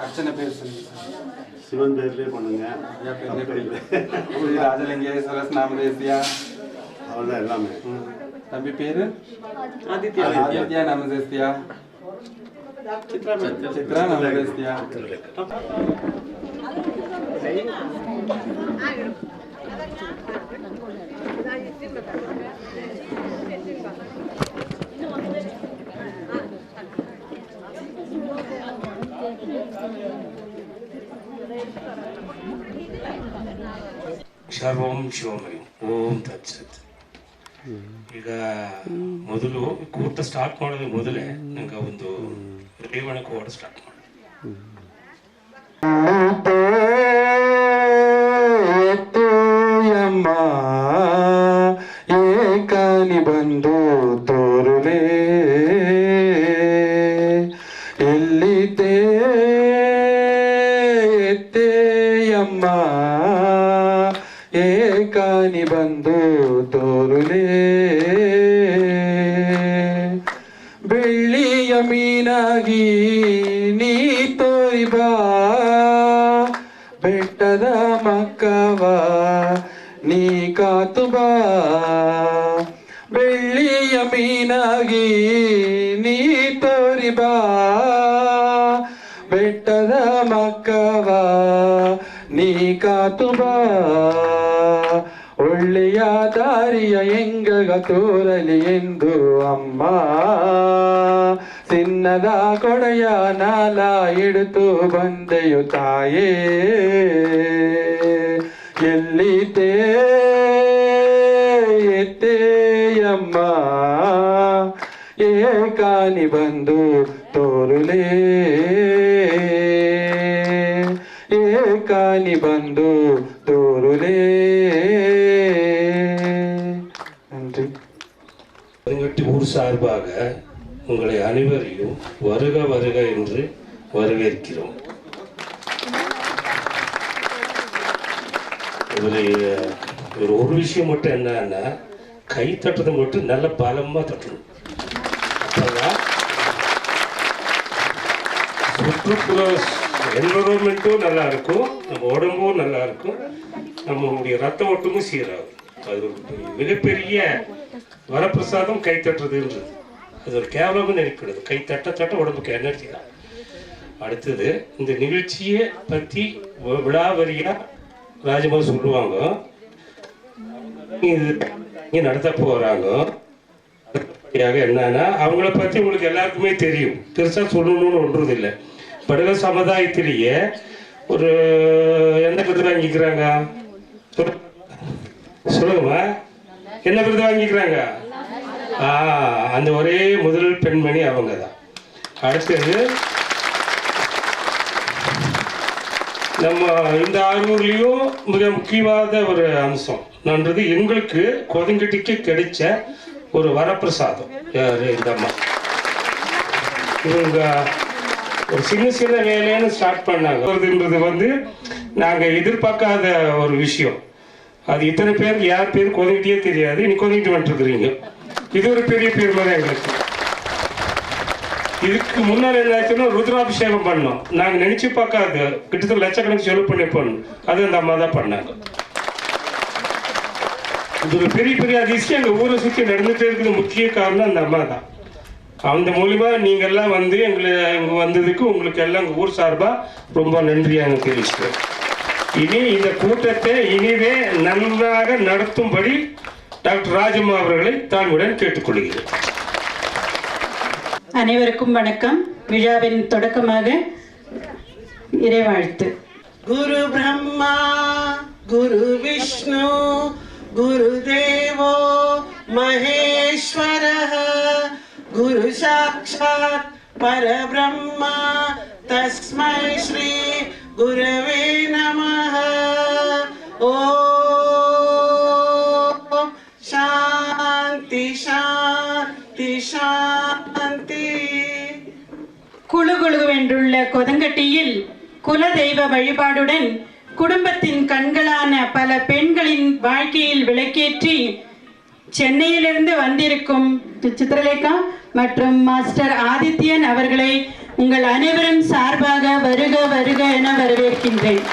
அர்ச்சனை பேர் சொல்லுங்க. சிவன் பேர்லேயே பண்ணுங்க. ராஜலிங்கேஸ்வரஸ் நாமதேசியா அவ்வளோதான் எல்லாமே. தம்பி பேரு ஆதித்யா. ஆதித்யா நாமதேசியா. சித்ரா நாமதேசியா. ಸರ್ವಂ ಶಿವಮಯ ಓಂ ತತ್ಸತ್. ಈಗ ಮೊದಲು ಕೂಟ ಸ್ಟಾರ್ಟ್ ಮಾಡೋದು ಮೊದಲೇ ನಂಗೆ ಒಂದು ರೇವಣ ಕೋಡ್ ಸ್ಟಾರ್ಟ್ ಮಾಡಿ. ಏಕಾನಿ ಬಂದು ತೋರುವೆ ಎಲ್ಲಿದ್ದೆ ಎತ್ತೆಯಮ್ಮ ಏಕಾನಿ ಬಂದು ತೋರುವೆ ಬೆಳ್ಳಿಯ ಮೀನಾಗಿ ನೀ ತೋರಿ ಬಾ ಬೆಟ್ಟದ ಮಕ್ಕವ ನೀ ಕಾತು ಬಾ ಬೆಳ್ಳಿಯ ಮೀನಾಗಿ ನೀ ತೋರಿ ಬಾ ಬೆಟ್ಟದ ಮಕ್ಕವ ನೀ ಕಾತು ಬಾ ಒಳ್ಳೆಯ ದಾರಿಯ ಎಂಗಗ ತೋರಲಿ ಎಂದು ಅಮ್ಮ ಸಿನ್ನದ ಕೊಡೆಯ ನಾಲ ಹಿಡಿದು ಬಂದೆಯು ತಾಯೇ ಎಲ್ಲಿದ್ದೆ ಎತ್ತೆಯಮ್ಮ ಏಕಾನಿ ಬಂದು ತೋರುಲೇ ஏகானி பந்து தோருலே. நன்றி. கருங்கட்டி ஊர் சார்பாக உங்களை அனைவரையும் வருக வருக என்று வரவேற்கிறோம். ஒரு விஷயம் மட்டும் என்னன்னா, கை தட்டுறது மட்டும் நல்ல பலமா தட்டணும். அப்பதான் சுற்றுப்புற என்விரான்மெண்ட்டும் நல்லா இருக்கும், நம்ம உடம்பும் நல்லா இருக்கும், நம்மளுடைய ரத்த ஓட்டமும் சீராகும். அது ஒரு மிகப்பெரிய வரப்பிரசாதம் கை தட்டுறதுன்றது. அது ஒரு கேவலமும் நினைக்கிறது. கை தட்ட தட்ட உடம்புக்கு எனர்ஜி தான். அடுத்தது இந்த நிகழ்ச்சியை பற்றி விழாவரியா ராஜமா சொல்லுவாங்க. இது இங்கே நடத்த போகிறாங்க. என்னன்னா அவங்கள பற்றி உங்களுக்கு எல்லாருக்குமே தெரியும், பெருசாக சொல்லணும்னு ஒன்றும் இல்லை. படுக சமுதாயத்திலேயே ஒரு என்ன விருது வாங்கிக்கிறாங்க சொல்லுங்கம்மா, என்ன விருது வாங்கிக்கிறாங்க? அந்த ஒரே முதல் பெண்மணி அவங்க தான். அடுத்தது நம்ம இந்த ஆரூர்லேயும் மிக முக்கியமான ஒரு அம்சம் நன்றது எங்களுக்கு கொதங்கட்டிக்கு கிடைச்ச ஒரு வரப்பிரசாதம். யாரு? இந்த அம்மா. இவங்க ஒரு சின்ன சின்ன வேலைன்னு ஸ்டார்ட் பண்ணாங்கன்றது வந்து நாங்கள் எதிர்பார்க்காத ஒரு விஷயம். அது இத்தனை பேர் யார் பேர் கொதங்கிட்டே தெரியாது, இன்னைக்கு கொதங்கிட்டு வந்துருக்குறீங்க. இது ஒரு பெரிய பேர் மாதிரி எங்களுக்கு. இதுக்கு முன்னாடி என்னாச்சுன்னா ருத்ராபிஷேகம் பண்ணோம். நாங்கள் நினைச்சு பார்க்காது, கிட்டத்தட்ட லட்சக்கணக்கு செலவு பண்ணி பண்ணோம். அது அந்த அம்மா தான் பண்ணாங்க. இது ஒரு பெரிய பெரிய அதிசயம் எங்கள் ஊரை சுற்றி நடந்துகிட்டே இருக்குது. முக்கிய காரணம் அந்த அம்மா தான். அந்த மூலிமா நீங்கள்லாம் வந்து எங்களை இங்கே வந்ததுக்கு உங்களுக்கு எல்லாம் எங்கள் ஊர் சார்பாக ரொம்ப நன்றியாக தெரிவிச்சுக்கிறேன். இனி இந்த கூட்டத்தை இனிதே நன்றாக நடத்தும்படி டாக்டர் ராஜம்மா அவர்களை தாழ்வுடன் கேட்டுக்கொள்கிறேன். அனைவருக்கும் வணக்கம். விழாவின் தொடக்கமாக இறைவாழ்த்து. குரு பிரம்மா குரு விஷ்ணு குரு தேவோ மகேஸ்வரः குரு சாக்ஷாத் பரபிரம்மா தஸ்மை ஸ்ரீ குரவே நமः. ஓம் சாந்தி சாந்தி சாந்தி. குழுகுழுவென்றுள்ள கொதங்கட்டியில் குலதெய்வ வழிபாடுடன் குடும்பத்தின் கண்களான பல பெண்களின் வாழ்க்கையில் விளக்கேற்றி சென்னையிலிருந்து வந்திருக்கும் சித்திரலேகா மற்றும் மாஸ்டர் ஆதித்யன் அவர்களை உங்கள் அனைவரும் சார்பாக வருக வருக என வரவேற்கின்றேன்.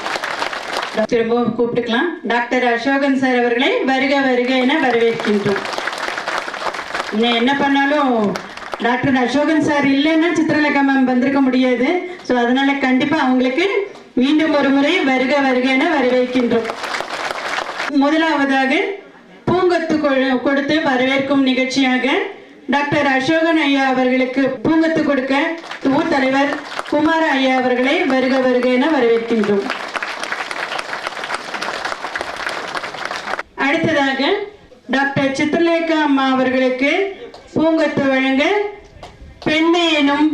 திரும்பவும் கூப்பிட்டுக்கலாம். டாக்டர் அசோகன் சார் அவர்களை வருக வருக என வரவேற்கின்றோம். இன்னும் என்ன பண்ணாலும் டாக்டர் அசோகன் சார் இல்லைன்னா சித்திரலேகா மேம் வந்திருக்க முடியாது. ஸோ அதனால கண்டிப்பாக அவங்களுக்கு மீண்டும் ஒரு முறை வருக வருக என வரவேற்கின்றோம். முதலாவதாக பூங்கொத்து கொடுத்து வரவேற்கும் நிகழ்ச்சியாக டாக்டர் அசோகன் ஐயா அவர்களுக்கு பூங்கொத்து கொடுக்க ஊர் தலைவர் குமார ஐயா அவர்களை வருக வருக என வரவேற்கின்றோம். அடுத்ததாக டாக்டர் சித்திரலேகா அம்மா அவர்களுக்கு பூங்கொத்து வழங்க பெண்மை எனும்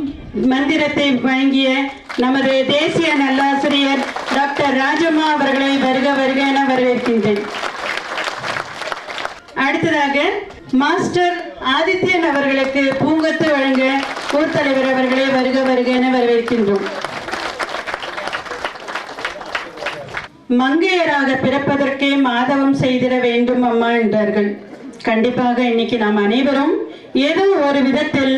மந்திரத்தை வழங்கிய நமது தேசிய நல்லாசிரியர் டாக்டர் ராஜம்மா அவர்களை வருக வருக என வரவேற்கின்றேன். அடுத்ததாக மாஸ்டர் ஆதித்யன் அவர்களுக்கு பூங்கொத்து வழங்க ஊர் தலைவர் அவர்களை வருக வருக என வரவேற்கின்றோம். மங்கையராக பிறப்பதற்கே மாதவம் செய்திட வேண்டும் அம்மா என்றார்கள். கண்டிப்பாக இன்னைக்கு நாம் அனைவரும் ஏதோ ஒரு விதத்தில்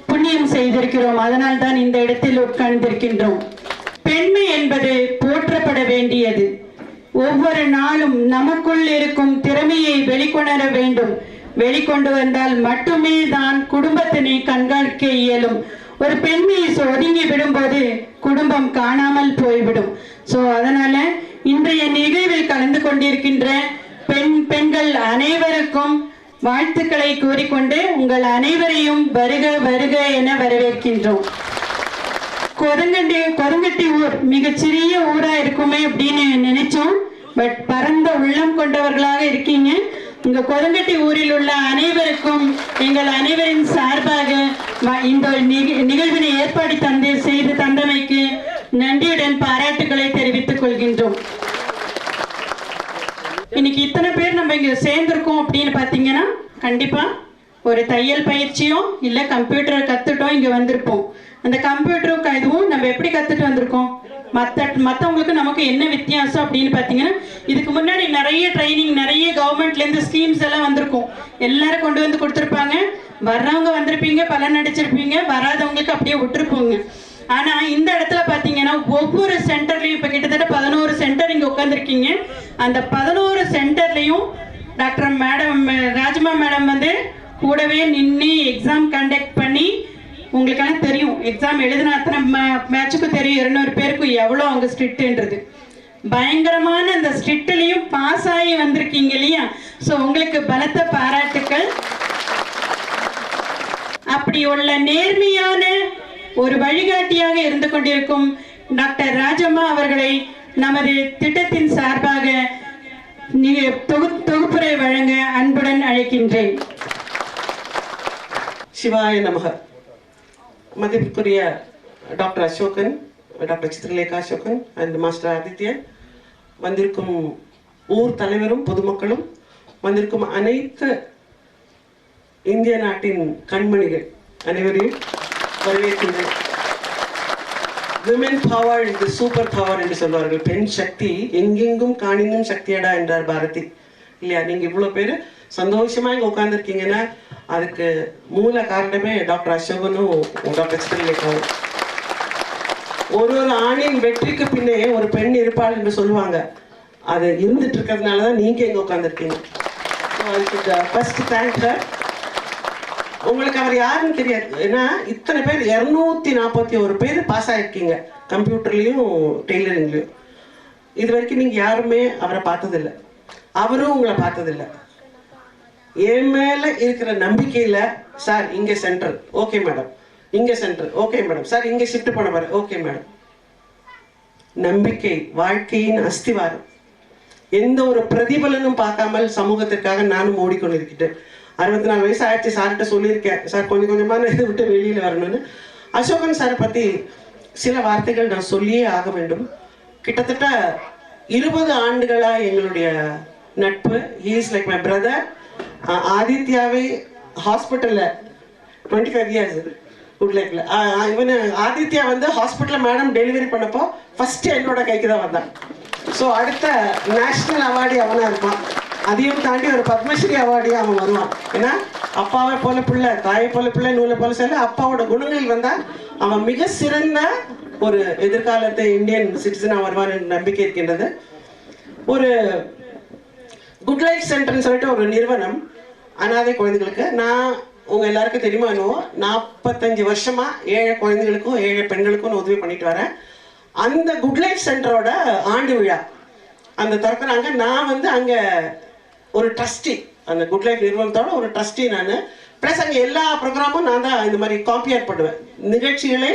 புண்ணியம் செய்திருக்கிறோம். அதனால் தான் இந்த இடத்தில் உட்கார்ந்திருக்கின்றோம். பெண்மை என்பது போற்றப்பட வேண்டியது. ஒவ்வொரு நாளும் நமக்குள் இருக்கும் திறமையை வெளிக்கொணர வேண்டும். வெளிக்கொண்டு வந்தால் மட்டுமே தான் குடும்பத்தினை கண்காணிக்க இயலும். ஒரு பெண்மையை ஒதுங்கி விடும்போது குடும்பம் காணாமல் போய்விடும். ஸோ அதனால இன்றைய நிகழ்வில் கலந்து கொண்டிருக்கின்ற பெண்கள் அனைவருக்கும் வாழ்த்துக்களை கூறிக்கொண்டு உங்கள் அனைவரையும் வருக வருக என வரவேற்கின்றோம். கொதங்கட்டி ஊர் மிகச்சிறிய ஊரா இருக்குமே அப்படின்னு நினைச்சோம். பட் பரந்த உள்ளம் கொண்டவர்களாக இருக்கீங்க. உங்க கொதங்கட்டி ஊரில் உள்ள அனைவருக்கும் எங்கள் அனைவரின் சார்பாக இந்த நிகழ்வினை ஏற்பாடு செய்து தந்தமைக்கு நன்றியுடன் பாராட்டுகளை தெரிவித்துக் கொள்கின்றோம். இன்னைக்கு இத்தனை பேர் நம்ம இங்க சேர்ந்திருக்கோம் அப்படின்னு பாத்தீங்கன்னா கண்டிப்பா ஒரு தையல் பயிற்சியும் இல்ல கம்ப்யூட்டரை கத்துட்டோம் இங்க வந்திருப்போம். அந்த கம்ப்யூட்டரும் இதுவும் நம்ம எப்படி கத்துட்டு வந்திருக்கோம், மற்றவங்களுக்கு நமக்கு என்ன வித்தியாசம் அப்படின்னு பார்த்தீங்கன்னா இதுக்கு முன்னாடி நிறைய ட்ரைனிங் நிறைய கவர்மெண்ட்லேருந்து ஸ்கீம்ஸ் எல்லாம் வந்திருக்கும். எல்லாரும் கொண்டு வந்து கொடுத்துருப்பாங்க. வர்றவங்க வந்திருப்பீங்க, பலன் அடிச்சிருப்பீங்க, வராதவங்களுக்கு அப்படியே விட்டுருப்போங்க. ஆனால் இந்த இடத்துல பார்த்தீங்கன்னா ஒவ்வொரு சென்டர்லையும் இப்போ கிட்டத்தட்ட 11 சென்டர் இங்கே உட்காந்துருக்கீங்க. அந்த 11 சென்டர்லையும் டாக்டர் மேடம் ராஜம்மா மேடம் வந்து கூடவே நின்று எக்ஸாம் கண்டக்ட் பண்ணி உங்களுக்கெல்லாம் தெரியும் எக்ஸாம் எழுதின அத்தனை மேட்சுக்கும் தெரியும் 200 பேருக்கு எவ்வளோ அவங்க ஸ்ட்ரிக்ட்ன்றது. பயங்கரமான அந்த ஸ்ட்ரிக்ட்லையும் பாஸ் ஆகி வந்திருக்கீங்க இல்லையா? ஸோ உங்களுக்கு பலத்த பாராட்டுக்கள். அப்படி உள்ள நேர்மையான ஒரு வழிகாட்டியாக இருந்து கொண்டிருக்கும் டாக்டர் ராஜம்மா அவர்களை நமது திட்டத்தின் சார்பாக தொகுப்புரை வழங்க அன்புடன் அழைக்கின்றேன். சிவாய நமக. மதிப்புக்குரிய doctor Ashokan, doctor Chitralekha Ashokan and master Adithyan, வந்திருக்கும் ஊர் தலைவரும் பொதுமக்களும், வந்திருக்கும் அனைத்து இந்திய நாட்டின் கண்மணிகள் அனைவரையும் வரவேற்கின்றேன். விமென் பவர் இது சூப்பர் பவர் என்று சொல்வார்கள். பெண் சக்தி எங்கெங்கும் காணினும் சக்தியடா என்றார் பாரதி இல்லையா? நீங்க இவ்வளவு பேரு சந்தோஷமா இங்க உட்கார்ந்துருக்கீங்கன்னா அதுக்கு மூல காரணமே டாக்டர் அசோகனும் டாக்டர் சித்திரலேகாவும். ஒரு ஆணின் வெற்றிக்கு பின்னே ஒரு பெண் இருப்பாள் என்று சொல்லுவாங்க. அது இருந்துட்டு இருக்கிறதுனாலதான் நீங்க இங்க உட்கார்ந்துருக்கீங்க. First thank her. உங்களுக்கு அவர் யாருன்னு தெரியாது. ஏன்னா இத்தனை பேர் 241 பேர் பாஸ் ஆயிருக்கீங்க கம்ப்யூட்டர்லயும் டெய்லரிங்லயும். இது வரைக்கும் நீங்க யாருமே அவரை பார்த்ததில்லை, அவரும் உங்களை பார்த்ததில்லை. என் மேல இருக்கிற நம்பிக்கையில சார் இங்க சென்டர் ஓகே மேடம், இங்க சென்டர் ஓகே மேடம், சார் இங்க ஷிஃப்ட் பண்ண பாரு ஓகே மேடம். நம்பிக்கை வாழ்க்கையின் அஸ்திவாரம். எந்த ஒரு பிரதிபலனும் பார்க்காமல் சமூகத்திற்காக நானும் ஓடிக்கொண்டிருக்கிட்டேன். 64 வயசு ஆயிடுச்சு. சார்கிட்ட சொல்லியிருக்கேன், சார் கொஞ்சம் கொஞ்சமாக இதை விட்டு வெளியில் வரணும்னு. அசோகன் சாரை பற்றி சில வார்த்தைகள் நான் சொல்லியே ஆக வேண்டும். கிட்டத்தட்ட 20 ஆண்டுகளா எங்களுடைய நட்பு. He is like my brother. ஆதித்யாவை ஹாஸ்பிட்டலில் 25 இயர்ஸ் குட்லேக்கில் இவனு ஆதித்யா வந்து ஹாஸ்பிட்டலில் மேடம் டெலிவரி பண்ணப்போ ஃபஸ்ட்டு என்னோட கைக்கு தான் வந்தான். ஸோ அடுத்த நேஷ்னல் அவார்டு அவனாக இருப்பான். அதையும் தாண்டி ஒரு பத்மஸ்ரீ அவார்டையும் அவன் வருவான். ஏன்னா அப்பாவை போல பிள்ளை, தாயை போல பிள்ளை, நூலை போல செல்ல, அப்பாவோட குணங்கள் வந்தா அவன் மிக சிறந்த ஒரு எதிர்காலத்தை இந்தியன் சிட்டிசனாக வருவான் என்ற நம்பிக்கை இருக்கின்றது. ஒரு குட் லைஃப் சென்டர்னு சொல்லிட்டு ஒரு நிறுவனம் அனாதை குழந்தைகளுக்கு, நான் உங்க எல்லாருக்கும் தெரியுமா என்னவோ 45 வருஷமா ஏழை குழந்தைகளுக்கும் ஏழை பெண்களுக்கும் நான் உதவி பண்ணிட்டு வரேன். அந்த குட் லைஃப் சென்டரோட ஆண்டு விழா அந்த திறக்கிறாங்க. நான் வந்து அங்க ஒரு ட்ரஸ்டி, அந்த குட் லைஃப் நிறுவனத்தோட ஒரு ட்ரஸ்டி நான். ப்ளஸ் அங்கே எல்லா ப்ரோக்ராமும் நான் தான் இந்த மாதிரி காம்பியர் பண்ணுவேன். நிகழ்ச்சிகளை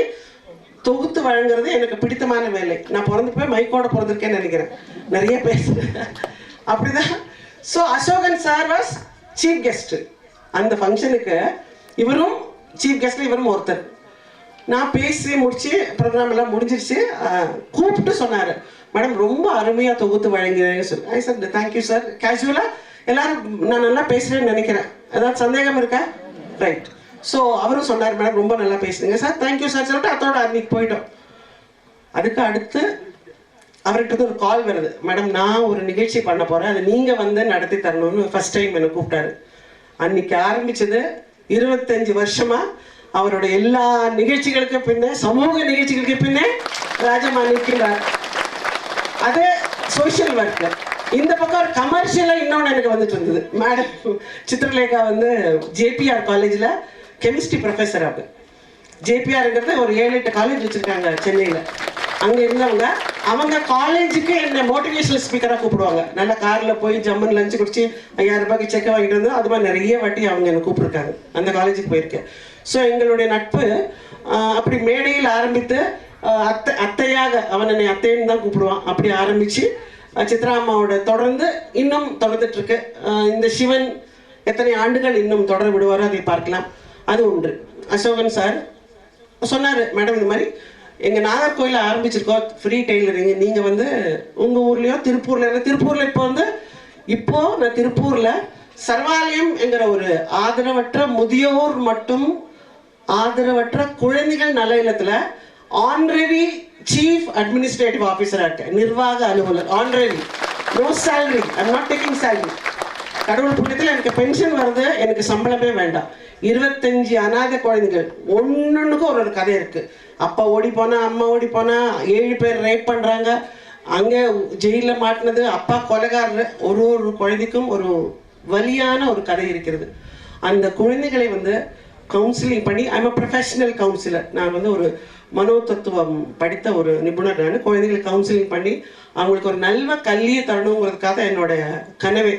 தொகுத்து வழங்குறது எனக்கு பிடித்தமான வேலை. நான் பிறந்து போய் மைக்கோட பிறந்திருக்கேன்னு நினைக்கிறேன், நிறைய பேசுறேன் அப்படிதான். So Ashokan sir was chief guest அந்த ஃபங்க்ஷனுக்கு. இவரும் சீஃப் கெஸ்ட்ல இவரும் ஒருத்தர். நான் பேசி முடிச்சு ப்ரோக்ராம் எல்லாம் முடிஞ்சிருச்சு. கூப்பிட்டு சொன்னார், மேடம் ரொம்ப அருமையாக தொகுத்து வழங்குறேன்னு சொல்லி. ஐ சார் தேங்க்யூ சார். கேஷுவலாக எல்லாரும் நான் நல்லா பேசுகிறேன்னு நினைக்கிறேன், ஏதாவது சந்தேகம் இருக்கா? ரைட். ஸோ அவரும் சொன்னார், மேடம் ரொம்ப நல்லா பேசுறீங்க சார், தேங்க்யூ சார் சொல்லிட்டு அதோட அன்னைக்கு போயிட்டோம். அதுக்கு அடுத்து அவர்கிட்ட ஒரு கால் வருது, மேடம் நான் ஒரு நிகழ்ச்சி பண்ண போகிறேன், அது நீங்கள் வந்து நடத்தி தரணும்னு ஃபர்ஸ்ட் டைம் என்னை கூப்பிட்டாரு. அன்னைக்கு ஆரம்பிச்சது 25 வருஷமா அவரோட எல்லா நிகழ்ச்சிகளுக்கு பின்ன, சமூக நிகழ்ச்சிகளுக்கு பின்ன ராஜம்மா நிற்கிறார். அது சோஷியல் ஒர்க். இந்த பக்கம் ஒரு கமர்ஷியலாக இன்னொன்று எனக்கு வந்துட்டு இருந்தது. மேடம் சித்திரலேகா வந்து ஜேபிஆர் காலேஜில் கெமிஸ்ட்ரி ப்ரொஃபஸர். அவங்க ஜேபிஆருங்கிறது ஒரு 7-8 காலேஜ் வச்சுருக்காங்க சென்னையில். அங்கே இருந்தவங்க அவங்க காலேஜுக்கு என்னை மோட்டிவேஷனல் ஸ்பீக்கராக கூப்பிடுவாங்க. நல்லா காரில் போய் ஜம்முன்னு லஞ்சு குடிச்சு 5000 ரூபாய்க்கு செக்கை வாங்கிட்டு வந்து அது மாதிரி நிறைய வாட்டி அவங்க என்னை கூப்பிட்ருக்காங்க. அந்த காலேஜுக்கு போயிருக்கேன். ஸோ எங்களுடைய நட்பு அப்படி மேடையில் ஆரம்பித்து அத்தையாக, அவன் என்னை அத்தைன்னு தான் கூப்பிடுவான், அப்படி ஆரம்பித்து சித்ரா அம்மாவோட தொடர்ந்து இன்னும் தொடர்ந்துட்டு இருக்கு. இந்த சிவன் எத்தனை ஆண்டுகள் இன்னும் தொடர விடுவாரோ அதை பார்க்கலாம். அது ஒன்று. அசோகன் சார் சொன்னார், மேடம் இந்த மாதிரி எங்கள் நாகர்கோயிலில் ஆரம்பிச்சிருக்கோம் ஃப்ரீ டெய்லரிங், நீங்கள் வந்து உங்கள் ஊர்லேயோ திருப்பூரில் இப்போது நான் திருப்பூரில் சர்வாலயம் என்கிற ஒரு ஆதரவற்ற முதியோர் மற்றும் ஆதரவற்ற குழந்தைகள் நல இல்லத்தில் ஆனரரி சீஃப் அட்மினிஸ்ட்ரேட்டிவ் ஆஃபீஸராக இருக்கேன், நிர்வாக அலுவலர். Honorary, no salary, I am not taking salary. கடவுள் புண்ணியத்தில் எனக்கு பென்ஷன் வருது, எனக்கு சம்பளமே வேண்டாம். 25 அநாத குழந்தைகள், ஒன்னொன்னுக்கும் ஒரு கதை இருக்கு. அப்பா ஓடி போனா, அம்மா ஓடி போனா, 7 பேர் ரேப் பண்றாங்க, அங்கே ஜெயிலில் மாட்டினது, அப்பா கொலைகாரர். ஒரு குழந்தைக்கும் ஒரு வலியான ஒரு கதை இருக்கிறது. அந்த குழந்தைகளை வந்து கவுன்சிலிங் பண்ணி, I am a professional councillor. நான் வந்து ஒரு மனோ தத்துவம் படித்த ஒரு நிபுணர். நான் குழந்தைகளை கவுன்சிலிங் பண்ணி அவங்களுக்கு ஒரு நல்ல கல்வியை தரணுங்கிறதுக்காக என்னோட கனவே.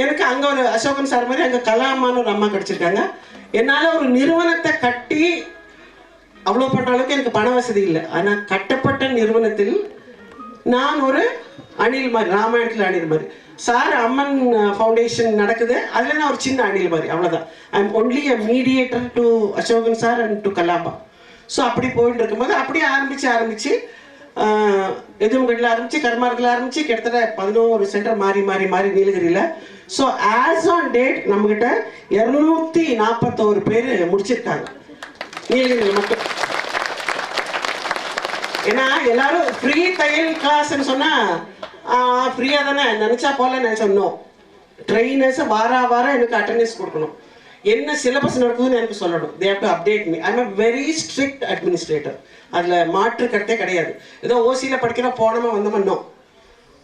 எனக்கு அங்கே ஒரு அசோகன் சார் மாதிரி அங்கே கலாமான்னு ஒரு அம்மா கிடைச்சிருக்காங்க. என்னால் ஒரு நிறுவனத்தை கட்டி அவ்வளோ பண்ணுற அளவுக்கு எனக்கு பண வசதி இல்லை. ஆனால் கட்டப்பட்ட நிறுவனத்தில் நான் ஒரு அணில் மாதிரி, ராமாயணத்தில் அணில் மாதிரி. சார் அம்மன் ஃபவுண்டேஷன் நடக்குது, அதில் நான் ஒரு சின்ன அணில் மாதிரி, அவ்வளோதான். I am only a mediator to Ashokan sir and to கலாமா. ஸோ அப்படி போயிட்டு இருக்கும்போது அப்படியே ஆரம்பித்து எதுவும்கட்டில் ஆரம்பித்து, கர்மார்கில் ஆரம்பித்து கிட்டத்தட்ட 11 சென்டர் மாறி நீலகிரியில். ஸோ ஆஸ் ஆன் டேட் நம்மகிட்ட 241 பேர் முடிச்சிருக்காங்க நீலகிரியில் மட்டும். ஏன்னா எல்லாரும் ஃப்ரீ தையல் கிளாஸ்ன்னு சொன்னால் ஃப்ரீயாக தானே நினச்சா போல நினச்சோம். ட்ரெயினர்ஸை வாரம் எனக்கு அட்டண்டன்ஸ் கொடுக்கணும், என்ன சிலபஸ் நடக்குதுன்னு எனக்கு சொல்லணும். They have to update me. I am a very strict administrator. அதில் மாற்று கருத்தே கிடையாது. ஏதோ ஓசியில் படிக்கிறோம், போனோமா வந்தோமா, நோ.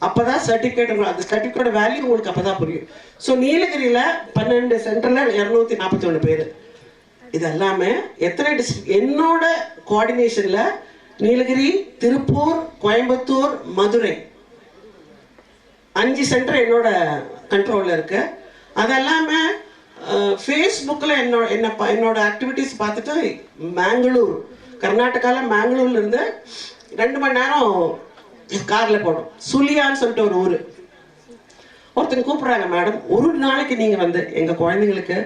அப்போ தான் சர்டிஃபிகேட், அந்த சர்டிஃபிகேட் வேல்யூ உங்களுக்கு அப்போ தான் புரியும். ஸோ நீலகிரியில் 12 சென்டரில் 241 பேர். இது எல்லாமே எத்தனை டிஸ்ட்ரிக்ட் என்னோட கோஆர்டினேஷனில்? நீலகிரி, திருப்பூர், கோயம்புத்தூர், மதுரை, 5 சென்டர் என்னோட கண்ட்ரோலில் இருக்கு. அதெல்லாமே ஃபேஸ்புக்கில் என்னோட ஆக்டிவிட்டீஸ் பார்த்துட்டு மேங்களூர், கர்நாடகாவில் மேங்களூர்ல இருந்து 2 மணி நேரம் காரில் போடும். சுலியான்னு சொல்லிட்டு ஒரு ஊர். ஒருத்தங்க கூப்பிட்றாங்க, மேடம் ஒரு நாளைக்கு நீங்கள் வந்து எங்கள் குழந்தைங்களுக்கு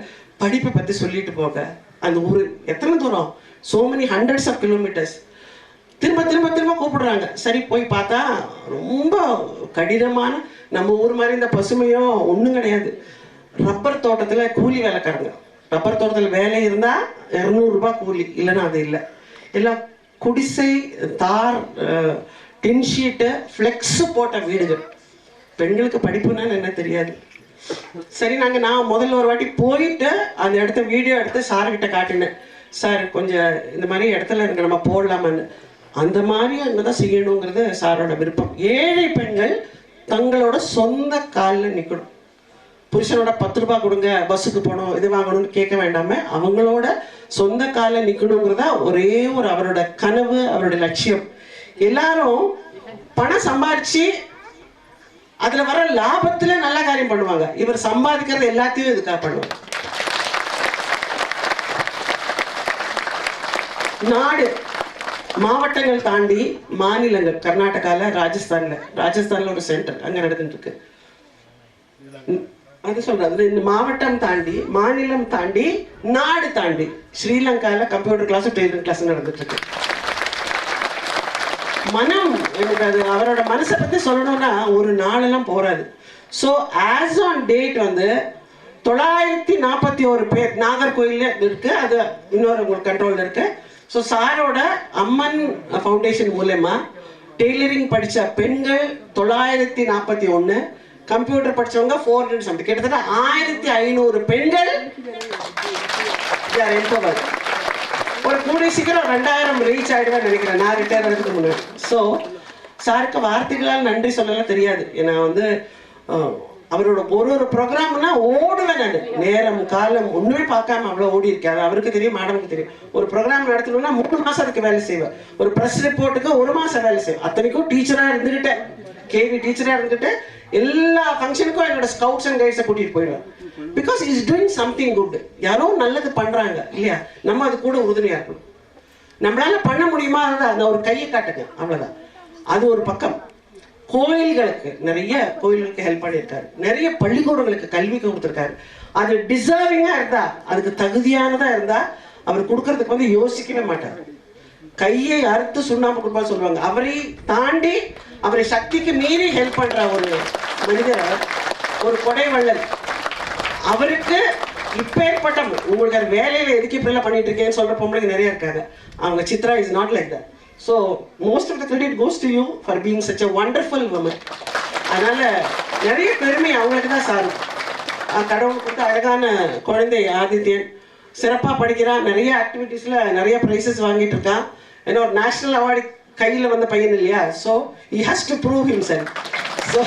படிப்பை பற்றி சொல்லிட்டு போக. அந்த ஊர் எத்தனை தூரம், so many hundreds of kilometers. திரும்ப கூப்பிடுறாங்க. சரி போய் பார்த்தா ரொம்ப கடினமான, நம்ம ஊர் மாதிரி இந்த பசுமையோ ஒன்றும் கிடையாது. ரப்பர் தோட்டத்தில் கூலி வேலைக்காரங்க. ரப்பர் தோட்டத்தில் வேலை இருந்தால் 200 ரூபாய் கூலி, இல்லைன்னா அது இல்லை. எல்லாம் குடிசை, தார், டின்ஷீட்டு, ஃப்ளெக்ஸு போட்ட வீடுகள். பெண்களுக்கு படிப்புன்னா என்ன தெரியாது. சரி நான் முதல்ல ஒரு வாட்டி போயிட்டு அந்த இடத்த வீடியோ எடுத்து சார்கிட்ட காட்டினேன். சார் கொஞ்சம் இந்த மாதிரி இடத்துல இருக்கு, நம்ம போடலாமான்னு. அந்த மாதிரி அங்கே தான் செய்யணுங்கிறது சாரோட விருப்பம். ஏழை பெண்கள் தங்களோட சொந்த காலில் நிற்கணும். புருஷனோட 10 ரூபாய் கொடுங்க, பஸ்ஸுக்கு போகணும், இது வாங்கணும்னு கேட்க வேண்டாம அவங்களோட சொந்த காலில் நிற்கணுங்கிறதா ஒரே ஒரு அவரோட கனவு, அவரோட லட்சியம். எல்லாரும் பணம் சம்பாரிச்சு அதுல வர லாபத்துல நல்ல காரியம் பண்ணுவாங்க. இவர் சம்பாதிக்கிறது எல்லாத்தையும் இதுக்காக பண்ணுவாங்க. நாடு மாவட்டங்கள் தாண்டி மாநிலங்கள், கர்நாடகால, ராஜஸ்தான்ல ஒரு சென்டர் அங்க நடந்துட்டு இருக்கு. அது சொல்றது, இந்த மாவட்டம் தாண்டி, மாநிலம் தாண்டி, நாடு தாண்டி ஸ்ரீலங்கால கம்ப்யூட்டர் கிளாஸ், டெய்லரிங் கிளாஸ் நடந்துட்டு இருக்கு. மனம், எனக்கு அது அவரோட மனசை பத்தி சொல்லணும்னா ஒரு நாளெல்லாம் போறாது. ஸோ ஆஸ் ஆன் டேட் 941 பேர் நாகர்கோயில்ல இருக்கு, அது இன்னொரு உங்களுக்கு கண்ட்ரோல்ல இருக்கு. ஸோ சாரோட அம்மன் ஃபவுண்டேஷன் மூலமா டெய்லரிங் படிச்ச பெண்கள் 941, கம்ப்யூட்டர் படிச்சவங்க 400 சம்திங், கிட்டத்தட்ட 1500 பெண்கள் ஒரு கூடிய சீக்கிரம் 2000 ரீச் ஆயிடுவேன் நினைக்கிறேன் நான் ரிட்டையர் ஆகிறதுக்கு முன்னாடி. ஸோ சாருக்கு வார்த்தைகளால் நன்றி சொல்லலாம் தெரியாது. ஏன்னா அவரோட ஒரு ப்ரோக்ராம்னா ஓடுவேன் நான், நேரம் காலம் ஒண்ணுமே பார்க்காம அவ்வளோ ஓடி இருக்கேன். அவருக்கு தெரியும், மேடமுக்கு தெரியும். ஒரு ப்ரோக்ராம் நடத்தணும்னா 3 மாசம் அதுக்கு வேலை செய்வேன். ஒரு ப்ரெஸ் ரிப்போர்ட்டுக்கு 1 மாசம் வேலை செய்வேன். அத்தனைக்கும் டீச்சரா இருந்துகிட்டேன், கேவி டீச்சரா இருந்துட்டு எல்லா ஃபங்க்ஷனுக்கும் என்னோட ஸ்கவுட்ஸ் அண்ட் கைட்ஸை கூட்டிட்டு போயிடுவேன். Because is doing something good. யாரோ நல்லது பண்றாங்க இல்லையா, நம்ம அது கூட உறுதுணையா இருக்கணும். நம்மளால பண்ண முடியுமா அந்த ஒரு கையை காட்டுங்க, அவ்வளவுதான். அது ஒரு பக்கம். கோயில்களுக்கு, நிறைய கோயில்களுக்கு ஹெல்ப் பண்ணியிருக்காரு, நிறைய பள்ளிக்கூடங்களுக்கு கல்வி கொடுத்துருக்காரு. அது டிசர்விங்கா இருந்தா, அதுக்கு தகுதியானதா இருந்தா அவர் கொடுக்கறதுக்கு யோசிக்கவே மாட்டார். கையை அறுத்து சுண்ணாம்பு கொடுப்பா சொல்லுவாங்க. அவரை தாண்டி அவரை சக்திக்கு மீறி ஹெல்ப் பண்ற ஒரு மனிதர், ஒரு கொடைவள்ளல். அவருக்கு இப்பேற்பட்ட உங்களுக்கு வேலையில எதுக்கு இப்படி எல்லாம் பண்ணிட்டு இருக்கேன்னு சொல்ற பொம்பளைங்க நிறைய இருக்காங்க. அவங்க Chitra is not like that. So most of the credit goes to you for being such a wonderful woman. அதனால நிறைய பெருமை அவங்களுக்கு தான் சாரும். கடவுள் கொடுத்த அழகான குழந்தை ஆதித்யன் சிறப்பாக படிக்கிறான், நிறைய ஆக்டிவிட்டீஸ்ல நிறைய ப்ரைஸஸ் வாங்கிட்டு இருக்கான். ஏன்னா ஒரு நேஷனல் அவார்டு கையில் வந்த பையன் இல்லையா. So he has to prove himself. So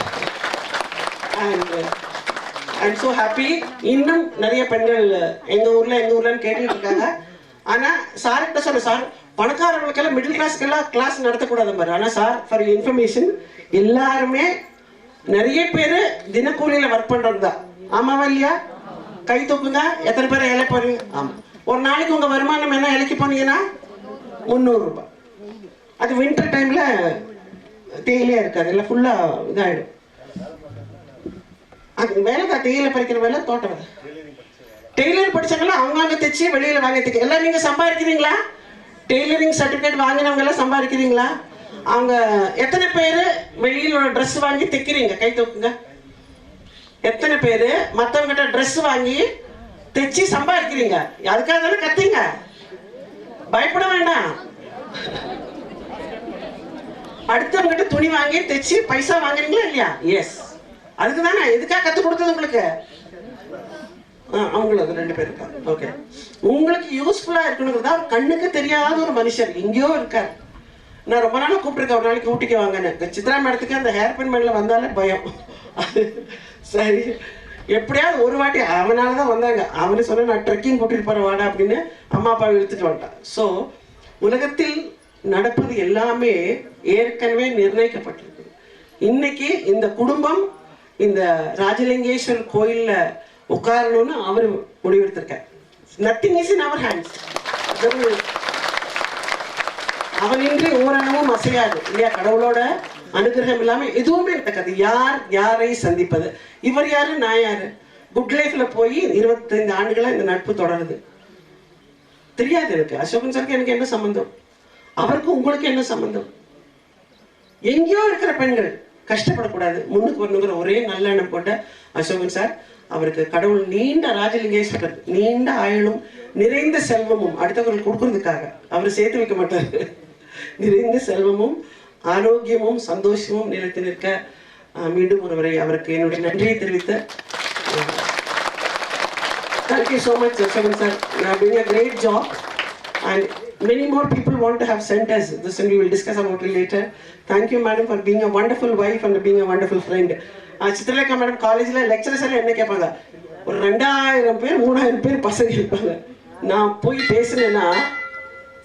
I'm so happy. இன்னும் நிறைய பெண்கள் எங்க ஊர்லன்னு கேட்டுட்டு இருக்காங்க. ஆனா சார்கிட்ட சொல்ல, சார் பணக்காரர்களுக்கெல்லாம் மிடில் கிளாஸ்க்கெல்லாம் கிளாஸ் நடத்தக்கூடாது பாரு. ஆனா சார் ஃபார் இன்ஃபர்மேஷன் எல்லாருமே நிறைய பேர் தினக்கூலியில ஒர்க் பண்றது தான். ஆமாவா இல்லையா? கை தூக்குங்க. எத்தனை பேர் இலை போறீங்க? ஆமா. ஒரு நாளைக்கு உங்க வருமானம் என்ன இலைக்கு போனீங்கன்னா 300 ரூபாய். அது வின்டர் டைம்ல தேயிலையா இருக்காது, இல்லை ஃபுல்லா இதாயிடும். அது வேலை தான், தேயிலை பறிக்கிற வேலை, தோட்ட வேலை. டெய்லர் படிச்சவங்களாம் அவங்க தைச்சு வெளியில வாங்கிட்டு எல்லாம் நீங்க சம்பாதிக்கிறீங்களா? டெய்லரிங் சர்டிபிகேட் வாங்கினவங்க எல்லாம் சம்பாதிக்கிறீங்களா? அவங்க எத்தனை பேரு வெளியில ட்ரெஸ் வாங்கி தைக்கிறீங்க? கை தூக்குங்க. எத்தனை பேரு மற்றவங்க கிட்ட ட்ரெஸ் வாங்கி தைச்சு சம்பாதிக்கிறீங்க? அதுக்காக தானே கத்தீங்க, பயப்பட வேண்டாம். அடுத்தவங்க கிட்ட துணி வாங்கி தைச்சு பைசா வாங்குறீங்களா இல்லையா? எஸ், அதுக்கு தானே. எதுக்காக கத்து கொடுத்தது உங்களுக்கு? அவங்களும் அது 2 பேர் இருக்காங்க. ஓகே, உங்களுக்கு யூஸ்ஃபுல்லா இருக்கணுங்கிறதா. கண்ணுக்கு தெரியாத ஒரு மனுஷர் எங்கேயோ இருக்காரு. நான் ரொம்ப நாளாக கூப்பிட்டுருக்கேன், ஒரு நாளைக்கு ஊட்டிக்கு வாங்கன்னு. சித்ரா மேடத்துக்கு அந்த ஹேர் பின் மேல வந்தாலே பயம். சரி, எப்படியாவது ஒரு வாட்டி அவனால தான் வந்தாங்க. அவனு சொன்ன நான் ட்ரெக்கிங் கூட்டிட்டு போறேன் வாடா அப்படின்னு அம்மா அப்பா இழுத்துட்டு வந்துட்டான். ஸோ உலகத்தில் நடப்பது எல்லாமே ஏற்கனவே நிர்ணயிக்கப்பட்டிருக்கு. இன்னைக்கு இந்த குடும்பம் இந்த ராஜலிங்கேஸ்வரர் கோயில்ல உட்காரணும்னு அவர் முடிவெடுத்திருக்கார். Nothing is in our hands. அவனின்றி ஓரணமும் அசையாது இல்லையா? கடவுளோட அனுகிரகம் இல்லாம எதுவுமே நடக்காது. யார் யாரை சந்திப்பது? இவர் யாரு, நான் யாரு? குட் லைஃப்ல போய் 25 ஆண்டுகளா இந்த நட்பு தொடருது. தெரியாது எனக்கு. அசோகன் சாருக்கு எனக்கு என்ன சம்பந்தம்? அவருக்கு உங்களுக்கு என்ன சம்பந்தம்? எங்கேயோ இருக்கிற பெண்கள் கஷ்டப்படக்கூடாது, முன்னுக்கு வரணுங்கிற ஒரே நல்ல எண்ணம் கொண்ட அசோகன் சார். அவருக்கு கடவுள் நீண்ட ராஜலிங்கேஸ்வரர் நீண்ட ஆயுளும் நிறைந்த செல்வமும் அடுத்தவர்கள் கொடுக்கறதுக்காக அவர் சேர்த்து வைக்க மாட்டார். நிறைந்த செல்வமும் ஆரோக்கியமும் சந்தோஷமும் நிலைத்து நிற்க மீண்டும் ஒருவரை அவருக்கு என்னுடைய நன்றியை தெரிவித்த Thank you so much, Shagun sir. You are doing a great job, and many more people want to have sent us this, and we will discuss about it later. Thank you, madam, for being a wonderful wife and being a wonderful friend. Chitralekha madam காலேஜில் lecturers எல்லாம் என்ன கேட்பாங்க, ஒரு 2000 பேர் 3000 பேர் பசங்க இருப்பாங்க. நான் போய் பேசுனேன்னா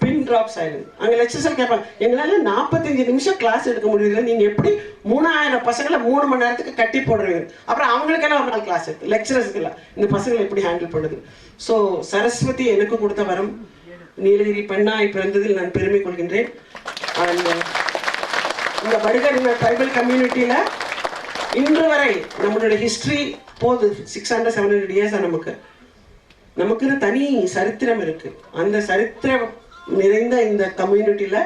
பின் ட்ராப் சைலண்ட். அங்கே லெக்சரர்ஸ் கேட்பாங்க, எங்களால் 45 நிமிஷம் கிளாஸ் எடுக்க முடியல, நீங்கள் எப்படி 3000 பசங்களை 3 மணி நேரத்துக்கு கட்டி போடுறீங்க? அப்புறம் அவங்களுக்கெல்லாம் ஒரு நாள் கிளாஸ் எடுத்து லெக்சரர்ஸ்க்கெல்லாம் இந்த பசங்களை எப்படி ஹேண்டில் பண்ணுது? ஸோ சரஸ்வதி எனக்கு கொடுத்த வரம், நீலகிரி பெண்ணாய் பிறந்ததில் நான் பெருமை கொள்கின்றேன். அண்ட் இந்த படுகர் இந்த ட்ரைபல் கம்யூனிட்டியில் இன்று வரை நம்மளுடைய ஹிஸ்ட்ரி போகுது 600-700 இயர்ஸாக நமக்குன்னு தனி சரித்திரம் இருக்கு. அந்த சரித்திரம் நிறைந்த இந்த கம்யூனிட்டியில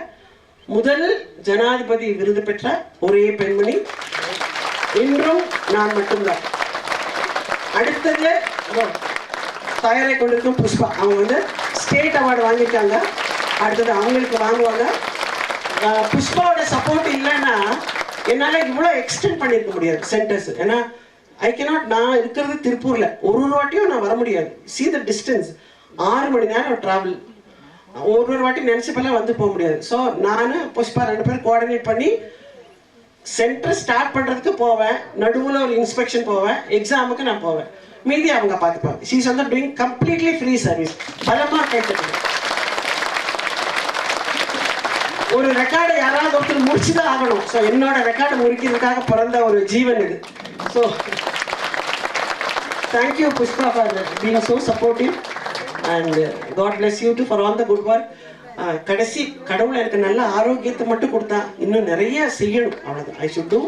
முதல் ஜனாதிபதி விருது பெற்ற ஒரே பெண்மணி இன்றும் நான் மட்டும்தான். அடுத்தது தயாரை கொண்டிருக்கும் புஷ்பா, அவங்க வந்து ஸ்டேட் அவார்டு வாங்கியிருக்காங்க. அடுத்தது அவங்களுக்கு வாங்குவாங்க. புஷ்பாவோட சப்போர்ட் இல்லைன்னா என்னால் இவ்வளோ எக்ஸ்டெண்ட் பண்ணியிருக்க முடியாது சென்டர்ஸ். ஏன்னா ஐ கேனாட், நான் இருக்கிறது திருப்பூரில், ஒரு வாட்டியும் நான் வர முடியாது. சி த டிஸ்டன்ஸ், 6 மணி நேரம் ட்ராவல், ஒரு வாட்டி நினச்சப்பெல்லாம் வந்து போக முடியாது. ஸோ நான் புஷ்பா 2 பேரும் கோஆர்டினேட் பண்ணி சென்டர் ஸ்டார்ட் பண்ணுறதுக்கு போவேன், நடுவில் ஒரு இன்ஸ்பெக்ஷன் போவேன், எக்ஸாமுக்கு நான் போவேன், மீதி அவங்க பார்த்துப்பாங்க. ஷீ இஸ் வந்து டூயிங் கம்ப்ளீட்லி ஃப்ரீ சர்வீஸ். பலமாக கேட்டுருக்கேன். ஒரு ரெக்கார்டை யாராவது ஒருத்தர் முடிச்சுதான் ஆகணும். ஸோ என்னோட ரெக்கார்டை முடிக்கிறதுக்காக பிறந்த ஒரு ஜீவன் இது. So thank you Pushpa for being so supportive, and God bless you too for all the good work. கடைசி கடவுளை எனக்கு நல்ல ஆரோக்கியத்தை மட்டும் கொடுத்தா, இன்னும் நிறைய செய்யணும், அவ்வளோதான். I should do.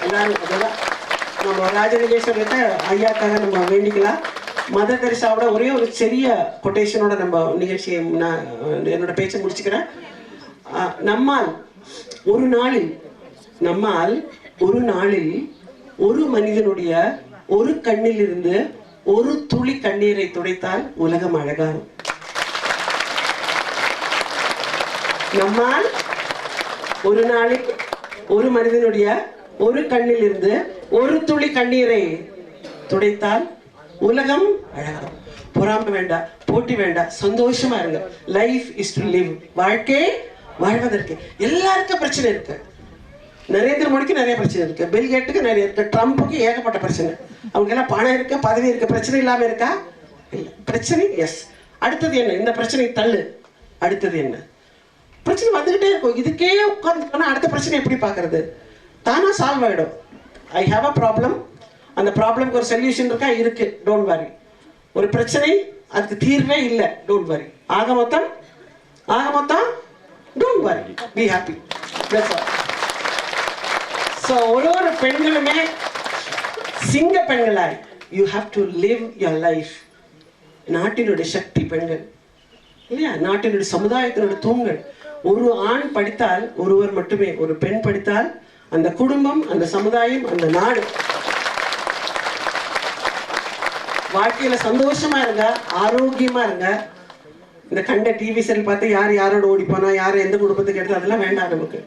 எல்லாரும் அதெல்லாம் நம்ம ராஜலிங்கேஸ்வரத்தை ஐயாக்காக நம்ம வேண்டிக்கலாம். மதர் தெரசாவோட ஒரே ஒரு சிறிய கொட்டேஷனோட நம்ம நிகழ்ச்சியை நான் என்னோட பேச்சை முடிச்சுக்கிறேன். நம்மால் ஒரு நாளில் ஒரு மனிதனுடைய ஒரு கண்ணில் இருந்து ஒரு துளி கண்ணீரை துடைத்தால் உலகம் அழகாகும். நம்மால் ஒரு நாளில் ஒரு மனிதனுடைய ஒரு கண்ணில் இருந்து ஒரு துளி கண்ணீரை துடைத்தால் உலகம் அழகாகும். பொறாமை வேண்டாம், போட்டி வேண்டாம், சந்தோஷமா இருங்க. Life is to live. வாழ்க்கை வாழ்வதற்கு. எல்லாருக்கும் பிரச்சனை இருக்கு. நரேந்திர மோடிக்கு நிறைய பிரச்சனை இருக்கு, பில் கேட்டுக்கு நிறைய இருக்கு, ட்ரம்ப்புக்கு ஏகப்பட்ட பிரச்சனை. அவங்க எல்லாம் பணம் இருக்கு, பதவி இருக்கு, பிரச்சனை இல்லாம இருக்கா? இல்லை, பிரச்சனை. எஸ். அடுத்தது என்ன? இந்த பிரச்சனை தள்ளு. அடுத்தது என்ன? பிரச்சனை வந்துகிட்டே இருக்கும். இதுக்கே உட்கார்ந்து அடுத்த பிரச்சனை எப்படி பார்க்கறது? தானா சால்வ் ஆயிடும். ஐ ஹாவ் அ ப்ராப்ளம், அந்த ப்ராப்ளம்க்கு ஒரு சொல்யூஷன் இருக்கா? இருக்கு, டோன்ட் வரி. ஒரு பிரச்சனை, அதுக்கு தீர்வே இல்லை, டோன்ட் வரி. ஆக மொத்தம் don't worry, be happy. That's all. So ஒரு பெண்களுமே சிங்க பெண்களாய் you have to live your life. நாட்டினுடைய சக்தி பெண்கள் இல்லையா? நாட்டினுடைய சமுதாயத்தினுடைய தூண்கள். ஒரு ஆண் படித்தால் ஒருவர் மட்டுமே, ஒரு பெண் படித்தால் அந்த குடும்பம், அந்த சமுதாயம், அந்த நாடு. வாழ்க்கையில சந்தோஷமா இருங்க, ஆரோக்கியமா இருங்க. இந்த கண்ட டிவி செல் பார்த்து யார் யாரோட ஓடிப்பானா, யார் எந்த குடும்பத்துக்கு எடுத்து, அதெல்லாம் வேண்டாம் நமக்கு.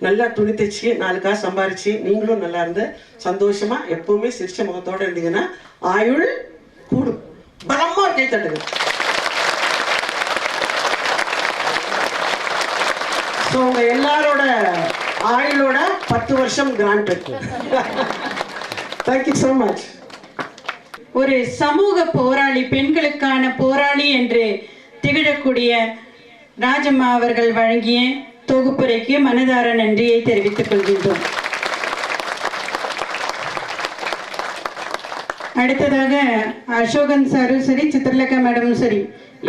நல்லா துணி தைச்சி 4 காசு சம்பாரிச்சு நீங்களும் நல்லா இருந்து சந்தோஷமா எப்பவுமே சிரிச்ச முகத்தோட இருந்தீங்கன்னா ஆயுள் கூடும். பலமா கை தட்டுங்க. ஸோ உங்க எல்லாரோட ஆயுளோட 10 வருஷம் கிராண்டட். Thank you so much. ஒரு சமூக போராளி, பெண்களுக்கான போராளி என்று திகழக்கூடிய ராஜம்மா அவர்கள் வழங்கிய தொகுப்புரைக்கு மனதார நன்றியை தெரிவித்துக் கொள்கின்றோம். அடுத்ததாக அசோகன் சாரும் சரி, சித்திரலேகா மேடமும் சரி,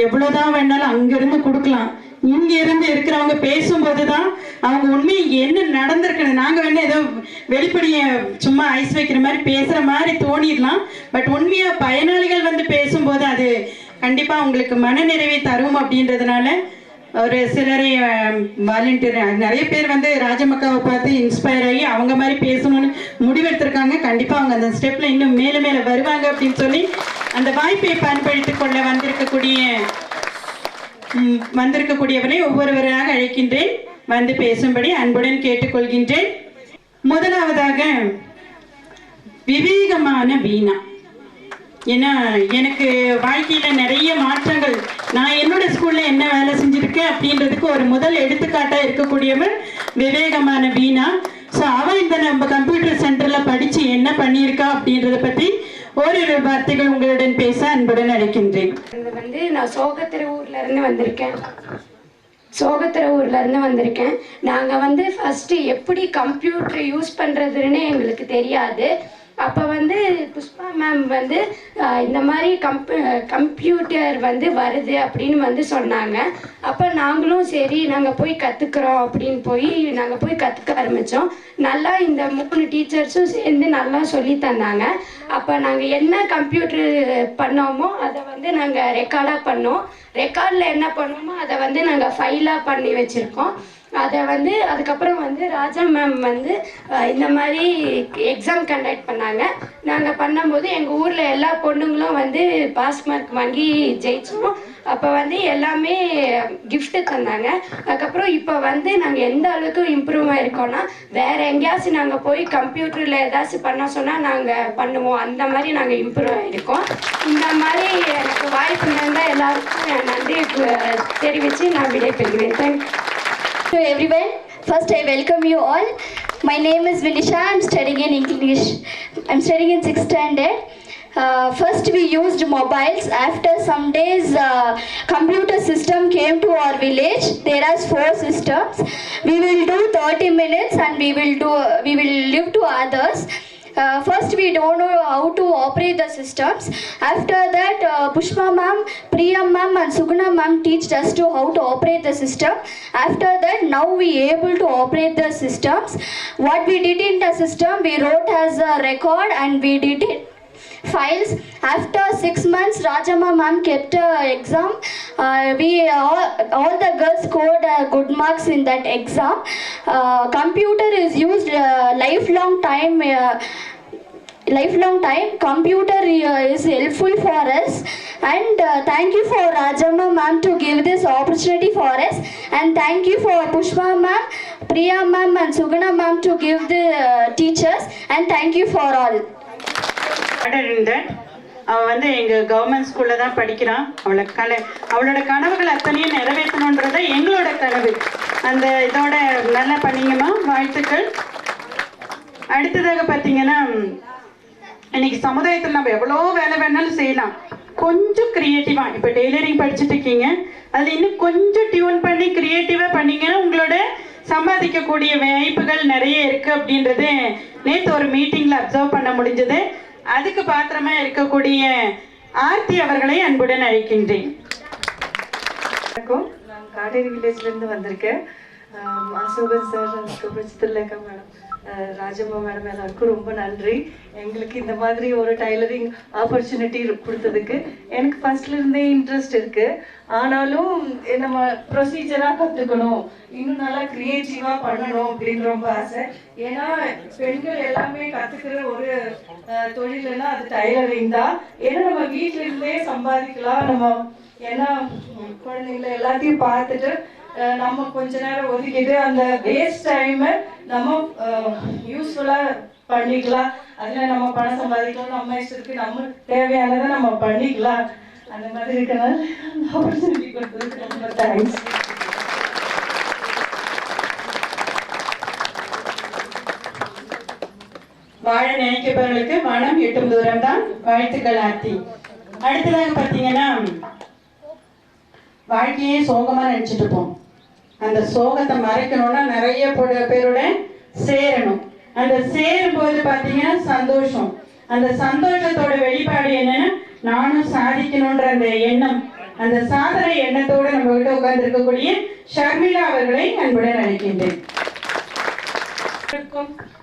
எவ்வளவுதான் வேணாலும் அங்கிருந்து கொடுக்கலாம். இங்க இருந்து இருக்கிறவங்க பேசும்போதுதான் அவங்க உண்மையை என்ன நடந்திருக்கணும். நாங்க வேணா ஏதோ வெளிப்படைய சும்மா ஐஸ் வைக்கிற மாதிரி பேசுற மாதிரி தோணிடலாம். பட் உண்மையா பயனாளிகள் வந்து பேசும்போது அது கண்டிப்பா உங்களுக்கு மனநிறைவை தரும். அப்படின்றதுனால ஒரு சிலரை வாலண்டியர் நிறைய பேர் வந்து ராஜமக்காவை பார்த்து இன்ஸ்பயர் ஆகி அவங்க மாதிரி பேசணும்னு முடிவெடுத்திருக்காங்க. கண்டிப்பா அவங்க அந்த ஸ்டெப்ல இன்னும் மேல மேல வருவாங்க அப்படின்னு சொல்லி அந்த வாய்ப்பை பயன்படுத்திக் கொள்ள வந்திருக்கக்கூடியவரை ஒவ்வொருவராக அழைக்கின்றேன், வந்து பேசும்படி அன்புடன் கேட்டுக்கொள்கின்றேன். முதலாவதாக விவேகமான வீணா. ஏன்னா எனக்கு வாழ்க்கையில் நிறைய மாற்றங்கள், நான் என்னோட ஸ்கூலில் என்ன வேலை செஞ்சுருக்கேன் அப்படின்றதுக்கு ஒரு முதல் எடுத்துக்காட்டாக இருக்கக்கூடியவர் விவேகமான வீணா. ஸோ அவள் இந்த நம்ம கம்ப்யூட்டர் சென்டரில் படித்து என்ன பண்ணியிருக்கா அப்படின்றத பற்றி ஓரிரு வார்த்தைகள் உங்களுடன் பேச அன்புடன் அழைக்கின்றேன். நான் சோகத்திரவூர்லேருந்து வந்திருக்கேன். நாங்கள் ஃபஸ்ட்டு எப்படி கம்ப்யூட்டர் யூஸ் பண்ணுறதுன்னு எங்களுக்கு தெரியாது. அப்போ புஷ்பா மேம் இந்த மாதிரி கம்ப்யூட்டர் வருது அப்படின்னு சொன்னாங்க. அப்போ நாங்களும் சரி நாங்கள் போய் கற்றுக்குறோம் அப்படின்னு நாங்கள் போய் கற்றுக்க ஆரம்பித்தோம். நல்லா இந்த 3 டீச்சர்ஸும் சேர்ந்து நல்லா சொல்லி தந்தாங்க. அப்போ நாங்கள் என்ன கம்ப்யூட்டர் பண்ணோமோ அதை நாங்கள் ரெக்கார்டாக பண்ணோம். ரெக்கார்டில் என்ன பண்ணோமோ அதை நாங்கள் ஃபைலாக பண்ணி வச்சுருக்கோம். அதை அதுக்கப்புறம் ராஜா மேம் இந்த மாதிரி எக்ஸாம் கண்டக்ட் பண்ணாங்க. நாங்கள் பண்ணும்போது எங்கள் ஊரில் எல்லா பொண்ணுங்களும் பாஸ் மார்க் வாங்கி ஜெயிச்சோம். அப்போ எல்லாமே கிஃப்ட்டு தந்தாங்க. அதுக்கப்புறம் இப்போ நாங்கள் எந்த அளவுக்கு இம்ப்ரூவ் ஆகிருக்கோன்னா வேறு எங்கேயாச்சும் நாங்கள் போய் கம்ப்யூட்டரில் ஏதாச்சும் பண்ண சொன்னால் நாங்கள் பண்ணுவோம். அந்த மாதிரி நாங்கள் இம்ப்ரூவ் ஆகிருக்கோம். இந்த மாதிரி எனக்கு வாய்ப்பு இருந்தால் எல்லாருக்கும் நன்றி தெரிவித்து நான் விடைபெறுகிறேன். Thank you. To everyone, first I welcome you all. My name is Vinisha. I'm studying in English. I'm studying in 6th standard. First we used mobiles. After some days, computer system came to our village. There are 4 systems. We will do 30 minutes and we will leave to others. First we don't know how to operate the systems. After that Pushpa ma'am, Priya ma'am and Suguna ma'am teached us to how to operate the system. After that now we able to operate the systems. What we did in the system, we wrote as a record and we did it files. After 6 months Rajama ma'am kept a exam. We all the girls scored good marks in that exam. Computer is used lifelong time. Computer is helpful for us, and thank you for Rajama ma'am to give this opportunity for us, and thank you for Pushpa ma'am, Priya ma'am and Suguna ma'am to give the teachers, and thank you for all. அவன் எங்கள் government ஸ்கூலில் தான் படிக்கிறான். அவளோட கனவுகள் அத்தனையும் நிறைவேற்றணுன்றதை எங்களோட கனவு. அந்த இதோட நல்லா பண்ணிங்கம்மா, வாழ்த்துக்கள். அடுத்ததாக பார்த்தீங்கன்னா, இன்னைக்கு சமுதாயத்தில் நம்ம எவ்வளோ வேலை வேணாலும் செய்யலாம். கொஞ்சம் க்ரியேட்டிவாக, இப்போ டெய்லரிங் படிச்சுட்டு இருக்கீங்க, அதில் இன்னும் கொஞ்சம் டியூன் பண்ணி க்ரியேட்டிவாக பண்ணிங்கன்னா உங்களோட சம்பாதிக்கக்கூடிய வாய்ப்புகள் நிறைய இருக்குது அப்படின்றது நேற்று ஒரு மீட்டிங்கில் அப்சர்வ் பண்ண முடிஞ்சது. அதுக்கு பாத்திரமா இருக்கக்கூடிய ஆர்த்தி அவர்களை அன்புடன் அழைக்கின்றேன். நான் காடேரி வில்லேஜ்லேருந்து வந்திருக்கேன். அசோகன் சார், அதுக்கப்புறம் சித்திரலேகா மேடம், ராஜம்மா மேடம் எல்லாருக்கும் ரொம்ப நன்றி. எங்களுக்கு இந்த மாதிரி ஒரு டைலரிங் ஆப்பர்ச்சுனிட்டி கொடுத்ததுக்கு. எனக்கு ஃபர்ஸ்ட்லேருந்தே இன்ட்ரெஸ்ட் இருக்குது. ஆனாலும் நம்ம ப்ரொசீஜராக கற்றுக்கணும், இன்னும் நல்லா க்ரியேட்டிவாக பண்ணணும் அப்படின்னு ரொம்ப ஆசை. ஏன்னா பெண்கள் எல்லாமே கற்றுக்கிற ஒரு தொழில்னா அது டைலரிங் தான். ஏன்னா நம்ம வீட்டிலேருந்தே சம்பாதிக்கலாம். நம்ம ஏன்னா குழந்தைங்களை எல்லாத்தையும் பார்த்துட்டு நம்ம கொஞ்ச நேரம் ஒதுக்கிட்டு அந்த வேஸ்ட் டைமை நம்ம யூஸ்ஃபுல்லாக பண்ணிக்கலாம். அதில் நம்ம பணம் சம்பாதிக்கலாம், நம்ம இஷ்டத்துக்கு நம்ம தேவையானதை நம்ம பண்ணிக்கலாம். அந்த மாதிரி இருக்கனால ஆப்பர்ச்சுனிட்டி கொடுத்ததுக்கு ரொம்ப தேங்க்ஸ். வாழ நினைக்கிறவர்களுக்கு மனம் எட்டும் தூரம் தான். வாழ்த்துக்கள் ஆர்த்தி. அடுத்ததாக பார்த்தீங்கன்னா, வாழ்க்கையே சோகமா நினைச்சிட்டு இருப்போம். அந்த சோகத்தை மறைக்கணும்னா நிறைய பேரோட சேரணும். அந்த சேரும் போது பார்த்தீங்கன்னா சந்தோஷம். அந்த சந்தோஷத்தோட வெளிப்பாடு என்னன்னா, நானும் சாதிக்கணும்ன்ற அந்த எண்ணம், அந்த சாதனை எண்ணத்தோடு நம்ம கிட்ட உட்கார்ந்து இருக்கக்கூடிய ஷர்மிளா அவர்களை அன்புடன் அழைக்கின்றேன்.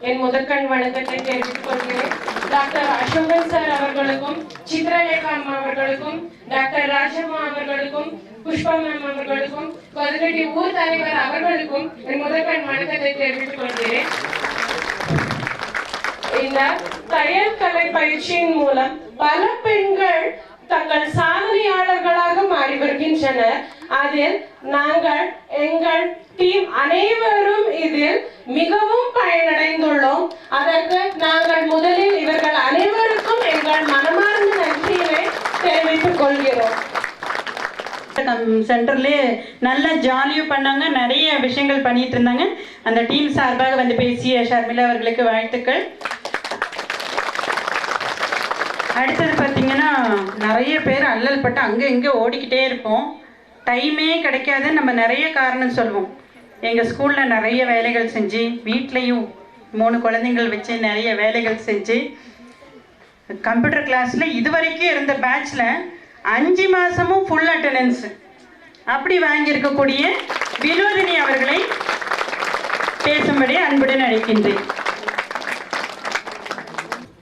என் முதற்கண் வணக்கத்தை தெரிவித்துக் கொள்கிறேன். டாக்டர் அசோகன் சார் அவர்களுக்கும், சித்ரலேகா அம்மா அவர்களுக்கும், டாக்டர் ராஜம்மா அவர்களுக்கும், புஷ்பா மேம் அவர்களுக்கும், கொதகட்டி ஊர் தலைவர் அவர்களுக்கும் என் முதற்கண் வணக்கத்தை தெரிவித்துக் கொள்கிறேன். இந்த தையல் கலை பயிற்சியின் மூலம் பல பெண்கள் தங்கள் சாதனையாளர்களாக மாறி வருகின்றனர். அதில் நாங்கள் எங்கள் டீம் அனைவரும் இதில் மிகவும் பயனடைந்துள்ளோம். அதற்கு நாங்கள் முதலில் இவர்கள் அனைவருக்கும் எங்கள் மனமார்ந்த நன்றியை தெரிவித்துக் கொள்கிறோம். நம்ம சென்டர்லேயே நல்லா ஜாலியும் பண்ணாங்க, நிறைய விஷயங்கள் பண்ணிட்டு இருந்தாங்க. அந்த டீம் சார்பாக வந்து பேசிய ஷர்மிளா அவர்களுக்கு வாழ்த்துக்கள். அடுத்தது பார்த்தீங்கன்னா நிறைய பேர் அல்லல் பட்டு அங்கே இங்கே ஓடிக்கிட்டே இருப்போம், டைமே கிடைக்காது. நம்ம நிறைய காரணம் சொல்லுவோம். எங்கள் ஸ்கூலில் நிறைய வேலைகள் செஞ்சு, வீட்லேயும் 3 குழந்தைங்கள் வச்சு நிறைய வேலைகள் செஞ்சு, கம்ப்யூட்டர் கிளாஸில் இதுவரைக்கும் இருந்த பேட்சில் 5 மாதமும் ஃபுல் அட்டண்டன்ஸ் அப்படி வாங்கியிருக்கக்கூடிய வினோதினி அவர்களை பேசும்படி அன்புடன் அழைக்கின்றேன்.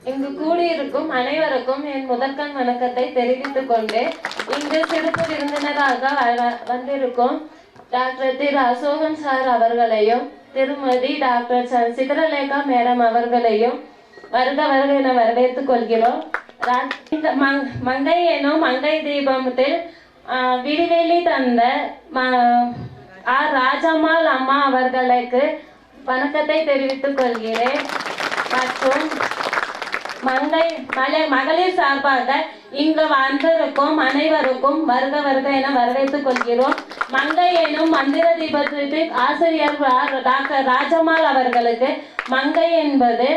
இங்கு கூடியிருக்கும் அனைவருக்கும் என் முதற்கண் வணக்கத்தை தெரிவித்துக் கொண்டு, இங்கு சிறப்பு விருந்தினராக வந்திருக்கும் டாக்டர் திரு அசோகன் சார் அவர்களையும் திருமதி டாக்டர் சித்ரலேகா மேடம் அவர்களையும் வருக வருக என வரவேற்றுக் கொள்கிறோம். மங்கை எனும் மங்கை தீபத்தில் விடிவெளி தந்த ஆர் ராஜம்மாள் அம்மா அவர்களுக்கு வணக்கத்தை தெரிவித்துக் கொள்கிறேன். மற்றும் மகளிர் சார்பாக இங்கு வந்திருக்கும் அனைவருக்கும் வருக வருக என வரவேற்றுக் கொள்கிறோம். மங்கை எனும் மந்திர தீபத்துக்கு ஆசிரியர் டாக்டர் ராஜம்மாள் அவர்களுக்கு மங்கை என்பது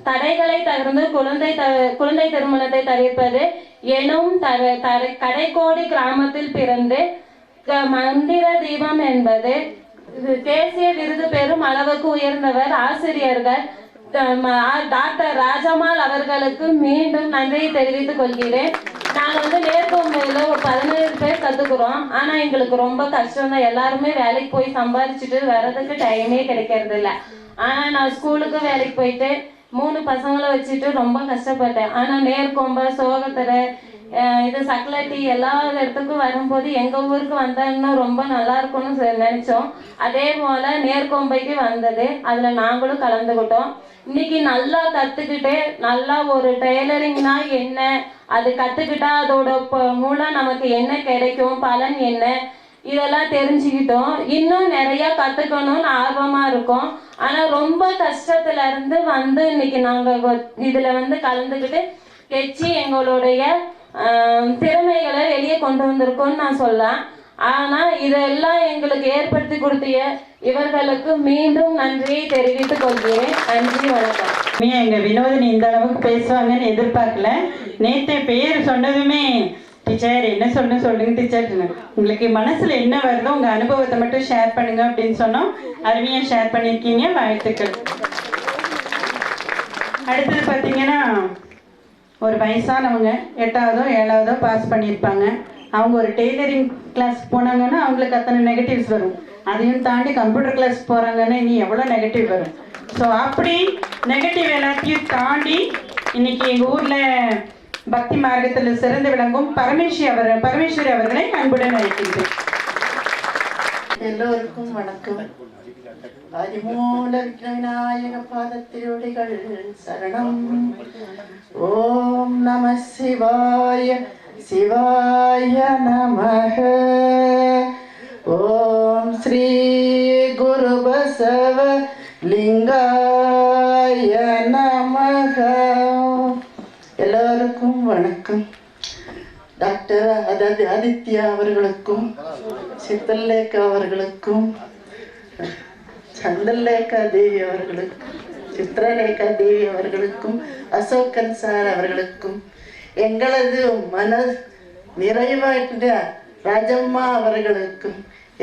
தடைகளை தகர்ந்து குழந்தை திருமணத்தை தவிர்ப்பது எனும் கடைக்கோடி கிராமத்தில் பிறந்து மந்திர தீபம் என்பது தேசிய விருது பெறும் அளவுக்கு உயர்ந்தவர். ஆசிரியர்கள் டாக்டர் ராஜம்மாள் அவர்களுக்கு மீண்டும் நன்றியை தெரிவித்துக் கொள்கிறேன். நாங்கள் நேர்கொம்பையில் ஒரு 17 பேர் கற்றுக்குறோம். ஆனால் எங்களுக்கு ரொம்ப கஷ்டம் தான். எல்லாருமே வேலைக்கு போய் சம்பாதிச்சுட்டு வர்றதுக்கு டைமே கிடைக்கிறது இல்லை. ஆனால் நான் ஸ்கூலுக்கு வேலைக்கு போயிட்டு 3 பசங்களை வச்சுட்டு ரொம்ப கஷ்டப்பட்டேன். ஆனால் நேர்கொம்பை, சோகத்தரை, இது சக்லட்டி எல்லா இடத்துக்கும் வரும்போது எங்கள் ஊருக்கு வந்தால் இன்னும் ரொம்ப நல்லா இருக்கும்னு நினச்சோம். அதே போல் நேர்கொம்பைக்கு வந்தது, அதில் நாங்களும் கலந்துக்கிட்டோம். இன்னைக்கு நல்லா கற்றுக்கிட்டு நல்லா ஒரு டெய்லரிங்னா என்ன, அது கற்றுக்கிட்டா அதோட மூலம் நமக்கு என்ன கிடைக்கும், பலன் என்ன, இதெல்லாம் தெரிஞ்சுக்கிட்டோம். இன்னும் நிறையா கற்றுக்கணும்னு ஆர்வமாக இருக்கோம். ஆனால் ரொம்ப கஷ்டத்துல இருந்து இன்னைக்கு நாங்கள் இதில் கலந்துக்கிட்டு தைச்சி எங்களுடைய திறமைகளை வெளியே கொண்டு வந்திருக்கோம்னு நான் சொல்லலாம். ஆனால் இதெல்லாம் எங்களுக்கு ஏற்படுத்தி கொடுத்திய இவர்களுக்கு மீண்டும் நன்றியை தெரிவித்துக் கொள்கிறேன். நன்றி, வணக்கம். எங்கள் வினோதினி இந்த அளவுக்கு பேசுவாங்கன்னு எதிர்பார்க்கல. நேற்று பேர் சொன்னதுமே டீச்சர் என்ன சொல்லுங்க டீச்சர், உங்களுக்கு மனசில் என்ன வருதோ உங்கள் அனுபவத்தை மட்டும் ஷேர் பண்ணுங்க அப்படின்னு சொன்னோம். அருமையாக ஷேர் பண்ணியிருக்கீங்க, வாழ்த்துக்கள். அடுத்தது பார்த்தீங்கன்னா ஒரு வயசானவங்க 8ஆவதோ 7ஆவதோ பாஸ் பண்ணியிருப்பாங்க. அவங்க ஒரு டெய்லரிங் கிளாஸ் போனாங்கன்னா அவங்களுக்கு அத்தனை நெகட்டிவ்ஸ் வரும். அதையும் தாண்டி கம்ப்யூட்டர் கிளாஸ் போகிறாங்கன்னா இனி எவ்வளோ நெகட்டிவ் வரும். ஸோ அப்படி நெகட்டிவ் எல்லாத்தையும் தாண்டி இன்னைக்கு எங்கள் ஊரில் பக்தி மார்க்கத்தில் சிறந்து விளங்கும் பரமேஸ்வரி அவர்களை அன்புடன் அழைக்கின்றேன். எல்லோருக்கும் வணக்கம். ஆதிமூல விநாயக பாதத்திருடிகள் சரணம். ஓம் நம சிவாய சிவாய நமஹ. ஓம் ஸ்ரீ குரு பசவ லிங்காய நமஹ. எல்லோருக்கும் வணக்கம். டாக்டர் ஆதித்யா அவர்களுக்கும், சித்தல்லேகா அவர்களுக்கும், சந்தல்லேகா தேவி அவர்களுக்கும், சித்ரலேகா தேவி அவர்களுக்கும், அசோகன் சார் அவர்களுக்கும், எங்களது மன நிறைவாற்ற ராஜம்மா அவர்களுக்கும்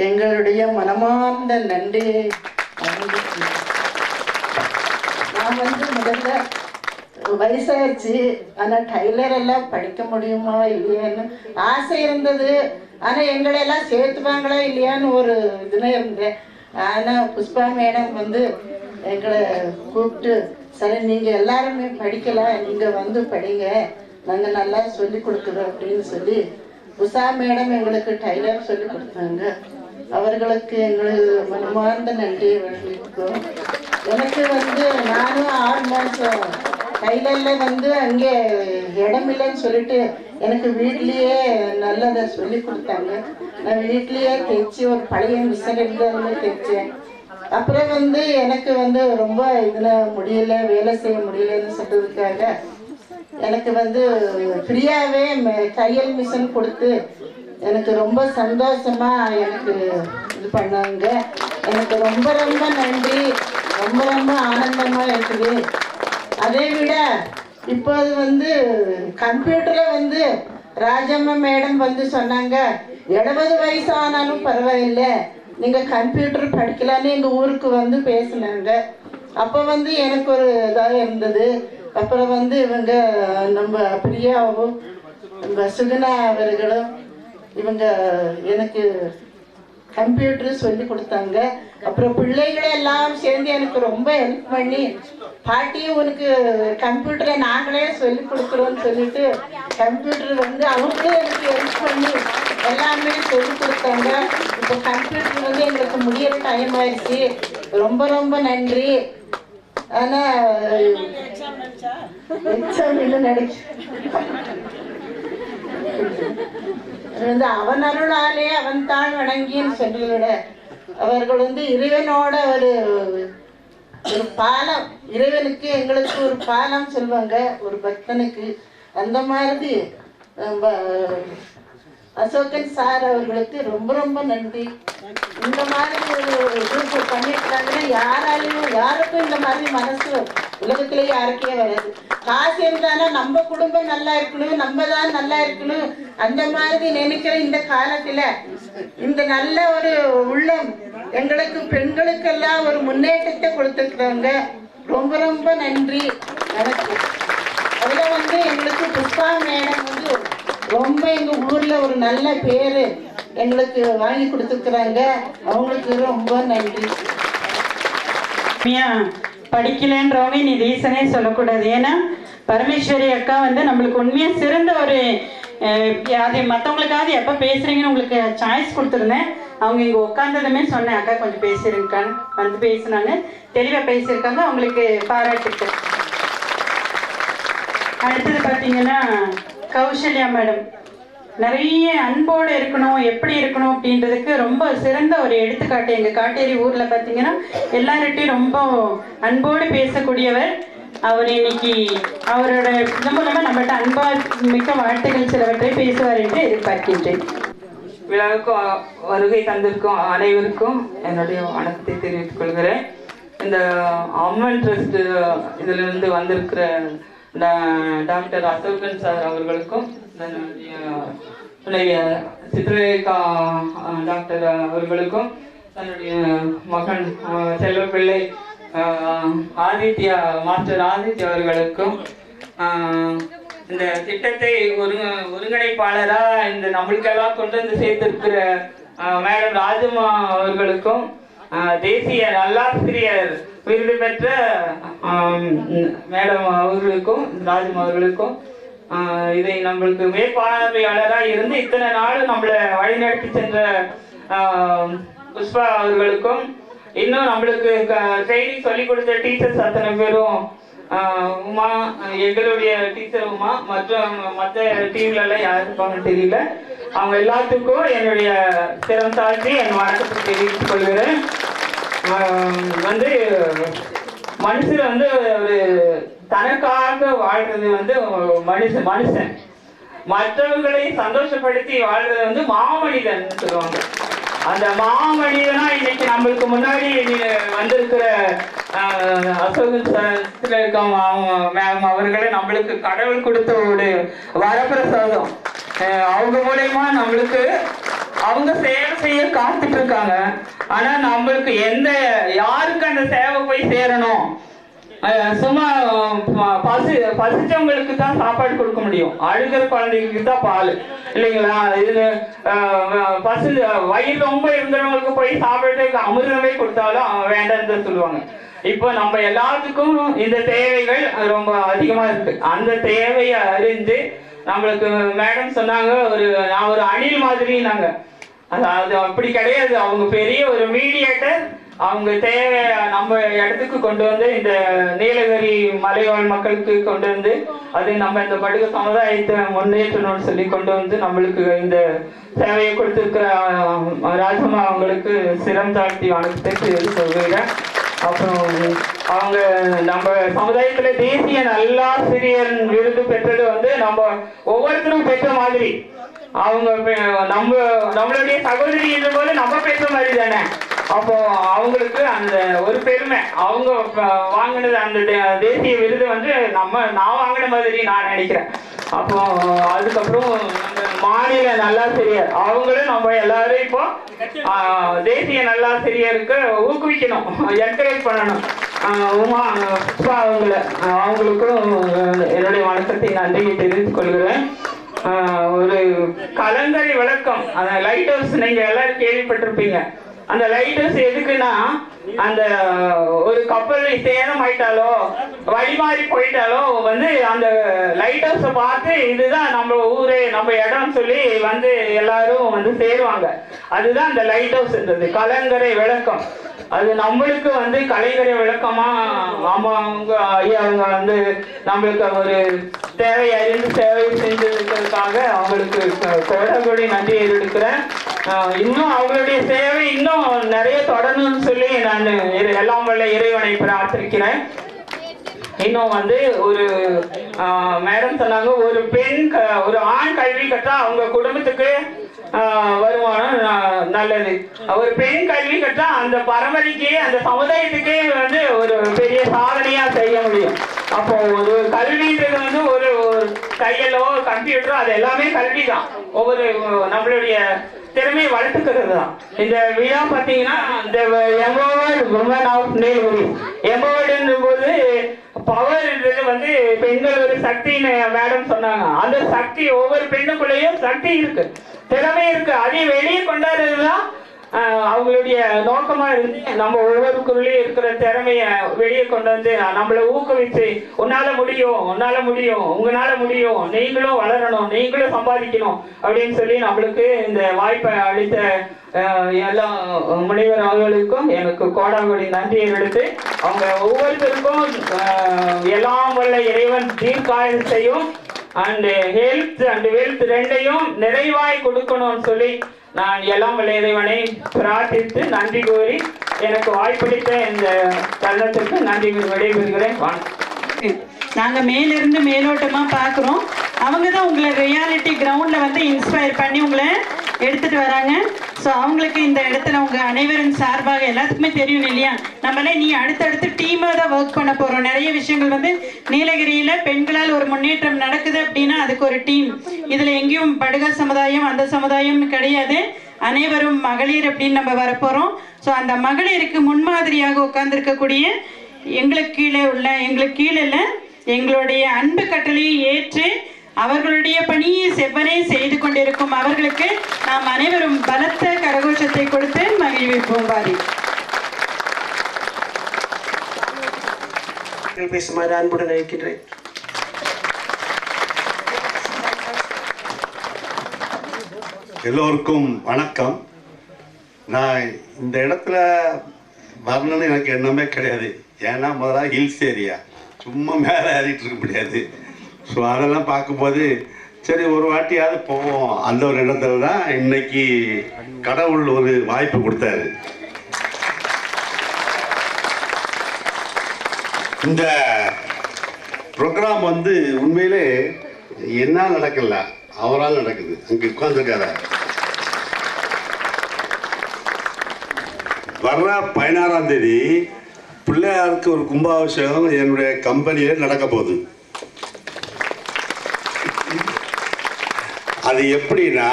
எங்களுடைய மனமார்ந்த நன்றியை நான் முதல்ல வயசாச்சு, ஆனால் டைலர் எல்லாம் படிக்க முடியுமா இல்லையான்னு ஆசை இருந்தது. ஆனால் எங்களெல்லாம் சேர்த்துப்பாங்களா இல்லையான்னு ஒரு இதில் இருந்தேன். ஆனால் புஷ்பா மேடம் எங்களை கூப்பிட்டு, சரி நீங்கள் எல்லாருமே படிக்கலாம், நீங்கள் படிங்க, நாங்கள் நல்லா சொல்லி கொடுக்குறோம் அப்படின்னு சொல்லி உஷா மேடம் எங்களுக்கு டைலர் சொல்லி கொடுத்தாங்க. அவர்களுக்கு எங்களுக்கு மனமார்ந்த நன்றியை வழங்கியிருக்கோம். எனக்கு நானும் 6 மாதம் டைலரில் அங்கே இடமில்லைன்னு சொல்லிட்டு எனக்கு வீட்லேயே நல்லதை சொல்லி கொடுத்தாங்க. நான் வீட்லேயே தைச்சி ஒரு பழைய மிஷின் இருந்ததில் தைச்சேன். அப்புறம் வந்து எனக்கு வந்து ரொம்ப இதில் முடியல, வேலை செய்ய முடியலன்னு சொல்றதுக்காக எனக்கு வந்து ஃப்ரீயாகவே தையல் மிஷின் கொடுத்து எனக்கு ரொம்ப சந்தோஷமா எனக்கு இது பண்ணாங்க. எனக்கு ரொம்ப ரொம்ப நன்றி, ரொம்ப ரொம்ப ஆனந்தமா இருக்குது. அதை விட இப்போது வந்து கம்ப்யூட்டரில் வந்து ராஜம்மா மேடம் வந்து சொன்னாங்க, 70 வயசு ஆனாலும் பரவாயில்லை, நீங்கள் கம்ப்யூட்டர் படிக்கலான்னு எங்கள் ஊருக்கு வந்து பேசினாங்க. அப்போ வந்து எனக்கு ஒரு இதாக இருந்தது. அப்புறம் வந்து இவங்க நம்ம பிரியாவும் நம்ம சுகுணா அவர்களும் இவங்க எனக்கு கம்ப்யூட்டர் சொல்லி கொடுத்தாங்க. அப்புறம் பிள்ளைகளை எல்லாம் சேர்ந்து எனக்கு ரொம்ப ஹெல்ப் பண்ணி, பாட்டியும் உனக்கு கம்ப்யூட்டரை நாங்களே சொல்லி கொடுக்குறோன்னு சொல்லிட்டு கம்ப்யூட்டர் வந்து அவங்களே எனக்கு ஹெல்ப் பண்ணி எல்லாமே சொல்லி கொடுத்தாங்க. இப்போ கம்ப்யூட்டர் வந்து எங்களுக்கு முடியிற டைம் ஆயிடுச்சு. ரொம்ப ரொம்ப நன்றி. ஆனால் எக்ஸாம் இல்லை நடக்கு வந்து அவன் அருளாலே அவன் தான் வணங்கின்னு சொல்லிவிட, அவர்கள் வந்து இறைவனோட ஒரு பாலம், இறைவனுக்கு எங்களுக்கு ஒரு பாலம் சொல்லுவாங்க ஒரு பக்தனுக்கு. அந்த மாதிரி அசோகன் சார் அவர்களுக்கு ரொம்ப ரொம்ப நன்றி. இந்த மாதிரி ஒரு இது பண்ணியிருக்காங்கன்னா யாருக்கும் இந்த மாதிரி மனசு உலகத்திலே யாருக்கே வராது. காசு இருந்தானா நம்ம குடும்பம் நல்லா இருக்கணும், நம்ம தான் நல்லா இருக்கணும், அந்த மாதிரி நினைக்கிற இந்த காலத்துல இந்த நல்ல ஒரு உள்ளம் எங்களுக்கு பெண்களுக்கெல்லாம் ஒரு முன்னேற்றத்தை கொடுத்துருக்குறாங்க. ரொம்ப ரொம்ப நன்றி எனக்கு. அதுல வந்து எங்களுக்கு புஷ்பா மேடம் வந்து ரொம்ப எங்க ஊர்ல ஒரு நல்ல பேரு எங்களுக்கு வாங்கி கொடுத்துருக்குறாங்க. அவங்களுக்கு ரொம்ப நன்றி. படிக்கலன்றவங்க நீ ரீசனே சொல்லக்கூடாது. ஏன்னா பரமேஸ்வரி அக்கா வந்து நம்மளுக்கு உண்மையாக சிறந்த ஒரு அது மற்றவங்களுக்காவது எப்போ பேசுறீங்கன்னு உங்களுக்கு சாய்ஸ் கொடுத்துருந்தேன். அவங்க இங்கே உட்காந்ததுமே சொன்னேன், அக்கா கொஞ்சம் பேசியிருக்கான்னு வந்து பேசினாங்க, தெளிவாக பேசியிருக்காங்க, அவங்களுக்கு பாராட்டுக்கள். அடுத்தது பார்த்தீங்கன்னா கௌசல்யா மேடம் நிறைய அன்போடு இருக்கணும், எப்படி இருக்கணும் அப்படின்றதுக்கு ரொம்ப சிறந்த ஒரு எடுத்துக்காட்டு. எங்கள் காட்டேரி ஊரில் பார்த்தீங்கன்னா எல்லார்கிட்டையும் ரொம்ப அன்போடு பேசக்கூடியவர். அவர் இன்னைக்கு அவரோட இது மூலமாக நம்மகிட்ட அன்பா மிக்க வாழ்த்துக்கள் சிலவற்றை பேசுவார் என்று எதிர்பார்க்கின்றேன். விழாவுக்கு வருகை தந்திருக்கும் அனைவருக்கும் என்னுடைய வணக்கத்தை தெரிவித்துக் கொள்கிறேன். இந்த அம்மன் ட்ரஸ்ட் இதிலிருந்து வந்திருக்கிற டாக்டர் அசோகன் சார் அவர்களுக்கும், தன்னுடைய சித்ரலேகா டாக்டர் அவர்களுக்கும், தன்னுடைய மகன் செல்வப்பிள்ளை ஆதித்யா மாஸ்டர் ஆதித்யா அவர்களுக்கும், இந்த திட்டத்தை ஒருங்கிணைப்பாளரா இந்த நம்மளுக்கெல்லாம் கொண்டு வந்து சேர்த்திருக்கிற மேடம் ராஜம்மா அவர்களுக்கும், தேசிய நல்லாசிரியர் விருது பெற்ற மேடம் அவர்களுக்கும் ராஜம்மா அவர்களுக்கும், இதை நம்மளுக்கு மேற்பார்வையாளராக இருந்து இத்தனை நாள் நம்மளை வழிநடத்தி சென்ற புஷ்பா அவர்களுக்கும், இன்னும் நம்மளுக்கு ட்ரைனிங் சொல்லி கொடுத்த டீச்சர்ஸ் அத்தனை பேரும், உமா எங்களுடைய டீச்சர் உமா, மற்ற டீம்ல எல்லாம் யார் இருப்பாங்கன்னு தெரியல, அவங்க எல்லாத்துக்கும் என்னுடைய சிரம் தாழ்த்தி என் வணக்கத்தை தெரிவித்துக் கொள்கிறேன். வந்து மனுஷன் வந்து ஒரு தனக்காக வாழ்றது வந்து மனுஷன் மற்றவர்களை சந்தோஷப்படுத்தி வாழ்றது வந்து மாமனிதன் சொல்லுவாங்க. அந்த மாமனிதனா இன்னைக்கு நம்மளுக்கு முன்னாடி வந்திருக்கிற அசோகன் மேம் அவர்களை நம்மளுக்கு கடவுள் கொடுத்த ஒரு வரப்பிரசாதம். அவங்க மூலயமா நம்மளுக்கு அவங்க சேவை செய்ய காத்துட்டு இருக்காங்க. ஆனா நம்மளுக்கு யாருக்கு அந்த சேவை போய் சேரணும், சும்மா பசிச்சவங்களுக்கு தான் சாப்பாடு கொடுக்க முடியும், அழுகிற குழந்தைங்களுக்கு தான் பால் இல்லைங்களா, இது வயிறு ரொம்ப இருந்தவங்களுக்கு போய் சாப்பிட்டு அமிர்தமே கொடுத்தாலும் வேண்டாம்னு சொல்லுவாங்க. இப்போ நம்ம எல்லாத்துக்கும் இந்த தேவைகள் ரொம்ப அதிகமா இருக்கு. அந்த தேவையை அறிந்து நம்மளுக்கு மேடம் சொன்னாங்க, நான் ஒரு அணில் மாதிரி அது அப்படி கிடையாது. அவங்க பெரிய ஒரு மீடியேட்டர். அவங்க தேவை நம்ம இடத்துக்கு கொண்டு வந்து இந்த நீலகிரி மலைவாழ் மக்களுக்கு கொண்டு வந்து அது நம்ம இந்த படுக சமுதாயத்தை முன்னேற்றணும்னு சொல்லி கொண்டு வந்து நம்மளுக்கு இந்த சேவையை கொடுத்துருக்கிற ராஜம்மா அவங்களுக்கு சிரம் தாழ்த்தி வணக்கத்தை சொல்கிறேன். அப்புறம் அவங்க நம்ம சமுதாயத்துல தேசிய நல்லாசிரியர் விருது பெற்றது வந்து நம்ம ஒவ்வொருத்தரும் பெற்ற மாதிரி. அவங்க நம்மளுடைய சகோதரி இருக்கும்போது நம்ம பெற்ற மாதிரி தானே. அப்போ அவங்களுக்கு அந்த ஒரு பெருமை. அவங்க வாங்கினது அந்த தேசிய விருது வந்து நான் வாங்கின மாதிரி நான் நினைக்கிறேன். அப்போ அதுக்கப்புறம் நம்ம மாநில நல்லாசிரியர் அவங்களும் நம்ம எல்லாரும் இப்போ தேசிய நல்லாசிரியருக்கு ஊக்குவிக்கணும், என்கரேஜ் பண்ணணும். உமா அவங்களுக்கும் என்னுடைய வணக்கத்தை நன்றியை தெரிவித்துக் கொள்கிறேன். ஒரு கலங்கரை விளக்கம், அந்த லைட் ஹவுஸ் நீங்க எல்லாரும் கேள்விப்பட்டிருப்பீங்க. அந்த லைட் ஹவுஸ் எதுக்குன்னா, அந்த ஒரு கப்பல் சேதம் ஆயிட்டாலோ வழிமாறி போயிட்டாலோ வந்து அந்த லைட் ஹவுஸை பார்த்து இதுதான் நம்ம ஊரு நம்ம இடம் சொல்லி வந்து எல்லாரும் வந்து சேருவாங்க. அதுதான் அந்த லைட் ஹவுஸ்ன்றது, கலங்கரை விளக்கம். அது நம்மளுக்கு வந்து கலைஞரை விளக்கமா ஆமா அவங்க ஐயா அவங்க வந்து நம்மளுக்கு ஒரு தேவை அறிந்து சேவை செஞ்சிருக்கிறதுக்காக அவங்களுக்கு கோடாகோடி நன்றியை எடுக்கிறேன். இன்னும் அவங்களுடைய சேவை இன்னும் நிறைய தொடரணும்னு சொல்லி நான் எல்லாம் வல்ல இறைவனை பிரார்த்திக்கிறேன். இன்னும் வந்து ஒரு மேடம் சொன்னாங்க, ஒரு ஆண் கல்வி கற்றா அவங்க குடும்பத்துக்கு வருமானம் நல்லது. ஒரு பெண் கல்வி கற்றா அந்த பரம்பரைக்கே அந்த சமுதாயத்துக்கே வந்து ஒரு பெரிய சாதனையா செய்ய முடியும். அப்போ ஒரு கல்வின்றது வந்து ஒரு தையலோ கம்ப்யூட்டரோ அது எல்லாமே கல்வி தான். ஒவ்வொரு நம்மளுடைய திறமையை வளர்த்துக்கிறது தான். இந்த விழா பார்த்தீங்கன்னா இந்த எம்பவர்ட் உமன் ஆஃப் நீலகிரி எம்பவர்டுன்ற போது பவர்ன்றது வந்து பெண்கள் ஒரு சக்தின்னு மேடம் சொன்னாங்க. அந்த சக்தி ஒவ்வொரு பெண்ணுக்குள்ளேயும் சக்தி இருக்கு, திறமை இருக்கு. அதை வெளியே கொண்டாடுறதுதான் அவங்களுடைய நோக்கமா இருந்து நம்ம ஒவ்வொருக்குள்ளேயும் இருக்கிற திறமைய வெளியே கொண்டு வந்து நம்மளை ஊக்குவிச்சு உன்னால முடியும் உங்களால முடியும், நீங்களும் வளரணும், நீங்களும் சம்பாதிக்கணும் அப்படின்னு சொல்லி நம்மளுக்கு இந்த வாய்ப்பை அளித்த எல்லா முனைவர் அவர்களுக்கும் எனக்கு கோடாங்கோடி நன்றியை எடுத்து அவங்க ஒவ்வொருத்தருக்கும் எல்லாம் வல்ல இறைவன் தீர்க்காயத்தையும் அண்ட் ஹெல்த் அண்ட் வெல்த் ரெண்டையும் நிறைவாய் கொடுக்கணும்னு சொல்லி நான் எல்லாம் வல்ல இறைவனை பிரார்த்தித்து நன்றி கூறி எனக்கு வாய்ப்பளித்த இந்த தருணத்திற்கு நன்றி விடைபெறுகிறேன். நாங்க மேலிருந்து மேலோட்டமா பாக்குறோம். அவங்க தான் உங்களை ரியாலிட்டி கிரவுண்ட்ல வந்து இன்ஸ்பயர் பண்ணி உங்களை எடுத்துட்டு வராங்க. ஸோ அவங்களுக்கு இந்த இடத்துல உங்க அனைவரின் சார்பாக எல்லாத்துக்குமே தெரியும் இல்லையா, நம்மளே நீ அடுத்தடுத்து டீமாக தான் ஒர்க் பண்ண போறோம். நிறைய விஷயங்கள் வந்து நீலகிரியில பெண்களால் ஒரு முன்னேற்றம் நடக்குது அப்படின்னா அதுக்கு ஒரு டீம். இதுல எங்கேயும் படுக சமுதாயம் அந்த சமுதாயம் கிடையாது, அனைவரும் மகளிர் அப்படின்னு நம்ம வரப்போறோம். ஸோ அந்த மகளிருக்கு முன்மாதிரியாக உட்கார்ந்துருக்கக்கூடிய எங்களுக்கு கீழே இல்லை எங்களுடைய அன்பு கட்டளையை ஏற்று அவர்களுடைய பணியை செவ்வனே செய்து கொண்டிருக்கும் அவர்களுக்கு நாம் அனைவரும் பலத்த கரகோஷத்தை கொடுத்து மகிழ்விப்போம். வாரி பேசுமாறு அன்புடன் அழைக்கின்றேன். எல்லோருக்கும் வணக்கம். நான் இந்த இடத்துல வரணும்னு எனக்கு எண்ணமே கிடையாது. ஏன்னா முதல்ல ஹில்ஸ் ஏரியா, சும்மா மேலே ஏறிட்டு இருக்க முடியாது. ஸோ அதெல்லாம் பார்க்கும்போது சரி ஒரு வாட்டியாவது போவோம். அந்த ஒரு இடத்துல தான் இன்னைக்கு கடவுள் ஒரு வாய்ப்பு கொடுத்தாரு. இந்த ப்ரோக்ராம் வந்து உண்மையிலே என்ன நடக்கல, அவரால் நடக்குது. அங்கே உட்கார்ந்துருக்காரு. வர்ற 16ஆம் தேதி பிள்ளையாருக்கு ஒரு கும்பாபிஷேகம் என்னுடைய கம்பெனியில் நடக்க போகுது. அது எப்படின்னா,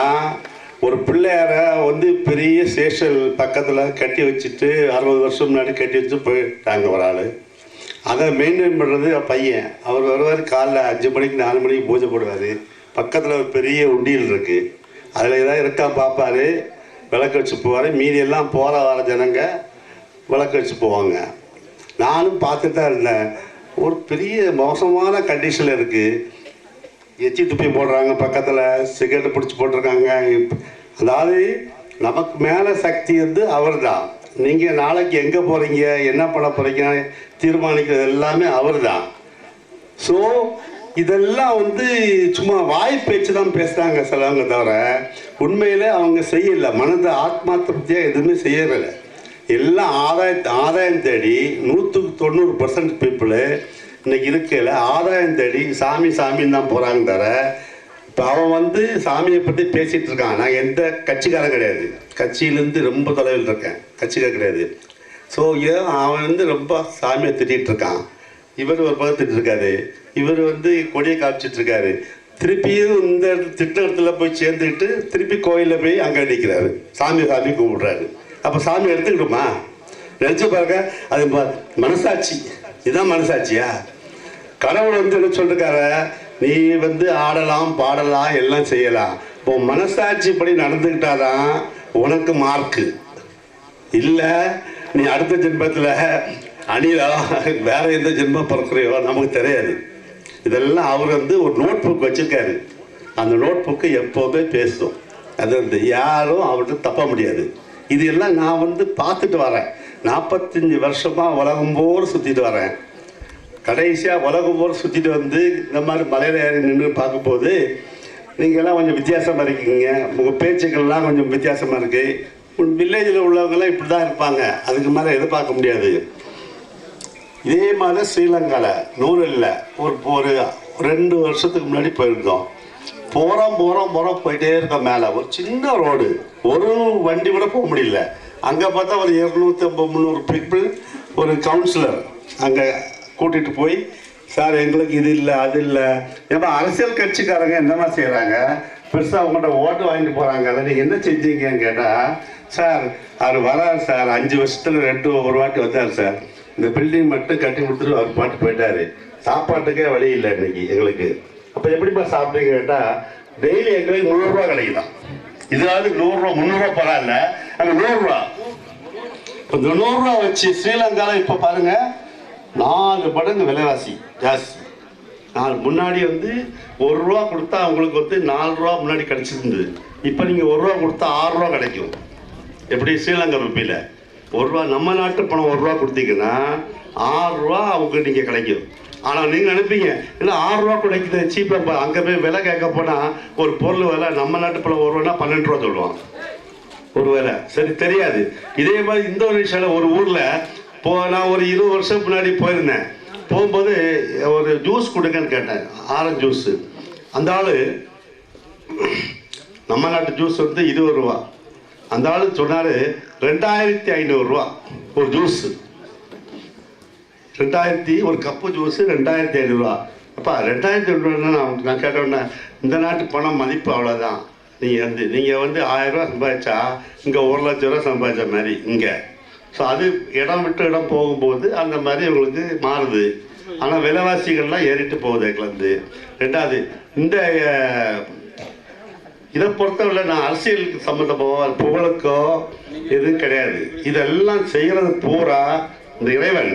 ஒரு பிள்ளையாரை வந்து பெரிய ஸ்டேஷன் பக்கத்தில் கட்டி வச்சுட்டு 60 வருஷம் முன்னாடி கட்டி வச்சு போயிட்டாங்க ஒரு ஆள். அதை மெயின்டைன் பண்ணுறது பையன். அவர் வருவார், காலைல 5 மணிக்கு 4 மணிக்கு பூஜை போடுவார். பக்கத்தில் ஒரு பெரிய உண்டியல் இருக்குது, அதில் ஏதாவது இருக்கா பார்ப்பார், விளக்கு வச்சு போவார். மீதியெல்லாம் போகிற வர ஜனங்க விளக்கு வச்சு போவாங்க. நானும் பார்த்துட்டு தான் இருந்தேன். ஒரு பெரிய மோசமான கண்டிஷனில் இருக்குது. எச்சி துப்பி போடுறாங்க, பக்கத்தில் சிகரெட்டு பிடிச்சி போட்டிருக்காங்க. அதாவது நமக்கு மேலே சக்தி வந்து அவர் தான். நீங்கள் நாளைக்கு எங்கே போகிறீங்க, என்ன பண்ண போகிறீங்க தீர்மானிக்கிறது எல்லாமே அவர் தான். ஸோ இதெல்லாம் வந்து சும்மா வாய் பேச்சு தான் பேசுகிறாங்க சிலவங்க, தவிர உண்மையில் அவங்க செய்யலை. மனதை ஆத்மார்த்தத்தையாக எதுவுமே செய்யறதில்லை. எல்லாம் ஆதாயம் தேடி 190% பீப்புளு இன்னைக்கு இருக்கையில் ஆதாயம் தேடி சாமின்னு தான் போகிறாங்க தவிர. இப்போ அவன் வந்து சாமியை பற்றி பேசிகிட்டு இருக்கான். நான் எந்த கட்சிக்காரன் கிடையாது, கட்சியிலேருந்து ரொம்ப தொலைவில் இருக்கேன், கட்சிக்கார கிடையாது. ஸோ அவன் வந்து ரொம்ப சாமியை திட்டிகிட்டு இருக்கான். இவர் ஒரு பக்கம் திட்டிருக்காரு, இவர் வந்து கொடியை காமிச்சிட்ருக்காரு. திருப்பியும் இந்த திட்டத்தில் போய் சேர்ந்துக்கிட்டு திருப்பி கோயிலில் போய் அங்கே அடிக்கிறாரு, சாமி கூப்பிடுறாரு. அப்போ சாமி எடுத்துக்கிடுமா? நினச்சி பாருங்க, அது மனசாட்சி. இதுதான் மனசாட்சியா? கடவுள் வந்து என்ன சொல்லிருக்காரு, நீ வந்து ஆடலாம் பாடலாம் எல்லாம் செய்யலாம், இப்போ மனசாட்சி படி நடந்துக்கிட்டாதான் உனக்கு மார்க்கு. இல்லை நீ அடுத்த ஜென்மத்தில் அணிலா வேற எந்த ஜென்மம் பிறக்கிறையோ நமக்கு தெரியாது. இதெல்லாம் அவர் வந்து ஒரு நோட் புக் வச்சிருக்காரு. அந்த நோட் புக்கு எப்போவுமே பேசும். அது வந்து யாரும் அவர்கிட்ட தப்ப முடியாது. இது எல்லாம் நான் வந்து பார்த்துட்டு வரேன். 45 வருஷமாக உலகம் போர் சுற்றிட்டு வரேன். கடைசியாக உலகம் போர் சுற்றிட்டு வந்து இந்த மாதிரி மலையில் ஏறி நின்று பார்க்கும்போது நீங்கள்லாம் கொஞ்சம் வித்தியாசமாக இருக்கீங்க. உங்கள் பேச்சுக்கள்லாம் கொஞ்சம் வித்தியாசமாக இருக்குது. வில்லேஜில் உள்ளவங்கெல்லாம் இப்படி தான் இருப்பாங்க, அதுக்கு மேலே எதிர்பார்க்க முடியாது. இதே மாதிரி ஸ்ரீலங்காவில் 100 இல்லை ஒரு 2 வருஷத்துக்கு முன்னாடி போயிருந்தோம். போகிறோம் போயிட்டே இருக்கோம். மேலே ஒரு சின்ன ரோடு, ஒரு வண்டி கூட போக முடியல. அங்கே பார்த்தா ஒரு 250-300 பீப்புள், ஒரு கவுன்சிலர் அங்கே கூட்டிகிட்டு போய், சார் எங்களுக்கு இது இல்லை அது இல்லை. ஏன்னா அரசியல் கட்சிக்காரங்க என்னமா செய்கிறாங்க, பெருசாக அவங்கள்ட்ட ஓட்டு வாங்கிட்டு போகிறாங்க. அதை நீங்கள் என்ன செஞ்சீங்கன்னு கேட்டால், சார் அவர் வரார் சார், 5 வருஷத்தில் ஒரு வாட்டி வந்தார் சார், இந்த பில்டிங் மட்டும் கட்டி கொடுத்துட்டு அவர் பாட்டு போயிட்டாரு, சாப்பாட்டுக்கே வழி இல்லை இன்னைக்கு எங்களுக்கு. அப்போ எப்படிப்பா சாப்பிட்டீங்க கேட்டால், டெய்லி எங்களுக்கு 100 ரூபா கிடைக்குதான். இதாவது 100 ரூபா 300 ரூபா பரவாயில்ல, அங்கே 100 ரூபா. இப்போ இந்த 100 ரூபா வச்சு ஸ்ரீலங்காவில் இப்போ பாருங்க 4 மடங்கு விலைவாசி ஜாஸ்தி. முன்னாடி வந்து 1 ரூபா கொடுத்தா அவங்களுக்கு வந்து 4 ரூபா முன்னாடி கிடைச்சிருந்தது. இப்போ நீங்கள் 1 ரூபா கொடுத்தா 6 ரூபா கிடைக்கும். எப்படி ஸ்ரீலங்கா ருப்பியில் 1 ரூபா, நம்ம நாட்டு பணம் 1 ரூபா கொடுத்தீங்கன்னா 6 ரூபா அவங்க நீங்கள் கிடைக்கும். ஆனால் நீங்கள் நினைப்பீங்க இல்லை 6 ரூபா கிடைக்குது சீப்பாக, அங்கே போய் விலை கேட்க போனால் ஒரு பொருள் விலை நம்ம நாட்டு பணம் 1 ரூபானா 12 ரூபா சொல்லுவான் ஒரு வேலை. சரி தெரியாது. இதே மாதிரி இந்தோனேஷியாவில் ஒரு ஊரில் நான் ஒரு 20 வருஷம் முன்னாடி போயிருந்தேன். போகும்போது ஒரு ஜூஸ் கொடுங்கன்னு கேட்டேன், ஆரஞ்சு ஜூஸு. அந்த ஆள் நம்ம நாட்டு ஜூஸ் வந்து 20 ரூபா. அந்த ஆள் சொன்னார் 2500 ரூபா ஒரு ஜூஸு. 2000 ஒரு கப்பு ஜூஸு 2500 ரூபா. அப்பா 2500 ரூபான்னா நான் கேட்டோன்னே, இந்த நாட்டு பணம் மதிப்பு அவ்வளோதான். நீங்கள் வந்து 1000 ரூபா சம்பாதிச்சா இங்கே 1 லட்சம் ரூபா சம்பாதிச்ச மாதிரி இங்கே. ஸோ அது இடம் விட்டு இடம் போகும்போது அந்த மாதிரி உங்களுக்கு மாறுது. ஆனால் விலைவாசிகள்லாம் ஏறிட்டு போகுது கிளந்து. 2வது இந்த இதை பொறுத்தவரை நான் அரசியலுக்கு சம்மந்தமோ புகழுக்கோ எதுவும் கிடையாது. இதெல்லாம் செய்கிறது பூரா இந்த இறைவன்,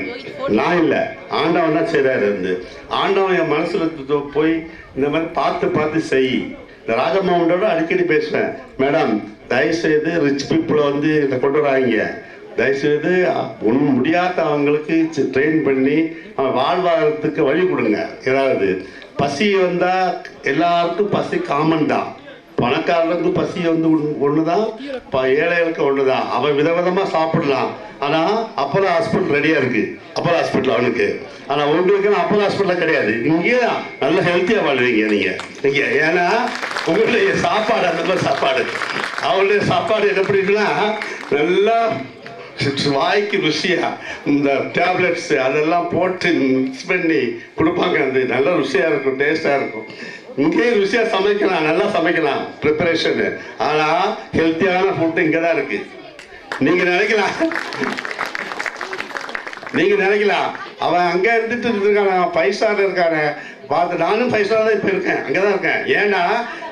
நான் இல்லை, ஆண்டவன் தான் செய்கிறாரு. ஆண்டவன் என் மனசில் போய் இந்த மாதிரி பார்த்து செய். இந்த ராஜமோகனோட அடிக்கடி பேசுவேன், மேடம் தயவுசெய்து ரிச் பீப்புளை வந்து இதை கொண்டு வராங்க, தயவுசெய்து ஒன்றும் முடியாத அவங்களுக்கு ட்ரெயின் பண்ணி அவன் வாழ்வாதாரத்துக்கு வழி கொடுங்க. ஏதாவது பசி வந்தால் எல்லாருக்கும் பசி காமன் தான். பணக்காரனுக்கும் பசி வந்து ஒன்று தான், ஏழைகளுக்கு ஒன்று தான். அவன் விதவிதமாக சாப்பிடலாம். ஆனால் அப்போலோ ஹாஸ்பிட்டல் ரெடியாக இருக்குது, அப்போலோ ஹாஸ்பிட்டல் அவனுக்கு. ஆனால் உங்களுக்கு அப்போலோ ஹாஸ்பிட்டல் கிடையாது. இங்கே தான் நல்ல ஹெல்த்தியாக வாழ்வீங்க நீங்கள். ஏன்னா உங்களுடைய சாப்பாடு அந்த மாதிரி சாப்பாடு. அவங்களுடைய சாப்பாடு எப்படி இருக்குன்னா நல்லா வாய்க்கு ருசியாக இந்த டேப்லெட்ஸ் அதெல்லாம் போட்டு மிக்ஸ் பண்ணி கொடுப்பாங்க. அது நல்லா ருசியாக இருக்கும், டேஸ்டாக இருக்கும். இங்கேயும் ருசியாக சமைக்கலாம், நல்லா சமைக்கலாம் ப்ரிப்பரேஷனு. ஆனால் ஹெல்த்தியான ஃபுட்டு இங்கே தான் இருக்குது. நீங்கள் நினைக்கலாம் அவன் அங்கே இருந்துட்டு இருக்கான 5 ஸ்டார் இருக்கான பார்த்து. நானும் 5 ஸ்டார் தான் இப்போ இருக்கேன், அங்கே தான் இருக்கேன். ஏன்னா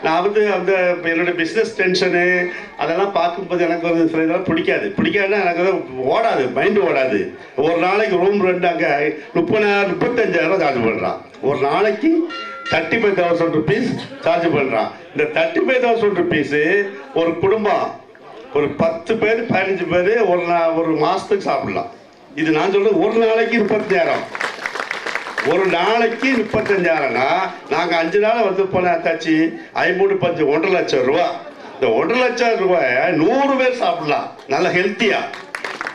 நான் வந்து அந்த என்னோடய பிஸ்னஸ் டென்ஷனு அதெல்லாம் பார்க்கும்போது எனக்கு வந்து சில இதெல்லாம் பிடிக்காதுன்னா எனக்கு வந்து ஓடாது, மைண்டு ஓடாது. ஒரு நாளைக்கு ரூம் ரெண்ட் அங்கே 35,000 சார்ஜ் பண்ணுறான். ஒரு நாளைக்கு 35,000 rupees சார்ஜ் பண்ணுறான். இந்த 35,000 rupees ஒரு குடும்பம் ஒரு 10 பேர் 15 பேர் ஒரு மாதத்துக்கு சாப்பிடலாம். இது நான் சொல்கிறது ஒரு நாளைக்கு 35,000. ஒரு நாளைக்கு 35,000னா நாங்கள் 5 நாள் வந்து போன ஆத்தாச்சு 5 5 1,5 லட்சம் ரூபா. இந்த 1,5 லட்சம் ரூபாய் 100 பேர் சாப்பிடலாம் நல்லா ஹெல்த்தியாக.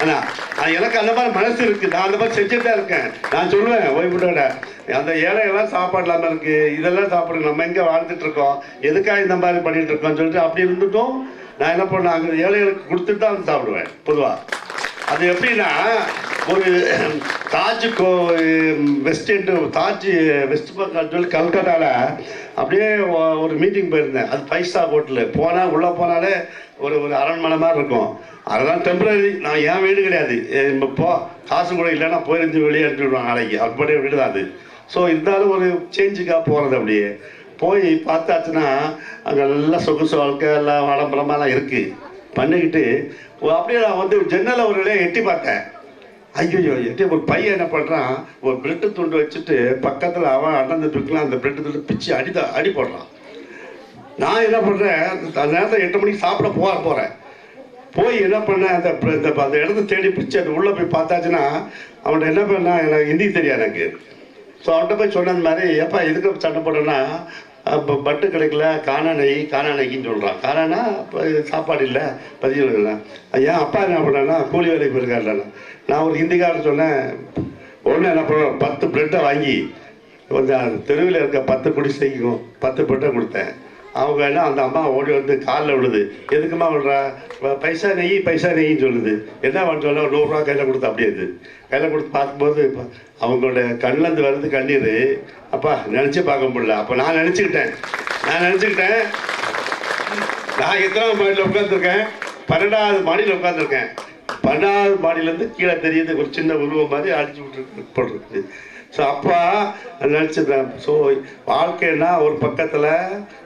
ஆனால் எனக்கு அந்த மாதிரி மனசு இருக்குது. நான் அந்த மாதிரி செஞ்சுட்டு தான் இருக்கேன். நான் சொல்லுவேன் ஒய்ஃபோட, அந்த ஏழையெல்லாம் சாப்பாடு இல்லாமல் இருக்குது, இதெல்லாம் சாப்பிடுங்க, நம்ம எங்கே வாழ்ந்துட்டு இருக்கோம், எதுக்காக இந்த மாதிரி பண்ணிட்டு இருக்கோம்னு சொல்லிட்டு அப்படி இருந்துட்டும் நான் என்ன பண்ணேன், அங்கே ஏழைகளுக்கு கொடுத்துட்டு தான் வந்து சாப்பிடுவேன் பொதுவாக. அது எப்படின்னா, ஒரு தாஜ் வெஸ்ட் பெங்கால் சொல்லி கல்கட்டாவில் அப்படியே ஒரு மீட்டிங் போயிருந்தேன். அது 5 ஸ்டார் ஹோட்டலு. போனால் உள்ளே போனாலே ஒரு அரண்மனை மாதிரி இருக்கும். அதெல்லாம் டெம்பரரி. நான் என் வீடு கிடையாது. இப்போ காசு கூட இல்லைன்னா போயிருந்து வெளியே எடுத்துவிடுவாங்க நாளைக்கு. அப்படியே வீடு தான் அது. ஸோ இருந்தாலும் ஒரு சேஞ்சுக்காக போகிறது. அப்படியே போய் பார்த்தாச்சுன்னா அங்கே எல்லாம் சொகுசு வாழ்க்கை எல்லாம் ஆடம்பரமாலாம் இருக்குது பண்ணிக்கிட்டு அப்படியே நான் வந்து ஜன்னலை ஒரு இடையே எட்டி பார்த்தேன். ஐயோ எட்டி ஒரு பையன் என்ன பண்ணுறான், ஒரு பிரெட்டு துண்டு வச்சுட்டு பக்கத்தில் அவன் அண்ணன் இருக்கலாம் அந்த பிரெட்டு துண்டு பிச்சு அடி போடுறான். நான் என்ன பண்ணுறேன், அந்த நேரத்தில் 8 மணிக்கு சாப்பிட போகிறேன். போய் என்ன பண்ணேன், அந்த இடத்த தேடி பிடிச்சி அது உள்ளே போய் பார்த்தாச்சுன்னா அவன்கிட்ட என்ன பண்ணா, எனக்கு ஹிந்தி தெரியாது எனக்கு. ஸோ அவன்கிட்ட போய் சொன்ன மாதிரி, எப்பா எதுக்கு சண்டை போட்டேன்னா, இப்போ பட்டு கிடைக்கல, காணா நெய்ன்னு சொல்கிறான். காணானா இப்போ சாப்பாடு இல்லை, பதிவு இல்லை. ஏன் அப்பா என்ன பண்ணேன்னா கூலி வேலைக்கு போயிருக்காருல. நான் ஒரு ஹிந்திக்காரன் சொன்னேன், ஒன்று என்ன பண்ணுறேன், 10 பிரெட்டை வாங்கி கொஞ்சம் தெருவில் இருக்க 10 குடிசைக்கும் 10 பிரெட்டை கொடுத்தேன். அவங்க என்ன அந்த அம்மா ஓடி வந்து காலில் விழுது. எதுக்குமா விடுறா, பைசா நெய்ன்னு சொல்லுது. என்ன பண்ண சொல்ல, 100 ரூபா கையில் கொடுத்து அப்படியே இது கையில் கொடுத்து பார்க்கும்போது அவங்களோட கண்ணிலேருந்து வருது கண்ணீர். அப்பா நினச்சி பார்க்க முடியல. அப்போ நான் நினச்சிக்கிட்டேன் நான் எத்தனாவது மாடியில் உட்காந்துருக்கேன், 12வது மாடியில் உட்காந்துருக்கேன். 12வது மாடியிலேருந்து கீழே தெரியுது ஒரு சின்ன உருவம் மாதிரி அடிச்சு விட்டு போட்டுருக்கு. ஸோ அப்பா நினச்சிருந்தேன். ஸோ வாழ்க்கைன்னா ஒரு பக்கத்தில்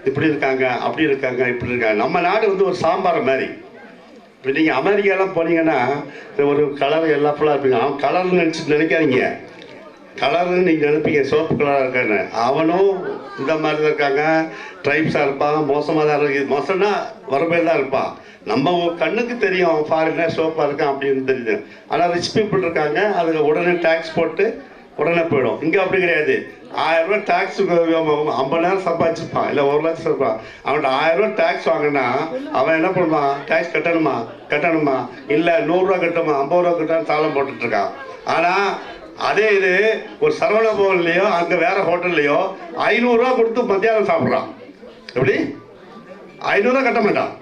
இப்படி இருக்காங்க, அப்படி இருக்காங்க, இப்படி இருக்காங்க. நம்ம நாடு வந்து ஒரு சாம்பார் மாதிரி. இப்போ நீங்கள் அமெரிக்காலாம் போனீங்கன்னா ஒரு கலர் எல்லா ஃபுல்லாக இருப்பீங்க. அவன் கலர்னு நினைக்காதீங்க. கலர்னு நீங்கள் நினைப்பீங்க சோப்பு கலராக இருக்கான்னு. அவனும் இந்த மாதிரி தான் இருக்காங்க. ட்ரைப்ஸாக இருப்பான், மோசமாக தான் இருக்குது. மோசம்னா வரவே தான் இருப்பான். நம்ம கண்ணுக்கு தெரியும் அவன் ஃபாரினர் சோப்பாக இருக்கான் அப்படின்னு தெரியுது. ஆனால் ரிச் பீப்புள் இருக்காங்க, அதுக்கு உடனே டேக்ஸ் போட்டு உடனே போயிடும். இங்கே அப்படி கிடையாது. 1000 ரூபா டேக்ஸ் 50 நேரம் சம்பாதிச்சிருப்பான், இல்லை 1 லட்சம் இருப்பான். அவன்கிட்ட 1000 ரூபா டேக்ஸ் வாங்கினா அவன் என்ன பண்ணுவான், டேக்ஸ் கட்டணுமா இல்லை 100 ரூபா கட்டுமா 50 ரூபா கட்டான்னு தாளம் போட்டுட்ருக்கான். ஆனால் அதே இது ஒரு சரவண பவன்லையோ அங்கே வேற ஹோட்டல்லையோ 500 ரூபா கொடுத்து மத்தியானம் சாப்பிட்றான். எப்படி 500 ரூபா கட்ட மாட்டான்.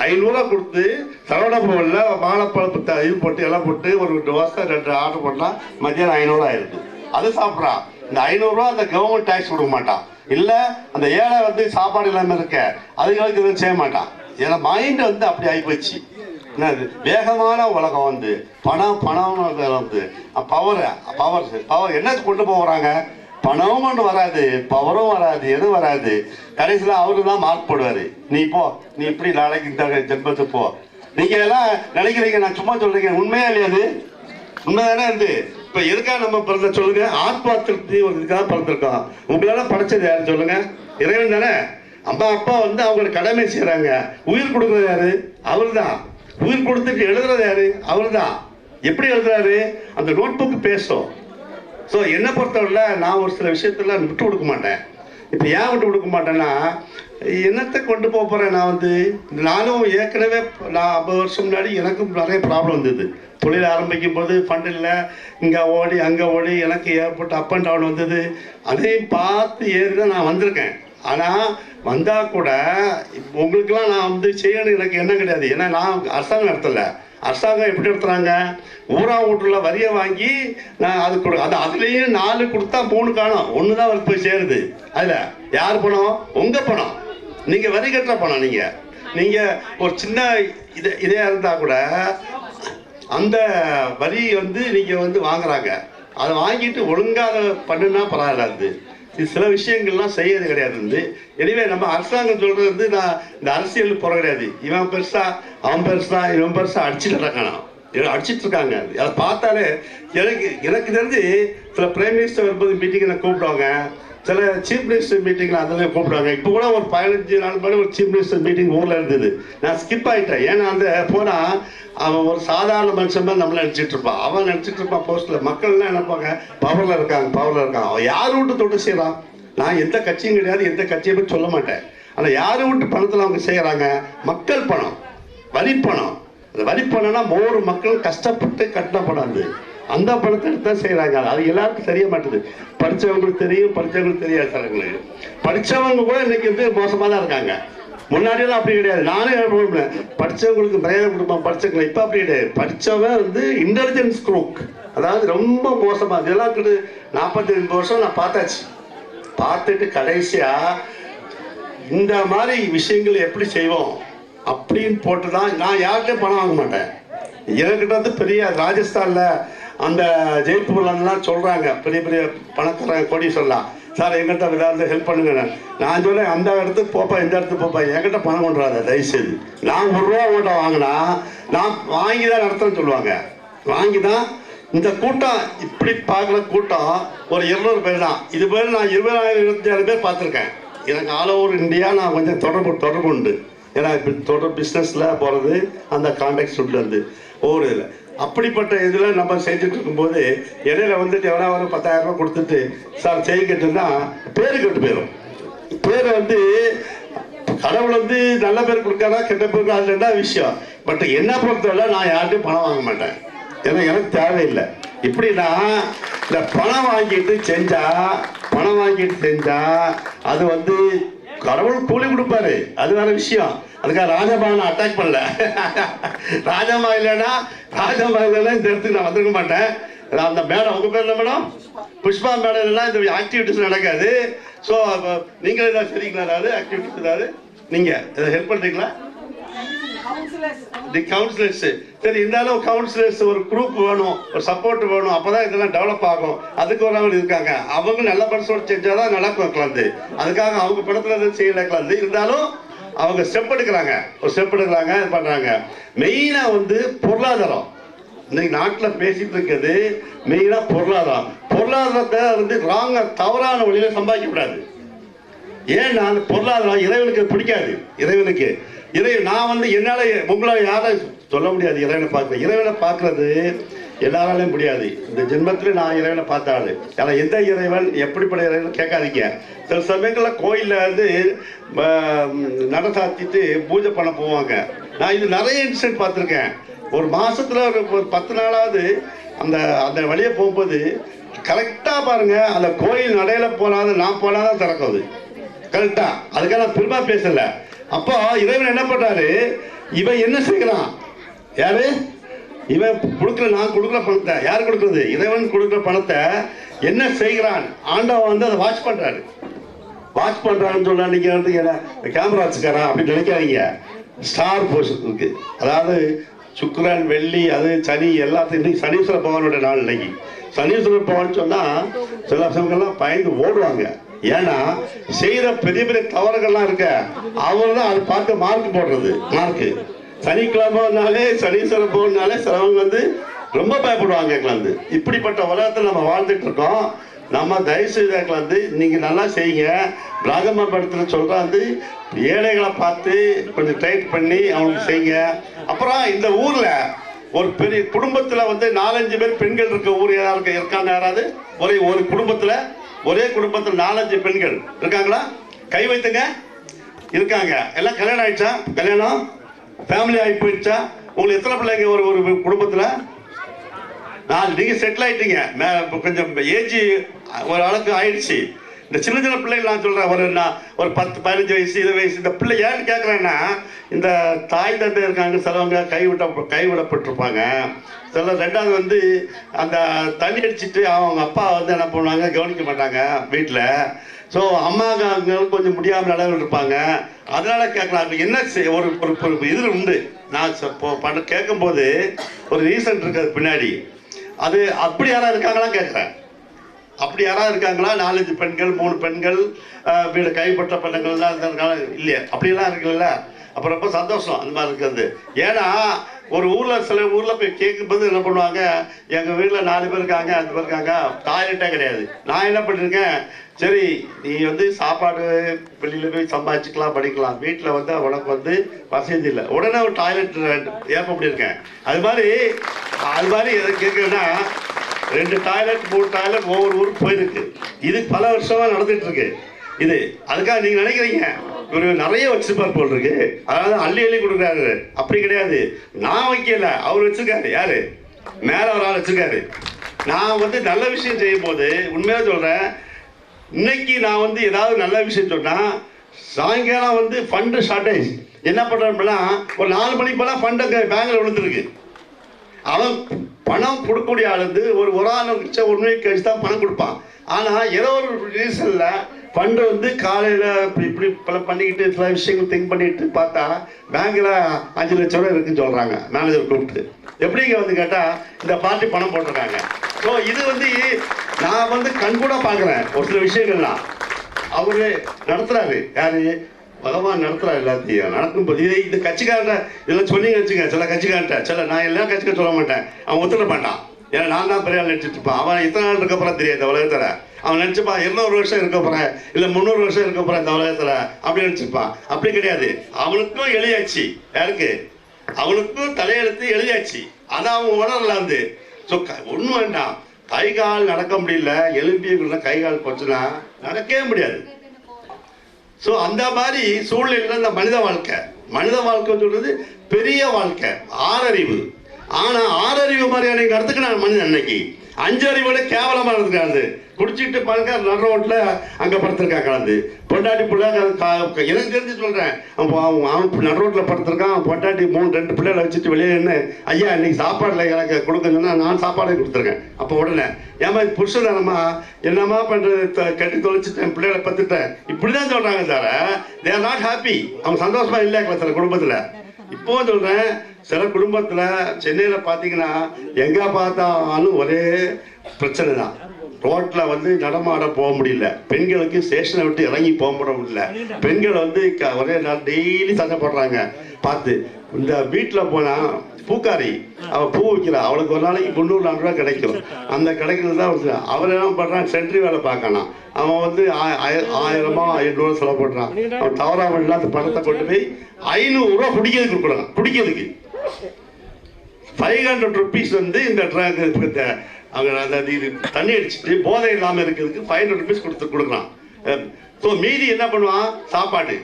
500 ரூபா கொடுத்து சரவண பவனில் வாழைப்பழத்தை இது போட்டு எல்லாம் போட்டு ஒரு தோசை 2 ஆர்டர் பண்ணால் மத்தியானம் 500 ரூபா ஆயிடுது. அது சாப்பிட்றான். இந்த 500 ரூபா அந்த கவர்மெண்ட் டேக்ஸ் கொடுக்க மாட்டான். இல்லை அந்த ஏழை வந்து சாப்பாடு இல்லாமல் இருக்க அதுகளுக்கு எதுவும் செய்ய மாட்டான். ஏன்னா மைண்டு வந்து அப்படி ஆகிப்போச்சு. என்னது வேகமான உலகம் வந்து பணம் வந்து பவர் என்ன கொண்டு போகிறாங்க. பணமும் ஒன்று வராது, பவரும் வராது, எதுவும் வராது. கடைசியில் அவரு தான் மார்க் போடுவார். நீ இப்படி நாளைக்கு இந்த ஜென்மத்துக்கு போ. நீங்கள் எல்லாம் நினைக்கிறீங்க, நான் சும்மா சொல்கிறீங்க. உண்மையா இல்லையா? அது உண்மை தானே இருந்து. இப்போ எதுக்காக நம்ம பிறந்த சொல்லுங்க, ஆத்மா திருப்தி ஒரு இதுக்காக பிறந்திருக்கோம். உங்களெல்லாம் படைச்சது யாரு சொல்லுங்க? இறைவன் தானே. அம்மா அப்பா வந்து அவங்களோட கடமை செய்கிறாங்க. உயிர் கொடுக்குறது யாரு? அவரு தான். உயிர் கொடுத்துட்டு எழுதுறது யாரு? அவரு தான். எப்படி எழுதுறாரு? அந்த நோட் புக்கு பேசும். ஸோ என்னை பொறுத்தவரை நான் ஒரு சில விஷயத்தெல்லாம் விட்டு கொடுக்க மாட்டேன். இப்போ ஏன் விட்டு கொடுக்க மாட்டேன்னா, என்னத்தை கொண்டு போக போகிறேன். நானும் ஏற்கனவே நான் 50 வருஷம் முன்னாடி எனக்கும் நிறைய ப்ராப்ளம் வந்தது. தொழில் ஆரம்பிக்கும் போது ஃபண்ட் இல்லை, இங்கே ஓடி அங்கே ஓடி எனக்கு ஏற்பட்ட அப் அண்ட் டவுன் வந்தது. அதையும் பார்த்து ஏறி தான் நான் வந்திருக்கேன். ஆனால் வந்தால் கூட உங்களுக்கெல்லாம் நான் வந்து செய்யணும் எனக்கு என்ன கிடையாது. ஏன்னா நான் அரசாங்கம் நடத்தலை. அரசாங்கம் எப்படி நடத்துகிறாங்க, ஊரா வீட்டில் வரியை வாங்கி நான் அதுலேயும் 4 கொடுத்தா 3 காணும், 1 தான் அவருக்கு போய் சேருது. அதில் யார் பணம்? உங்கள் பணம். நீங்கள் வரி கட்டுற பணம். நீங்கள் ஒரு சின்ன இதே இருந்தால் கூட அந்த வரி வந்து நீங்கள் வந்து வாங்குறாங்க. அதை வாங்கிட்டு ஒழுங்காக பண்ணுனா பரவாயில்லாது. இது சில விஷயங்கள்லாம் செய்யறது கிடையாது. எனவே நம்ம அரசாங்கம் சொல்றது வந்து நான் இந்த அரசியல் போற கிடையாது. இவன் பெருசா அவன் பெருசா இவன் பெருசா அடிச்சுட்டு இருக்காங்க. அதை பார்த்தாலே எனக்கு தெரிஞ்சு சில பிரைம் மினிஸ்டர் வரும்போது மீட்டிங் கூப்பிடுவாங்க. சில சீஃப் மினிஸ்டர் மீட்டிங்கில் அதில் கூப்பிடுவாங்க. இப்போ கூட ஒரு 15 நாள் முன்னாடி ஒரு சீஃப் மினிஸ்டர் மீட்டிங் ஊரில் இருந்தது. நான் ஸ்கிப் ஆகிட்டேன். ஏன்னா அந்த போனால் அவன் ஒரு சாதாரண மனுஷன் தான் நம்மளை நினச்சிட்டு இருப்பான். அவன் நினச்சிட்டு இருப்பான் போஸ்ட்டில். மக்கள்லாம் நினைப்பாங்க பவரில் இருக்காங்க. அவன் யார் விட்டு தொட்டு செய்கிறான். நான் எந்த கட்சியும் கிடையாது, எந்த கட்சியை பற்றி சொல்ல மாட்டேன். ஆனால் யார் விட்டு பணத்தில் அவங்க செய்கிறாங்க? மக்கள் பணம், வரி பணம். அந்த வரி பணம்னா ஒவ்வொரு மக்களும் கஷ்டப்பட்டு கட்டின பணம். அந்த பணத்தை எடுத்து தான் செய்கிறாங்க. அது எல்லாருக்கும் தெரிய மாட்டேது. படித்தவங்களுக்கு தெரியும், படித்தவங்களுக்கு தெரியாது. சிலங்களுக்கு படித்தவங்க கூட இன்னைக்கு வந்து மோசமாக தான் இருக்காங்க. முன்னாடியெல்லாம் அப்படி கிடையாது. நானே படித்தவங்களுக்கு மரியாதை கொடுப்போம், படித்தவங்களை. இப்போ அப்படி கிடையாது. படித்தவன் வந்து இன்டெலிஜென்ஸ் குரூக், அதாவது ரொம்ப மோசமாக. இதெல்லாம் 45 வருஷம் நான் பார்த்தாச்சு. பார்த்துட்டு கடைசியாக இந்த மாதிரி விஷயங்கள் எப்படி செய்வோம் அப்படின்னு போட்டு தான் நான் யார்கிட்டையும் பணம் வாங்க மாட்டேன். என்கிட்ட வந்து பெரிய ராஜஸ்தானில் அந்த ஜெய்ப்பூர்லாம் சொல்கிறாங்க, பெரிய பெரிய பணக்காரங்க கொடி சொல்லலாம், சார் எங்கிட்ட ஏதாவது ஹெல்ப் பண்ணுங்க. நான் சொல்லேன், அந்த இடத்துக்கு போப்பா, இந்த இடத்துக்கு போப்பா, என்கிட்ட பணம் கொண்டுறாத தயவுசெய்து. நான் ₹1 உங்கள்கிட்ட வாங்கினா நான் வாங்கி தான் நடத்துன்னு சொல்லுவாங்க. வாங்கி தான் இந்த கூட்டம் இப்படி பார்க்குற கூட்டம் ஒரு 200 பேர் தான். இது பேர் நான் 20,000-25,000 பேர் பார்த்துருக்கேன். எனக்கு ஆல் ஓவர் இந்தியா நான் கொஞ்சம் தொடர்பு உண்டு. ஏன்னா இப்போ பிஸ்னஸில் போகிறது அந்த கான்டாக்ட் உள்ளது ஒவ்வொரு இதில். அப்படிப்பட்ட இதில் நம்ம செஞ்சுட்டு இருக்கும்போது இடையில வந்துட்டு எவ்வளோ ஒரு 10,000 ரூபா கொடுத்துட்டு சார் செய்யட்டுன்னா பேரு கெட்டு போயிடும். பேர் வந்து கடவுள் வந்து நல்ல பேர் கொடுக்காரா கெட்ட பேருக்கு அது 2வது விஷயம். பட் என்ன பொறுத்தவரை நான் யார்கிட்டையும் பணம் வாங்க மாட்டேன். ஏன்னா எனக்கு தேவையில்லை. இப்படின்னா இந்த பணம் வாங்கிட்டு செஞ்சா அது வந்து கடவுள் கூலி கொடுப்பாரு, அது வேற விஷயம். அதுக்காக ராஜபானை அட்டாக் பண்ணல. ராஜமா இல்லைன்னா இந்த இடத்துக்கு நான் வந்திருக்க மாட்டேன். அந்த மேடம், உங்க பேர் என்ன மேடம்? புஷ்பா மேடம். இல்லைன்னா இந்த ஆக்டிவிட்டிஸ் நடக்காது. ஸோ நீங்களே ஏதாவது சரிங்களா? ஏதாவது ஆக்டிவிட்டிஸ் ஏதாவது நீங்கள் எதாவது ஹெல்ப் பண்ணுறீங்களா? தி கவுன்சிலர்ஸ். சரி, இருந்தாலும் கவுன்சிலர்ஸ் ஒரு குரூப் வேணும், ஒரு சப்போர்ட் வேணும். அப்போதான் இதெல்லாம் டெவலப் ஆகும். அதுக்கு ஒரு இருக்காங்க. அவங்க நல்ல பர்சனோட செஞ்சாதான் நடக்கும் கிளந்து. அதுக்காக அவங்க படத்துல இருந்து செய்யல கிளந்து. இருந்தாலும் அவங்க ஸ்டெப் எடுக்கிறாங்க, இது பண்றாங்க. மெயினா வந்து பொருளாதாரம். இன்னைக்கு நாட்டில் பேசிட்டு இருக்கிறது மெயினா பொருளாதாரத்தை வந்து தவறான வழியில சம்பாதிக்க கூடாது. ஏன்னா அந்த பொருளாதாரம் இறைவனுக்கு பிடிக்காது. நான் வந்து என்னால் உங்களால் யாரும் சொல்ல முடியாது இறைவனை பார்க்கறது எல்லாராலையும் முடியாது. இந்த ஜென்மத்தில் நான் இறைவனை பார்த்தாள். ஆனால் எந்த இறைவன் எப்படிப்பட்ட இறைவன் கேட்காதீங்க. சில சமயங்களில் கோயிலில் வந்து நட சாத்திட்டு பூஜை பண்ண போவாங்க. நான் இது நிறைய இன்சிடென்ட் பார்த்துருக்கேன். ஒரு மாதத்தில் ஒரு 10 நாளாவது அந்த வழியை போகும்போது கரெக்டாக பாருங்கள், அந்த கோயில் நடையில் போனாத நான் போனாதான் திறக்குது கரெக்டாக. அதுக்காக நான் பெருமா பேசலை. அப்போ இறைவன் என்ன பண்றாரு? இவன் என்ன செய்கிறான்? யாரு இவன் நான் கொடுக்குற பணத்தை யார் கொடுக்குறது? இறைவன் கொடுக்குற பணத்தை என்ன செய்கிறான்? ஆண்டவன் வந்து அதை வாட்ச் பண்றான்னு சொல்ல. நீங்க வந்து கேமரா வச்சுக்காரா அப்படின்னு நினைக்காதீங்க. ஸ்டார் போர்ஷன் இருக்கு. அதாவது சுக்கிரன், வெள்ளி, அது சனி, எல்லாத்தையும். இன்னைக்கு சனீஸ்வர பகவானுடைய நாள். இன்னைக்கு சனீஸ்வர பகவான் சொன்னா சில சமயங்கள்லாம் பயந்து ஓடுவாங்க. ஏன்னா செய்யற பெரிய பெரிய தவறுகள்லாம் இருக்க, அவர் தான் அது பார்த்து மார்க் போடுறது. சனிக்கிழமைனாலே சனீஸ்வர பகவானாலே சிலவங்க வந்து ரொம்ப பயப்படுவாங்க. இப்படிப்பட்ட உலகத்தில் நம்ம வாழ்ந்துட்டு இருக்கோம். நம்ம தயவு செய்து நீங்க நல்லா செய்யுங்க. ராஜம்மா படத்துல சொல்றாந்து ஏழைகளை பார்த்து கொஞ்சம் டைட் பண்ணி அவங்களுக்கு செய்யுங்க. அப்புறம் இந்த ஊர்ல ஒரு பெரிய குடும்பத்துல வந்து 4-5 பேர் பெண்கள் இருக்க ஊர் இருக்காங்க. யாராவது ஒரு குடும்பத்துல ஒரே குடும்பத்தில் 4-5 பெண்கள் இருக்காங்களா? கை வைத்துங்க. இருக்காங்க. எல்லாம் கல்யாணம் ஆயிடுச்சா? கல்யாணம் ஃபேமிலி ஆகி போயிடுச்சா? உங்களுக்கு எத்தனை பிள்ளைங்க ஒரு குடும்பத்தில்? 4. நீங்க செட்டில் ஆயிட்டீங்க. கொஞ்சம் ஏஜ் ஒரு அளவுக்கு ஆயிடுச்சு. இந்த சின்ன பிள்ளைகள் நான் சொல்றேன், ஒரு 10-15 வயசு 20 வயசு இந்த பிள்ளை ஏன்னு கேட்குறேன்னா, இந்த தாய் தந்தை இருக்காங்க. சிலவங்க கைவிடப்பட்டிருப்பாங்க. சில 2வது வந்து அந்த தண்ணி அடிச்சுட்டு அவங்க அப்பா வந்து என்ன பண்ணுவாங்க, கவனிக்க மாட்டாங்க வீட்டில். ஸோ அம்மாங்களுக்கு கொஞ்சம் முடியாமல் நிலவில் இருப்பாங்க. அதனால கேட்கலாம். என்ன ஒரு இது உண்டு. நான் கேட்கும்போது ஒரு ரீசன் இருக்குது பின்னாடி. அது அப்படி யாராவது இருக்காங்களா கேட்குறேன். அப்படி யாராவது இருக்காங்களா? 4-5 பெண்கள், 3 பெண்கள், வீடு கைப்பற்ற பெண்கள்லாம் இருக்காங்க இல்லையா? அப்படியெல்லாம் இருக்குல்ல. அப்போ ரொம்ப சந்தோஷம் அந்த மாதிரி இருக்கிறது. ஏன்னா ஒரு ஊரில் சில ஊரில் போய் கேட்கும்போது என்ன பண்ணுவாங்க, எங்கள் வீட்டில் 4 பேர் இருக்காங்க, 5 பேர் இருக்காங்க, டாய்லெட்டே கிடையாது. நான் என்ன பண்ணியிருக்கேன், சரி நீ வந்து சாப்பாடு வெளியில் போய் சம்பாதிச்சுக்கலாம் படிக்கலாம், வீட்டில் வந்து உனக்கு வந்து வசதி இல்லை, உடனே ஒரு டாய்லெட் ஏற்ப இருக்கேன். அது மாதிரி எதை கேட்குறேன்னா 2 டாய்லெட் 3 டாய்லெட் ஒவ்வொரு ஊருக்கு போயிருக்கு. இது பல வருஷமாக நடந்துட்டு இருக்கு. இது அதுக்காக நீங்கள் நினைக்கிறீங்க இவர் நிறைய வச்சிருப்பார் போல் இருக்கு, அதாவது அள்ளி அள்ளி கொடுக்குறாரு. அப்படி கிடையாது. நான் வைக்கல, அவர் வச்சிருக்காரு. யாரு மேலே ஒரு ஆள் வச்சிருக்காரு. நான் வந்து நல்ல விஷயம் செய்யும் போது உண்மையாக சொல்கிறேன், இன்னைக்கு நான் வந்து ஏதாவது நல்ல விஷயம் சொன்னால் சாயங்காலம் வந்து ஃபண்டு ஷார்ட்டேஜ் என்ன பண்ணுறோம்னா ஒரு 4 மணிக்கு போனால் ஃபண்டு அங்கே பேங்கில் விழுந்துருக்கு. அவன் பணம் கொடுக்கக்கூடிய ஆள் வந்து ஒரு ஆள் வச்சா 1 வீக் கழிச்சு தான் பணம் கொடுப்பான். ஆனால் ஏதோ ஒரு ரீசனில் ஃபண்டு வந்து காலையில் இப்படி பல பண்ணிக்கிட்டு சில விஷயங்கள் திங்க் பண்ணிட்டு பார்த்தா பேங்கில் 5 லட்சம் ரூபா இருக்குன்னு சொல்கிறாங்க மேனேஜர் கூப்பிட்டு. எப்படிங்க வந்து கேட்டால் இந்த பார்ட்டி பணம் போட்டிருக்காங்க. ஸோ இது வந்து நான் வந்து கண்கூட பார்க்குறேன். ஒரு சில விஷயங்கள்லாம் அவர் நடத்துகிறாரு. யார் பகவான் நடத்துகிறார். எல்லாத்தையும் நடக்கும்போது இந்த கட்சிக்காரன் இதெல்லாம் சொன்னீங்க வச்சுக்க, சில கட்சிக்காரன்ட்ட சில நான் எல்லாம் கட்சிக்கார சொல்ல மாட்டேன், அவன் ஒத்துக்க மாட்டான். ஏன்னா நான் தான் பெரிய ஆள் நினச்சிட்டு இருப்பான். அவன் இத்தனை நாள் இருக்க போகிறான் தெரியாது உலகத்தில். அவன் நினச்சிப்பான் 200 வருஷம் இருக்க போகிறேன், இல்லை 300 வருஷம் இருக்க போகிறேன் இந்த உலகத்தில் அப்படி நினச்சிருப்பான். அப்படி கிடையாது. அவனுக்கும் எழுதியாச்சு. யாருக்கு? அவனுக்கும் தலையெழுத்து எழுதியாச்சு. அதான் அவன் உணரல வந்து. ஸோ ஒன்றும் வேண்டாம், கை கால் நடக்க முடியல, எலும்பிய கை கால் போச்சுன்னா நடக்கவே முடியாது. ஸோ அந்த மாதிரி சூழ்நிலையில் இந்த மனித வாழ்க்கை சொல்றது பெரிய வாழ்க்கை, 6 அறிவு. ஆனால் 6 அறிவு மாதிரியான நடத்துக்கு நான் மனிதன் அன்னைக்கு 5 அறிவோட கேவலமாக நடந்துக்காது. குடிச்சிட்டு பாருங்க நடு ரோட்டில் அங்கே படுத்திருக்கான் கலந்து பொண்டாட்டி பிள்ளை. எனக்கு தெரிஞ்சு சொல்கிறேன், அவன் நடு ரோட்டில் படுத்திருக்கான். பொண்டாட்டி 2 பிள்ளைகளை வச்சுட்டு வெளியே நின்று ஐயா இன்னைக்கு சாப்பாடில் எனக்கு கொடுக்கணும்னா நான் சாப்பாடே கொடுத்துருக்கேன். அப்போ உடனே ஏமா இது புருஷதானம்மா என்னம்மா பண்ணுறது, கட்டி தொலைச்சிட்டேன், பிள்ளைகளை பத்துட்டேன், இப்படி தான் சொல்கிறாங்க sir. They are not happy. அவங்க சந்தோஷமாக இல்லை சில குடும்பத்தில். இப்போவும் சொல்கிறேன், சில குடும்பத்தில் சென்னையில் பார்த்தீங்கன்னா எங்கே பார்த்தாலும் ஒரே பிரச்சனை தான். ரோட்டில் வந்து நடமாட போக முடியல, பெண்களுக்கு ஸ்டேஷனை விட்டு இறங்கி போக முடியல, பெண்கள் வந்து ஒரே நாள் டெய்லி சண்டை போடுறாங்க. பார்த்து இந்த வீட்டில் போனால் பூக்காரி அவள் பூ வைக்கிறா, அவளுக்கு ஒரு நாளைக்கு 300-400 ரூபா கிடைக்கும். அந்த கிடைக்கிறது தான் அவர் என்ன பண்ணுறான், சென்ட்ரி வேலை பார்க்கணும். அவன் வந்து 1000-800 செலவு பண்ணுறான். அவன் தவறாமல் இல்லாத பணத்தை கொண்டு போய் 500 ரூபா குடிக்கிறதுக்கு கொடுக்குறான். குடிக்கிறதுக்கு 500 rupees வந்து இந்த அவங்க அந்த இது தண்ணி அடிச்சுட்டு போதை இல்லாமல் இருக்கிறதுக்கு 500 rupees கொடுக்குறான். ஸோ மீதி என்ன பண்ணுவான், சாப்பாடு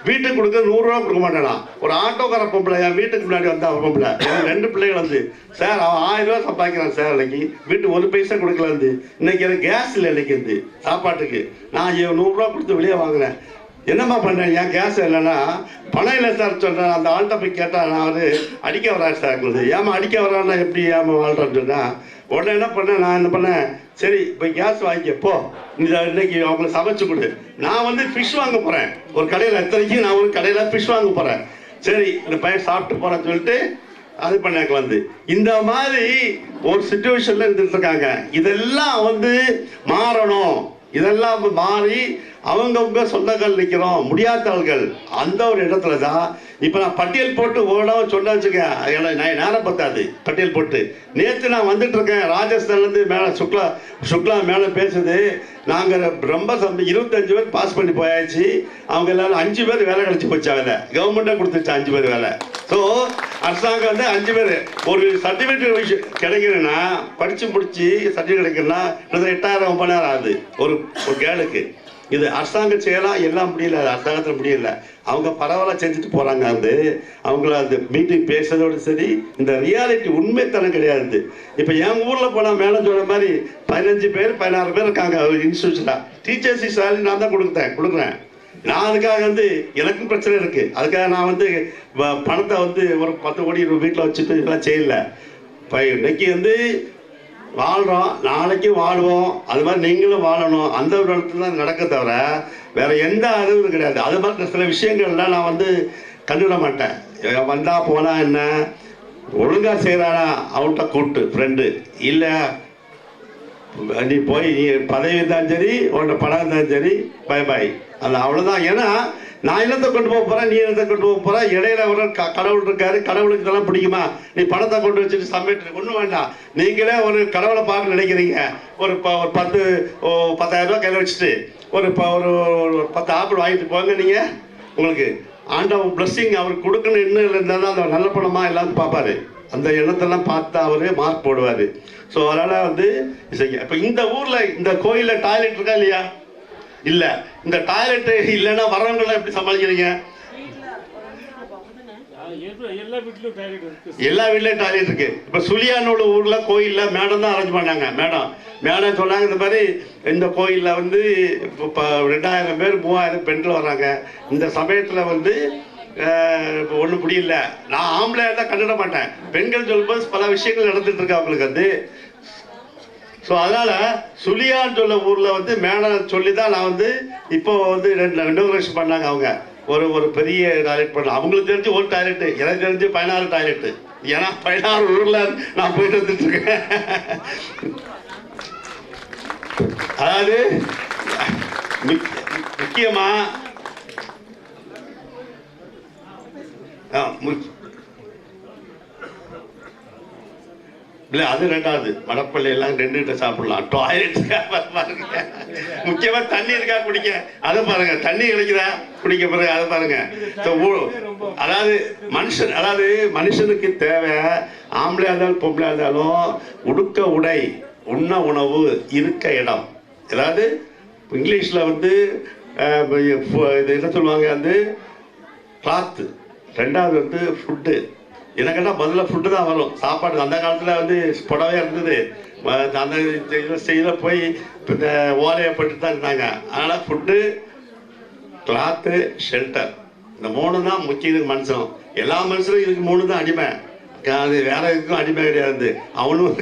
வீட்டுக்கு கொடுக்க 100 ரூபா கொடுக்க மாட்டானா. ஒரு ஆட்டோக்கார பொம்பளை என் வீட்டுக்கு முன்னாடி வந்தா பொம்பளை, 2 பிள்ளைகள் வந்து சார் அவன் 1000 ரூபா சம்பாதிக்கிறான் சார், இன்னைக்கு வீட்டுக்கு 1 பைசா கொடுக்கல வந்து, இன்னைக்கு எனக்கு கேஸ் இல்லை, இன்னைக்கு வந்து சாப்பாட்டுக்கு நான் 100 ரூபா கொடுத்து வெளியே வாங்கினேன். என்னம்மா பண்ணேன், என் கேஸ் இல்லைன்னா பணம் இல்லை சார் சொல்கிறேன். அந்த ஆள்கிட்ட போய் கேட்டால் நான் வந்து அடிக்க வராரு சார் இருக்குது. ஏமா அடிக்க வரான்னா எப்படி ஏமா வாழ்றான்னு சொன்னால் உடனே என்ன பண்ணேன், நான் என்ன பண்ணேன், சரி இப்போ கேஸ் வாங்கிக்கப்போ இன்னைக்கு அவங்களுக்கு சமைச்சு கொடு. நான் வந்து ஃபிஷ் வாங்க போகிறேன் ஒரு கடையில், இத்தனைக்கு நான் ஒரு கடையில் ஃபிஷ் வாங்க போகிறேன். சரி இந்த பையன் சாப்பிட்டு போகிறேன்னு சொல்லிட்டு அது பண்ணாங்க வந்து. இந்த மாதிரி ஒரு சிச்சுவேஷனில் இருந்துட்டு இருக்காங்க. இதெல்லாம் வந்து மாறணும். இதெல்லாம் மாறி அவங்கவுங்க சொந்தங்கள் நிற்கிறோம் முடியாதவர்கள் அந்த ஒரு இடத்துல தான் இப்போ நான் பட்டியல் போட்டு ஓடாம சொன்ன வச்சுக்க நேரம் பத்தாது. பட்டியல் போட்டு நேற்று நான் வந்துட்டு இருக்கேன் ராஜஸ்தான்லேருந்து மேலே சுக்லா மேலே பேசுது. நாங்கள் ரொம்ப 25 பேர் பாஸ் பண்ணி போயாச்சு. அவங்க எல்லாரும் 5 பேர் வேலை கிடைச்சி போச்சாங்க. கவர்மெண்ட்டாக கொடுத்துச்சு 5 பேர் வேலை. ஸோ அரசாங்கம் வந்து 5 பேர் ஒரு சர்டிஃபிகேட் விஷயம் கிடைக்கணும்னா படித்து முடிச்சு சர்டிஃபிகேட் கிடைக்கணும்னா 8000-9000 ஆகுது ஒரு கேளுக்கு. இது அரசாங்கம் செய்யலாம், எல்லாம் முடியல, அரசாங்கத்தில் முடியல. அவங்க பரவாயில்ல செஞ்சுட்டு போகிறாங்க. அது அவங்கள அந்த மீட்டிங் பேசுறதோடு சரி, இந்த ரியாலிட்டி உண்மைத்தனம் கிடையாது. இப்போ என் ஊரில் போனால் மேலே சொல்கிற மாதிரி 15 பேர் 16 பேர் இருக்காங்க ஒரு இன்ஸ்டியூஷனாக. டீச்சர்ஸ் சேலரி நான் தான் கொடுக்குறேன். நான் அதுக்காக வந்து எனக்கும் பிரச்சனை இருக்குது. அதுக்காக நான் வந்து பணத்தை வந்து ஒரு 10 கோடி வீட்டில் வச்சுட்டு இதெல்லாம் செய்யலை. இப்போ இன்னைக்கு வந்து வாழ்கிறோம், நாளைக்கு வாழ்வோம். அது மாதிரி நீங்களும் வாழணும். அந்த ஒரு இடத்துல தான் நடக்க தவிர வேற எந்த அறிவும் கிடையாது. அது மாதிரி சில விஷயங்கள்லாம் நான் வந்து கண்டுவிட மாட்டேன். வந்தா போனா என்ன, ஒழுங்கா செய்கிறானா அவன்கிட்ட கூட்டு ஃப்ரெண்டு, இல்லை நீ போய் நீ பதவி இருந்தாலும் சரி உன்கிட்ட பணம் இருந்தாலும் சரி பை பாய். அது அவ்வளோதான். ஏன்னா நான் என்னத்தை கொண்டு போக போகிறேன், நீ என்னத்தை கொண்டு போக போகிற, இடையில ஒரு கடவுள் இருக்காரு, கடவுளுக்கு இதெல்லாம் பிடிக்குமா, நீ பணத்தை கொண்டு வச்சுட்டு சமைட்டு ஒன்றும் வேண்டாம். நீங்களே ஒரு கடவுளை பார்க்க நினைக்கிறீங்க, ஒரு 10,000 ரூபா கையில் வச்சுட்டு ஒரு 10 ஆப்பிள் வாங்கிட்டு போங்க. நீங்கள் உங்களுக்கு ஆண்டவன் பிளஸ்ஸிங் அவருக்கு கொடுக்கணும் இன்னும் இருந்தால் தான் அந்த நல்ல பணமா எல்லாத்தையும் பார்ப்பாரு. அந்த எண்ணத்தெல்லாம் பார்த்தா அவரு மார்க் போடுவார். ஸோ அதனால் வந்து இப்போ இந்த ஊரில் இந்த கோயிலில் டாய்லெட் இருக்கா இல்லையா? இல்லை. இந்த டாய்லெட்டு இல்லைன்னா வர்றவங்களாம் எப்படி சமாளிக்கிறீங்க? எல்லா வீட்லேயும் டாய்லெட் இருக்கு. இப்போ சுழியானோட ஊரில் கோயிலில் மேடம் தான் அரேஞ்ச் பண்ணாங்க. மேடம் சொன்னாங்க, இந்த மாதிரி இந்த கோயிலில் வந்து இப்போ 2000 பேர் 3000 பெண்கள் வர்றாங்க. இந்த சமயத்தில் வந்து இப்போ ஒன்றும் முடியல. நான் ஆம்பளையாக தான் கண்டுட மாட்டேன். பெண்கள் சொல்லும்போது பல விஷயங்கள் நடந்துட்டு இருக்கு அவங்களுக்கு வந்து. ஸோ அதனால் சுழியான்னு சொல்ல ஊரில் வந்து மேடம் சொல்லி தான் நான் வந்து இப்போ வந்து 2 வருஷம் பண்ணாங்க. அவங்க ஒரு பெரிய டாய்லெட் பண்ணலாம். அவங்களுக்கு தெரிஞ்சு ஒரு டாய்லெட்டு, எனக்கு தெரிஞ்சு 16 டாய்லெட்டு. ஏன்னா 16 ஊரில் நான் போயிட்டு வந்துட்டு இருக்கேன். அதாவது முக்கியமாக இல்லை, அது 2வது மடப்பள்ளி எல்லாம் 2 சாப்பிடலாம். டாய்லெட் பாருங்க. முக்கியமா தண்ணி இருக்கா குடிக்க, அதை பாருங்க. தண்ணி கிடைக்குதா குடிக்க பிறகு அதை பாருங்க. அதாவது மனுஷனுக்கு தேவை, ஆம்பளையா இருந்தாலும் பொம்பளையா இருந்தாலும் உடுக்க உடை, உண்ண உணவு, இருக்க இடம். அதாவது இங்கிலீஷ்ல வந்து இது என்ன சொல்லுவாங்க, வந்து கிளாத்து. 2வது வந்து ஃபுட்டு. எனக்குன்னா பதிலாக ஃபுட்டு தான் வரும். சாப்பாடு அந்த காலத்தில் வந்து புடவை இருந்தது, அந்த இதில் போய் இந்த ஓலையப்பட்டு தான் இருந்தாங்க. அதனால் ஃபுட்டு, கிளாத்து, ஷெல்டர், இந்த 3 தான் முக்கியம் மனுஷன். எல்லா மனுஷனும் இதுக்கு 3 தான் அடிமை. அது வேற எதுக்கும் அடிமை கிடையாது. அவனும்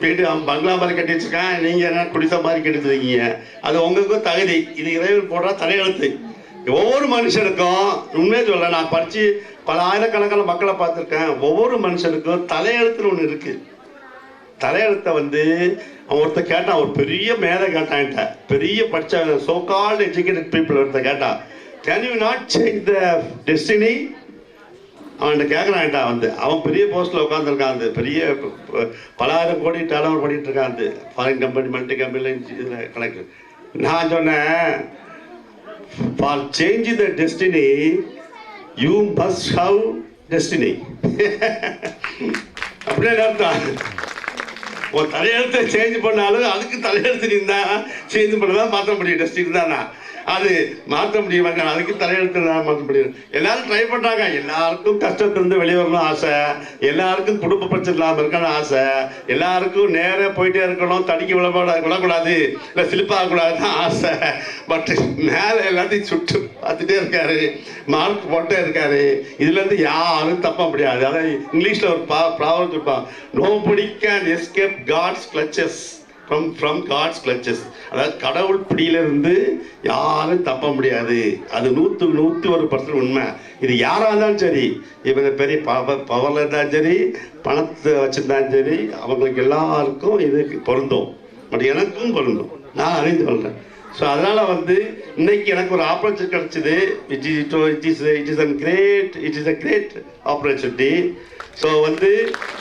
வீட்டு அவன் பங்களா மாதிரி கட்டி வச்சிருக்கான், நீங்கள் என்ன குடிசை மாதிரி கட்டி வச்சிருக்கீங்க. அது உங்களுக்கும் தகுதி. இது இறைவன் போடுற தலையெழுத்து. ஒவ்வொரு மனுஷனுக்கும் உண்மையே சொல்ல, நான் படித்து பல ஆயிரக்கணக்கான மக்களை பார்த்துருக்கேன். ஒவ்வொரு மனுஷனுக்கும் தலையெழுத்துன்னு ஒன்று இருக்குது. தலையெழுத்தை வந்து அவன் ஒருத்தர் கேட்டான், ஒரு பெரிய மேதை கேட்டான்ட்ட, பெரிய படித்த சோ கால்டு எஜுகேட்டட் பீப்புள் ஒருத்தர் கேட்டான், can you not change the destiny? அவன்கிட்ட கேட்குறான்ட்டா. வந்து அவன் பெரிய போஸ்ட்டில் உட்காந்துருக்கான், அந்த பெரிய பல ஆயிரம் கோடி டேர்ன் பண்ணிட்டு இருக்கான், அந்த ஃபாரின் கம்பெனி மல்டி கம்பெனியில் இதில் கணக்கு. நான் சொன்னேன், for changing the destiny you must have destiny. அப்படியே அர்த்தம். ஒரு தலையெழுத்தை சேஞ்ச் பண்ணாலும் அதுக்கு தலையெழுத்து இருந்தா சேஞ்ச் பண்ணதான் மாற்ற முடியும். டெஸ்டிங் தானா அது மாற்ற முடியுமாங்க? அதுக்கு தலையெழுத்து தான் மாற்ற முடியும். எல்லாரும் ட்ரை பண்ணுறாங்க. எல்லாருக்கும் கஷ்டத்திலிருந்து வெளியே வரணும் ஆசை, எல்லாருக்கும் குடும்ப பிரச்சனை இல்லாமல் இருக்கணும் ஆசை, எல்லாருக்கும் நேராக போயிட்டே இருக்கணும், தடிக்க விடக்கூடாது, இல்லை சிலிப்பாகக்கூடாது தான் ஆசை. பட் மேலே எல்லாத்தையும் சுட்டு பார்த்துட்டே இருக்காரு, மார்க் போட்டே இருக்காரு. இதுலேருந்து யாரும் தப்ப முடியாது. அதாவது இங்கிலீஷில் ஒரு ப்ராப்ளம் இருப்பான், nobody can escape God's clutches from God's clutches. அதாவது கடவுள் பிடியிலிருந்து யாரும் தப்ப முடியாது. அது 101% உண்மை. இது யாராக இருந்தாலும் சரி, இப்போ பெரிய பவரில் இருந்தாலும் சரி, பணத்தை வச்சுருந்தாலும் சரி, அவங்களுக்கு எல்லாருக்கும் இது பொருந்தும். பட் எனக்கும் பொருந்தும், நான் அறிந்து கொள்கிறேன். ஸோ அதனால் வந்து இன்னைக்கு எனக்கு ஒரு ஆப்பர்ச்சுனிட்டி கிடச்சிது. It is a great opportunity. So வந்து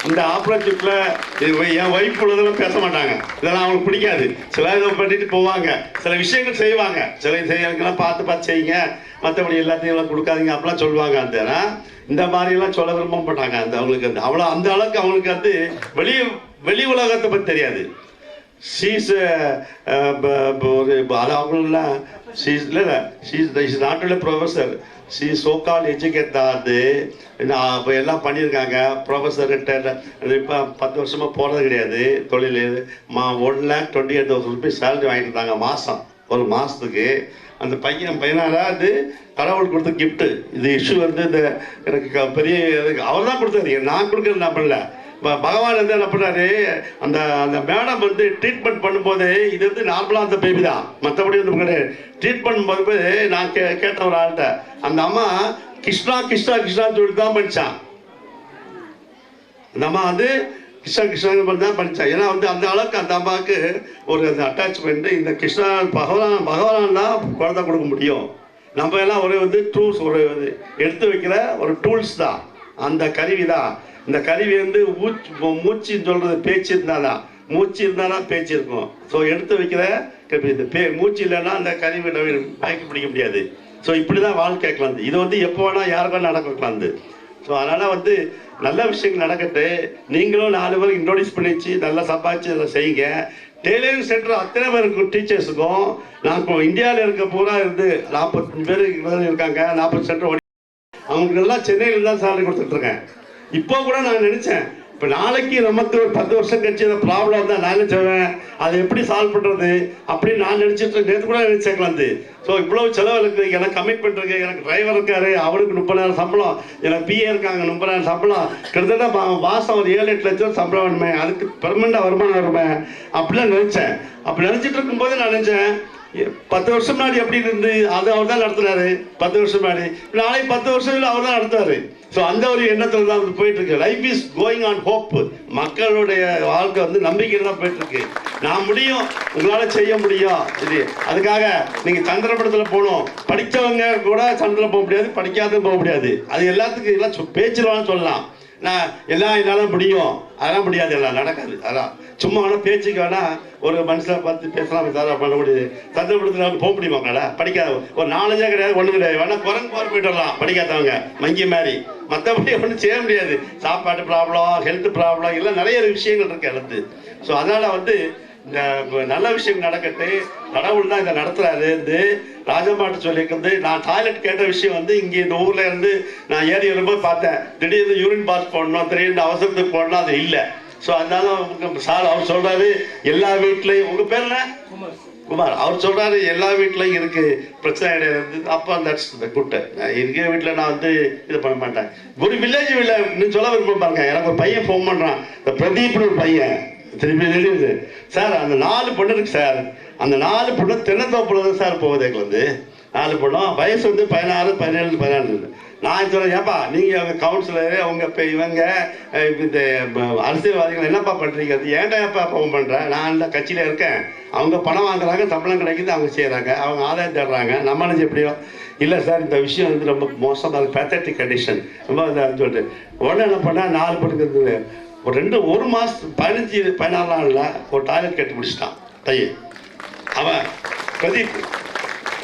இந்த ஆப்பர்ச்சுனிட்டியில் என் ஒய்ஃப் உள்ளதெல்லாம் பேச மாட்டாங்க, இதெல்லாம் அவங்களுக்கு பிடிக்காது. சில இதை பண்ணிட்டு போவாங்க, சில விஷயங்கள் செய்வாங்க, சில செய்யலாம் பார்த்து செய்யுங்க, மற்றபடி எல்லாத்தையும் எல்லாம் கொடுக்காதீங்க அப்படிலாம் சொல்லுவாங்க. அந்த இந்த மாதிரிலாம் சொல்ல விரும்ப மாட்டாங்க. அந்த அவங்களுக்கு அந்த அவ்வளோ அந்த அளவுக்கு அவங்களுக்கு வந்து வெளி உலகத்தை பற்றி தெரியாது. ஷீஸ் அது அவங்களெலாம் ஷீஸ் இல்லை she's not only professor, she so call educate தான். அது இப்போ எல்லாம் பண்ணியிருக்காங்க. ப்ரொஃபஸர் இப்போ 10 வருஷமாக போகிறது கிடையாது தொழில். 1,28,000 rupees சேலரி வாங்கிட்டு இருந்தாங்க மாதம், ஒரு மாதத்துக்கு. அந்த பையனால அது கடவுள் கொடுத்த கிஃப்ட்டு. இது இஷ்யூ வந்து இந்த எனக்கு பெரிய அவர் தான் கொடுத்தாரு, நான் கொடுக்குறது நான் பண்ணல. பகவான் வந்து என்ன பண்ணாரு, அந்த அந்த மேடம் வந்து ட்ரீட்மெண்ட் பண்ணும்போது இது வந்து நார்மலாக அந்த பேபி தான், மற்றபடி வந்து கிடையாது. ட்ரீட்மெண்ட் பண்ணும்போது நான் கேட்ட ஒரு ஆள்கிட்ட, அந்த அம்மா கிருஷ்ணா கிருஷ்ணா கிருஷ்ணான்னு சொல்லிட்டு தான் படித்தான். அந்த அம்மா வந்து கிருஷ்ணா கிருஷ்ணா தான் படித்தான். ஏன்னா வந்து அந்த அளவுக்கு அந்த அம்மாவுக்கு ஒரு அந்த அட்டாச்மெண்ட்டு. இந்த கிருஷ்ணா பகவான் தான் குழந்தை கொடுக்க முடியும். நம்ம எல்லாம் ஒரு வந்து டூல்ஸ், ஒரு எடுத்து வைக்கிற ஒரு டூல்ஸ் தான், அந்த கருவி தான். இந்த கருவி வந்து மூச்சுன்னு சொல்கிறது பேச்சு இருந்தாதான், மூச்சு இருந்தால் தான் பேச்சு இருக்கும். ஸோ எடுத்து வைக்கிற மூச்சு இல்லைன்னா அந்த கருவி மயக்க பிடிக்க முடியாது. ஸோ இப்படி தான் வாழ்க்கை கலந்து இது வந்து எப்போ வேணால் யாருக்கும் நடக்க கலந்து. ஸோ அதனால் வந்து நல்ல விஷயங்கள் நடக்கட்டு. நீங்களும் 4 பேர் இன்ட்ரோடியூஸ் பண்ணிச்சு நல்லா சம்பாதிச்சு அதை செய்யுங்க. டெய்லரிங் சென்டர் அத்தனை பேருக்கும் டீச்சர்ஸுக்கும் நான் இப்போ இந்தியாவில் இருக்க பூரா இருந்து 40 பேர் இருக்காங்க. 40 சென்டர் அவங்களுக்கு எல்லாம் சென்னையில் தான் சேலரி கொடுத்துட்ருக்கேன். இப்போ கூட நான் நினச்சேன், இப்போ நாளைக்கு நமக்கு ஒரு 10 வருஷம் கழிச்சு அந்த ப்ராப்ளம் தான் நான் நினச்சேன் அதை எப்படி சால்வ் பண்ணுறது அப்படின்னு நான் நினச்சிட்டு நேற்று கூட நினச்சேன். ஸோ இவ்வளோ செலவு இருக்குது, எனக்கு கமிட்மெண்ட் இருக்குது, எனக்கு டிரைவர் இருக்காரு அவருக்கு 30,000 சம்பளம், எனக்கு பிஏ இருக்காங்க 30,000 சம்பளம், கிட்டத்தட்ட மாதம் ஒரு 7-8 லட்சம் சம்பளம் வேணுமே, அதுக்கு பெர்மனெண்டாக வருமானம் வருமே அப்படிலாம் நினச்சேன். அப்படி நினச்சிட்டு இருக்கும்போது நான் நினச்சேன் 10 வருஷம் முன்னாடி எப்படி இருந்து அது அவர் தான் நடத்துனாரு. 10 வருஷம் முன்னாடி நாளைக்கு 10 வருஷம் அவர் தான் நடத்துவார். ஸோ அந்த ஒரு எண்ணத்தில் தான் போயிட்டு இருக்கு. Life is going on hope. மக்களுடைய வாழ்க்கை வந்து நம்பிக்கையில் தான் போயிட்டு இருக்கு. நான் முடியும், உங்களால் செய்ய முடியும். இது அதுக்காக நீங்கள் சந்திரபடத்தில் போகணும். படித்தவங்க கூட சந்திரத்தில் போக முடியாது, படிக்காத போக முடியாது. அது எல்லாத்துக்கும் எல்லாம் பேச்சுலாம் சொல்லலாம். நான் எல்லாம் என்னால் முடியும், அதெல்லாம் முடியாது, எல்லாம் நடக்காது. அதான் சும்மா வேணால் பேச்சுக்கு வேணால் ஒரு மனுஷனை பார்த்து பேசலாம், சார் பண்ண முடியுது. சந்திரபுரத்தில் போக முடியுமாங்களா? படிக்காத ஒரு 4 கிடையாது, ஒன்றும் கிடையாது. வேணால் குரங்கு போகிற போயிட்டு வரலாம் படிக்காதவங்க மங்கி மாதிரி. மற்றபடி ஒன்றும் செய்ய முடியாது. சாப்பாட்டு ப்ராப்ளம், ஹெல்த் ப்ராப்ளம் எல்லாம் நிறைய விஷயங்கள் இருக்குது ஹெல்த்து. ஸோ அதனால் வந்து இந்த நல்ல விஷயம் நடக்கட்டு. கடவுள் தான் இதை நடத்துறாரு. இருந்து ராஜம்மாட்டு சொல்லிக்கிறது. நான் டாய்லெட் கேட்ட விஷயம் வந்து இங்கே இந்த ஊரில் இருந்து நான் ஏறி வரும்போது பார்த்தேன். திடீர்னு யூரின் பாஸ் போடணும், திடீர்னு அவசரத்துக்கு போடணும், அது இல்லை. ஸோ அதனால சார் அவர் சொல்கிறாரு எல்லா வீட்லேயும், உங்கள் பேர் என்ன? குமார். அவர் சொல்கிறாரு எல்லா வீட்லையும் இருக்குது, பிரச்சனை கிடையாது. அப்போ தட்ஸ் குட். இருக்கிற வீட்டில் நான் வந்து இது பண்ண மாட்டேன். ஒரு வில்லேஜ் இன்னும் சொல்ல விரும்ப பாருங்க. எனக்கு ஒரு பையன் ஃபோன் பண்ணுறான், இந்த பிரதீப்னு ஒரு பையன் திருப்பி தெரியுது சார். அந்த 4 பொண்ணு இருக்கு சார். அந்த 4 பொண்ணு தென்னந்தோப்புல தான் சார் போகுது. எங்களுக்கு வந்து 4 பொண்ணும் வயசு வந்து 16, 17, 14. நான் சொல்கிறேன், ஏப்பா நீங்கள் அவங்க கவுன்சிலரு, அவங்க இப்போ இவங்க இந்த அரசியல்வாதிகள் என்னப்பா பண்ணுறீங்க? அது ஏன்டா எப்பா ஃபோன் பண்ணுறேன்? நான் இந்த கட்சியில் இருக்கேன். அவங்க பணம் வாங்குறாங்க, சம்பளம் கிடைக்குது, அவங்க செய்கிறாங்க, அவங்க ஆதாயம் தேடுறாங்க. நம்மளுக்கு எப்படியோ இல்லை சார், இந்த விஷயம் வந்து ரொம்ப மோசமாக இருக்குது, பேத்தட்டிக் கண்டிஷன் ரொம்ப இதாக சொல்லிட்டு உடனே என்ன பண்ணால் 4 பொண்ணுக்கு இருந்தது. ஒரு மாதம் 15-16 நாளில் ஒரு டாய்லெட் கட்டி முடிச்சிட்டான் பையன். அவன் பிரதீப்,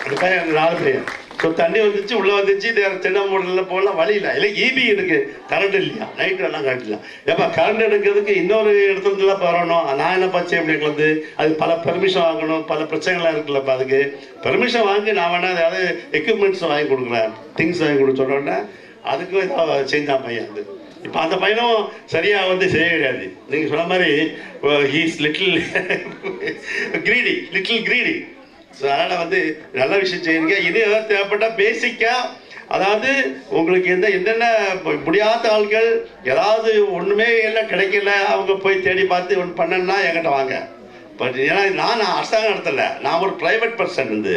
அந்த பையன் 4 பையன். ஸோ தண்ணி வந்துச்சு, உள்ளே வந்துச்சு, சின்ன மூடலில் போகலாம், வழி இல்லை. இல்லை ஈபி இருக்குது, கரண்ட் இல்லையா, நைட்டு எல்லாம் கரண்ட் இல்லை. ஏப்பா கரண்ட் எடுக்கிறதுக்கு இன்னொரு இடத்துலலாம் வரணும், நான் என்னப்பா செய்ய முடியும்? வந்து அது பல பெர்மிஷன் வாங்கணும், பல பிரச்சனைகள்லாம் இருக்குல்லப்பா. அதுக்கு பெர்மிஷன் வாங்கி நான் வேணா ஏதாவது எக்யூப்மெண்ட்ஸ் வாங்கி கொடுக்குறேன், திங்ஸ் வாங்கி கொடுக்க சொன்னோன்னே அதுக்கும் ஏதாவது செஞ்சான் பையன். அது இப்போ அந்த பையனும் சரியாக வந்து செய்ய கிடையாது. நீங்கள் சொன்ன மாதிரி ஹீஸ் லிட்டில் கிரீடி. ஸோ அதனால் வந்து நல்ல விஷயம் செய்யுங்க. இது ஏதாவது தேவைப்பட்டால் பேசிக்காக, அதாவது உங்களுக்கு என்னென்ன முடியாத ஆட்கள் ஏதாவது ஒன்றுமே எல்லாம் கிடைக்கல, அவங்க போய் தேடி பார்த்து ஒன்று பண்ணணுன்னா என்கிட்ட வாங்க. பட் ஏன்னா நான் அரசாங்கம் நடத்தலை, நான் ஒரு ப்ரைவேட் பர்சன். வந்து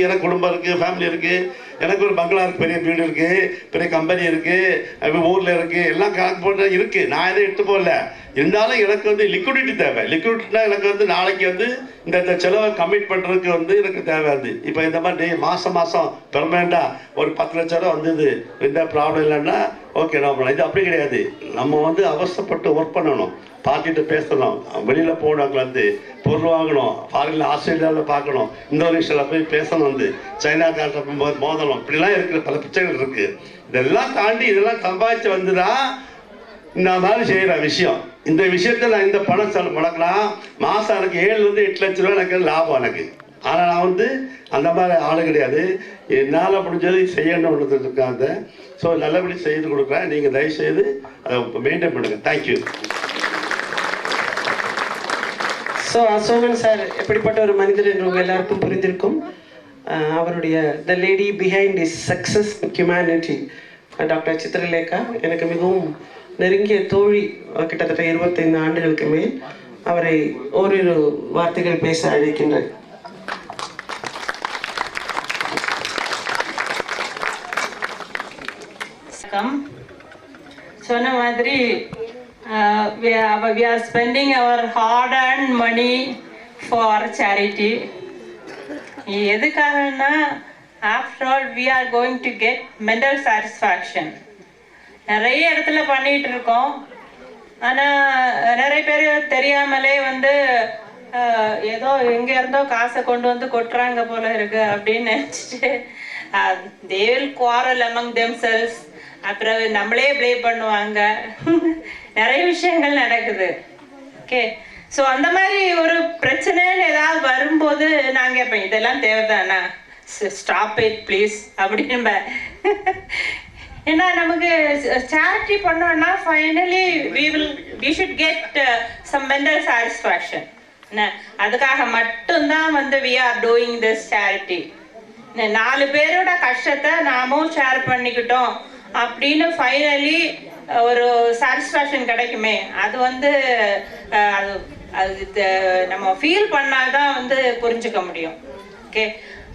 எனக்கு குடும்பம் இருக்குது, ஃபேமிலி இருக்குது, எனக்கு ஒரு பங்களா இருக்குது, பெரிய வீடு இருக்குது, பெரிய கம்பெனி இருக்குது, ஊரில் இருக்குது, எல்லாம் கணக்கு போட்டு இருக்குது. நான் எதுவும் எடுத்து போகல. இருந்தாலும் எனக்கு வந்து லிக்விடிட்டி தேவை. லிக்விடிட்டினா எனக்கு வந்து நாளைக்கு வந்து இந்த செலவை கமிட் பண்ணுறதுக்கு வந்து எனக்கு தேவை. அது இப்போ இந்த மாதிரி மாதம் பெர்மனெண்ட்டாக ஒரு 10 லட்ச ரூபா வந்தது, எந்த ப்ராப்ளம் இல்லைன்னா ஓகே நான் பண்ணலாம். இது அப்படி கிடையாது. நம்ம வந்து அவசரப்பட்டு ஒர்க் பண்ணணும், பார்ட்டிகிட்ட பேசணும், வெளியில் போகணும், வந்து பொருள் வாங்கணும், ஃபாரினில் ஆஸ்திரேலியாவில் பார்க்கணும், இந்தோனேஷியாவில் போய் பேசணும், வந்து சைனாக்கார்ட்ட போகும்போது மோதணும், இப்படிலாம் இருக்கிற பல பிரச்சனைகள் இருக்குது. இதெல்லாம் தாண்டி இதெல்லாம் சம்பாதிச்சு வந்து தான் இந்த மாதிரி செய்கிற விஷயம். இந்த விஷயத்தை நான் இந்த பணம் முடக்கலாம் மாதம் எனக்கு 7-8 லட்ச ரூபா எனக்கு லாபம் எனக்கு. ஆனால் நான் வந்து அந்த மாதிரி ஆளு கிடையாது. என்னால் முடிஞ்சது செய்யணும்னு இருக்காங்க. ஸோ நல்லபடி செய்து கொடுக்குறேன். நீங்கள் தயவுசெய்து அதை மெயின்டைன் பண்ணுங்கள். தேங்க்யூ. ஸோ அசோகன் சார் எப்படிப்பட்ட ஒரு மனிதர் என்று உங்கள் எல்லாருக்கும் புரிந்திருக்கும். அவருடைய the lady behind is success humanity doctor Chitralekha எனக்கு மிகவும் நெருங்கிய தோழி. கிட்டத்தட்ட 25 ஆண்டுகளுக்கு மேல். அவரை ஓரிரு வார்த்தைகள் பேச அழைக்கின்றேன். சொன்ன மாதிரி we are spending our hard-earned money for charity. எதுக்காகனா after all we are going to get mental satisfaction. நிறைய இடத்துல பண்ணிட்டு இருக்கோம். ஆனால் நிறைய பேர் தெரியாமலே வந்து ஏதோ எங்கே இருந்தோ காசை கொண்டு வந்து கொட்டுறாங்க போல இருக்கு அப்படின்னு நினச்சிட்டு they will quarrel among themselves. அப்புறம் நம்மளே ப்ளே பண்ணுவாங்க. நிறைய விஷயங்கள் நடக்குது. ஓகே, ஸோ அந்த மாதிரி ஒரு பிரச்சனைன்னு ஏதாவது வரும்போது நாங்கள் இப்போ இதெல்லாம் தேவைதானா, ஸ்டாப் இட் ப்ளீஸ் அப்படின்னு. ஏன்னா நமக்கு சேரிட்டி பண்ணோம்னா finally we should get some mental satisfaction. அதுக்காக மட்டும்தான் வந்து we are doing this charity. 4 பேரோட கஷ்டத்தை நாமும் ஷேர் பண்ணிக்கிட்டோம் அப்படின்னு ஃபைனலி ஒரு சாட்டிஸ்ஃபேக்ஷன் கிடைக்குமே, அது வந்து அது நம்ம ஃபீல் பண்ணாதான் வந்து புரிஞ்சுக்க முடியும். ஓகே,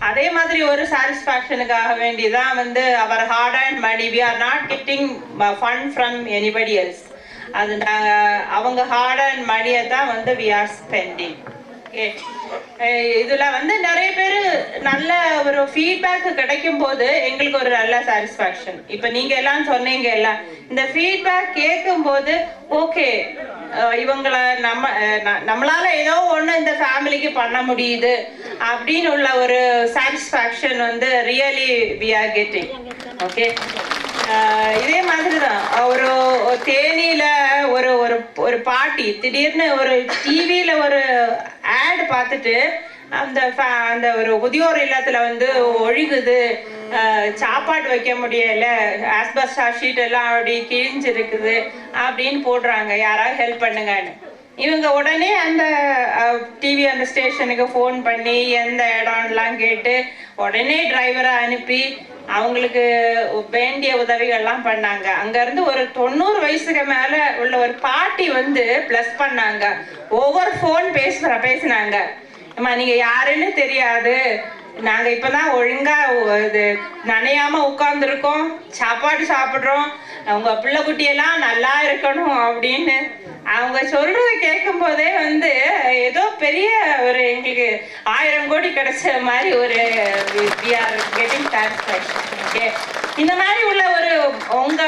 அதே மாதிரி ஒரு சாட்டிஸ்ஃபேக்ஷனுக்காக வேண்டிதான் வந்து அவர் heart and money we are not getting fund from anybody else. அது அவங்க ஹார்ட் அண்ட் மணியை தான் வந்து we are spending. ஓகே, இதுல வந்து நிறைய பேர் நல்ல ஒரு ஃபீட்பேக் கிடைக்கும் போது எங்களுக்கு ஒரு நல்ல சாட்டிஸ்ஃபேக்ஷன். இப்ப நீங்க எல்லாம் சொன்னீங்க எல்லாம் இந்த ஃபீட்பேக் கேட்கும் போது ஓகே, இவங்களை நம்மளால ஏதோ ஒண்ணு இந்த ஃபேமிலிக்கு பண்ண முடியுது அப்படின்னு உள்ள ஒரு சாட்டிஸ்ஃபேக்ஷன் வந்து really we are getting. Okay, இதே மாதிரி தான் ஒரு தேனியில ஒரு ஒரு ஒரு பாட்டி திடீர்னு ஒரு டிவியில ஒரு ஆட் பார்த்துட்டு அந்த ஒரு முதியோர் இல்லத்துல வந்து ஒழுகுது, சாப்பாடு வைக்க முடியல, ஆஸ்பெஸ்டாஸ் ஷீட் எல்லாம் அப்படி கிழிஞ்சிருக்குது அப்படின்னு போடுறாங்க, யாராவது ஹெல்ப் பண்ணுங்கன்னு. இவங்க உடனே அந்த டிவி அந்த ஸ்டேஷனுக்கு ஃபோன் பண்ணி எந்த இடம்லாம் கேட்டு உடனே டிரைவரை அனுப்பி அவங்களுக்கு வேண்டிய உதவிகள்லாம் பண்ணாங்க. அங்கேருந்து ஒரு 90 வயசுக்கு மேலே உள்ள ஒரு பாட்டி வந்து ப்ளஸ் பண்ணாங்க. ஒவ்வொரு ஃபோன் பேசினாங்க, அம்மா நீங்கள் யாருன்னு தெரியாது, நாங்கள் இப்போ தான் ஒழுங்காக இது நனையாமல் உட்காந்துருக்கோம், சாப்பாடு சாப்பிட்றோம், அவங்க பிள்ளை குட்டியெல்லாம் நல்லா இருக்கணும் அப்படின்னு அவங்க சொல்றதை கேட்கும் போதே வந்து ஏதோ பெரிய ஒரு எங்களுக்கு 1000 கோடி கிடைச்ச மாதிரி ஒரு we are getting satisfaction. Okay, இந்த மாதிரி உள்ள ஒரு உங்க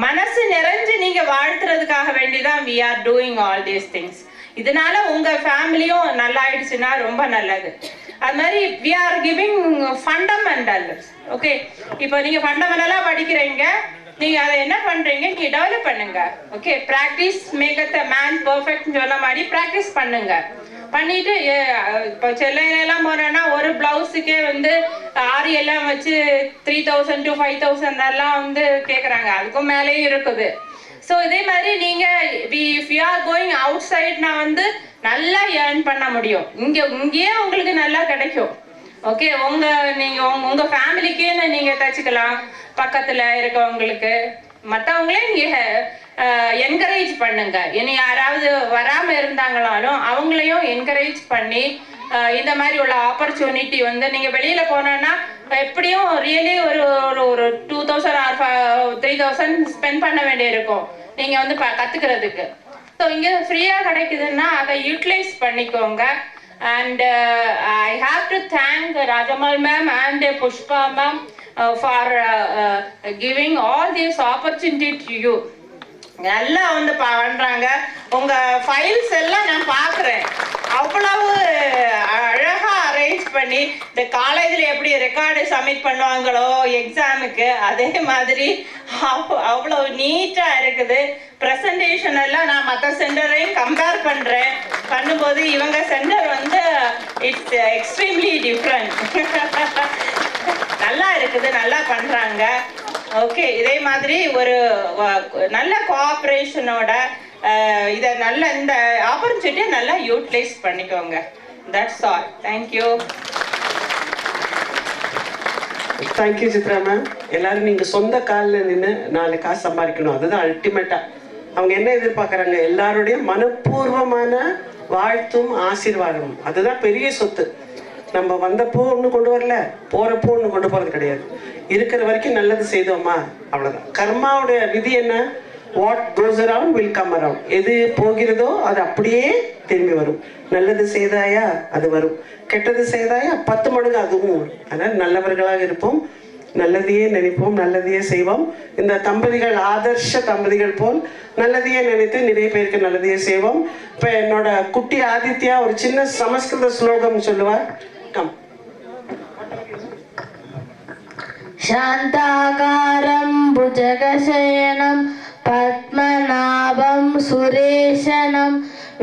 மனசு நிறைஞ்சு நீங்க வாழ்த்துறதுக்காக வேண்டிதான் we are doing all these things. இதனால உங்க ஃபேமிலியும் நல்லா ஆயிடுச்சுன்னா ரொம்ப நல்லது. அது மாதிரி we are giving fundamentals. Okay, இப்போ நீங்க ஃபண்டமெண்டலா படிக்கிறீங்க, நீங்க அதை என்ன பண்றீங்க, நீங்க டெவலப் பண்ணுங்க. Okay, practice make a man perfect சொன்ன மாதிரி பிராக்டிஸ் பண்ணுங்க. பண்ணிட்டு இப்போ சென்னையிலாம் போனோன்னா ஒரு பிளவுஸுக்கே வந்து ஆரி எல்லாம் வச்சு 3000 to 5000 எல்லாம் வந்து கேட்குறாங்க, அதுக்கும் மேலேயும் இருக்குது. ஸோ இதே மாதிரி நீங்க if you are going outside நான் வந்து நல்லா ஏர்ன் பண்ண முடியும், இங்கேயே உங்களுக்கு நல்லா கிடைக்கும். ஓகே, நீங்க உங்க ஃபேமிலிக்கேன்னு நீங்க தச்சுக்கலாம், பக்கத்துல இருக்கவங்களுக்கு மற்றவங்களே நீங்க என்கரேஜ் பண்ணுங்க. இனி யாராவது வராம இருந்தாங்களாலும் அவங்களையும் என்கரேஜ் பண்ணி இந்த மாதிரி உள்ள ஆப்பர்ச்சுனிட்டி வந்து நீங்க வெளியில போனோன்னா எப்படியும் ரியலி ஒரு 2000 or 3000 ஸ்பெண்ட் பண்ண வேண்டியிருக்கும் நீங்க வந்து கத்துக்கிறதுக்கு. ஸோ இங்க ஃப்ரீயா கிடைக்குதுன்னா அதை யூட்டிலைஸ் பண்ணிக்கோங்க. And I have to thank Rajamal ma'am and Pushpa ma'am for giving all this opportunity to you. நல்லா வந்து பண்றாங்க. உங்க ஃபைல்ஸ் எல்லாம் நான் பார்க்குறேன், அவ்வளவு அழகா அரேஞ்ச் பண்ணி இந்த காலேஜில் எப்படி ரெக்கார்டு சப்மிட் பண்ணுவாங்களோ எக்ஸாமுக்கு அதே மாதிரி அவ்வளோ நீட்டாக இருக்குது. ப்ரெசன்டேஷன் எல்லாம் நான் மற்ற சென்டரையும் கம்பேர் பண்ணும்போது இவங்க சென்டர் வந்து இட்ஸ் எக்ஸ்ட்ரீம்லி டிஃப்ரெண்ட். நல்லா இருக்குது, நல்லா பண்ணுறாங்க. ஓகே, இதே மாதிரி ஒரு நல்ல கோஆப்ரேஷனோட இதை நல்ல இந்த ஆப்பர்ச்சுனிட்டியை நல்லா யூட்டிலைஸ் பண்ணிக்கோங்க. That's all. Thank you. Thank you Chitra ma'am. எல்லாரும் நீங்கள் சொந்த காலில் நின்று 4 காசு சம்பாதிக்கணும், அதுதான் அல்டிமேட்டாக. அவங்க என்ன எதிர்பார்க்குறாங்க, எல்லாருடைய மனப்பூர்வமான வாழ்த்தும் ஆசீர்வாதமும், அதுதான் பெரிய சொத்து. நம்ம வந்தப்போ ஒன்றும் கொண்டு வரல, போகிறப்போ ஒன்றும் கொண்டு போகிறது கிடையாது. இருக்கிற வரைக்கும் நல்லது செய்தோமா, அவ்வளோதான். கர்மாவுடைய விதி என்ன, what goes around will come around. எது போகிறதோ அது அப்படியே திரும்பி வரும். நல்லது செய்தாயா அது வரும், கெட்டது செய்தாயா 10 மடங்கு அதுவும் வரும். அதனால் நல்லவர்களாக இருப்போம், நல்லதையே நினைப்போம், நல்லதையே செய்வோம். இந்த தம்பதிகள் ஆதர்ஷ தம்பதிகள் போல் நல்லதையே நினைத்து நிறைய பேருக்கு நல்லதையே செய்வோம். இப்போ என்னோட குட்டி ஆதித்யா ஒரு சின்ன சமஸ்கிருத ஸ்லோகம் சொல்லுவார். கம். शान्ताकारं भुजगशयनं पद्मनाभं सुरेशनं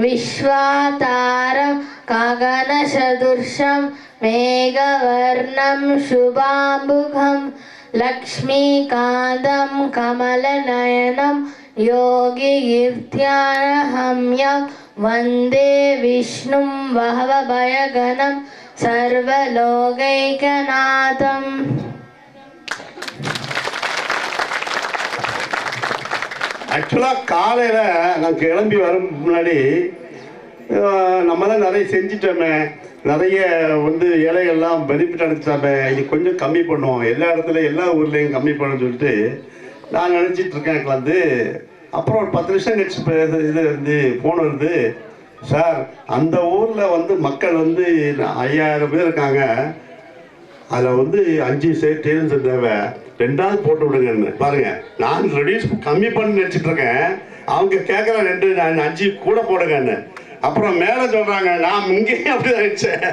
विश्वातारं गगनसदृशं मेघवर्णं शुभाम्बुखं लक्ष्मीकान्तं कमलनयनं योगिगीर्त्यानहम्यं वन्दे विष्णुं वहवभयगणं सर्वलोकैकनाथम्. ஆக்சுவலாக காலையில் நான் கிளம்பி வரும் முன்னாடி நம்ம தான் நிறைய செஞ்சிட்டோமே, நிறைய வந்து இலைகள்லாம் பெனிஃபிட் அடைச்சிட்டாமே, இது கொஞ்சம் கம்மி பண்ணுவோம், எல்லா இடத்துலையும் எல்லா ஊர்லேயும் கம்மி பண்ணணும்னு சொல்லிட்டு நான் நினச்சிட்டு இருக்கேன். வந்து அப்புறம் ஒரு 10 நிமிஷம் கழிச்சு இது வந்து ஃபோன் வருது, சார் அந்த ஊரில் வந்து மக்கள் வந்து 5000 பேர் இருக்காங்க, அதில் வந்து 5 டேபிள்ஸ் தேவை, 2ஆவது போட்டு விடுங்கன்னு. பாருங்க, நான் ரெடியூஸ் கம்மி பண்ணி நினச்சிட்டு இருக்கேன், அவங்க கேட்குற 2 நான் 5 கூட போடுங்கன்னு. அப்புறம் மேலே சொல்கிறாங்க, நான் இங்கேயும் அப்படி தான் நினச்சேன்,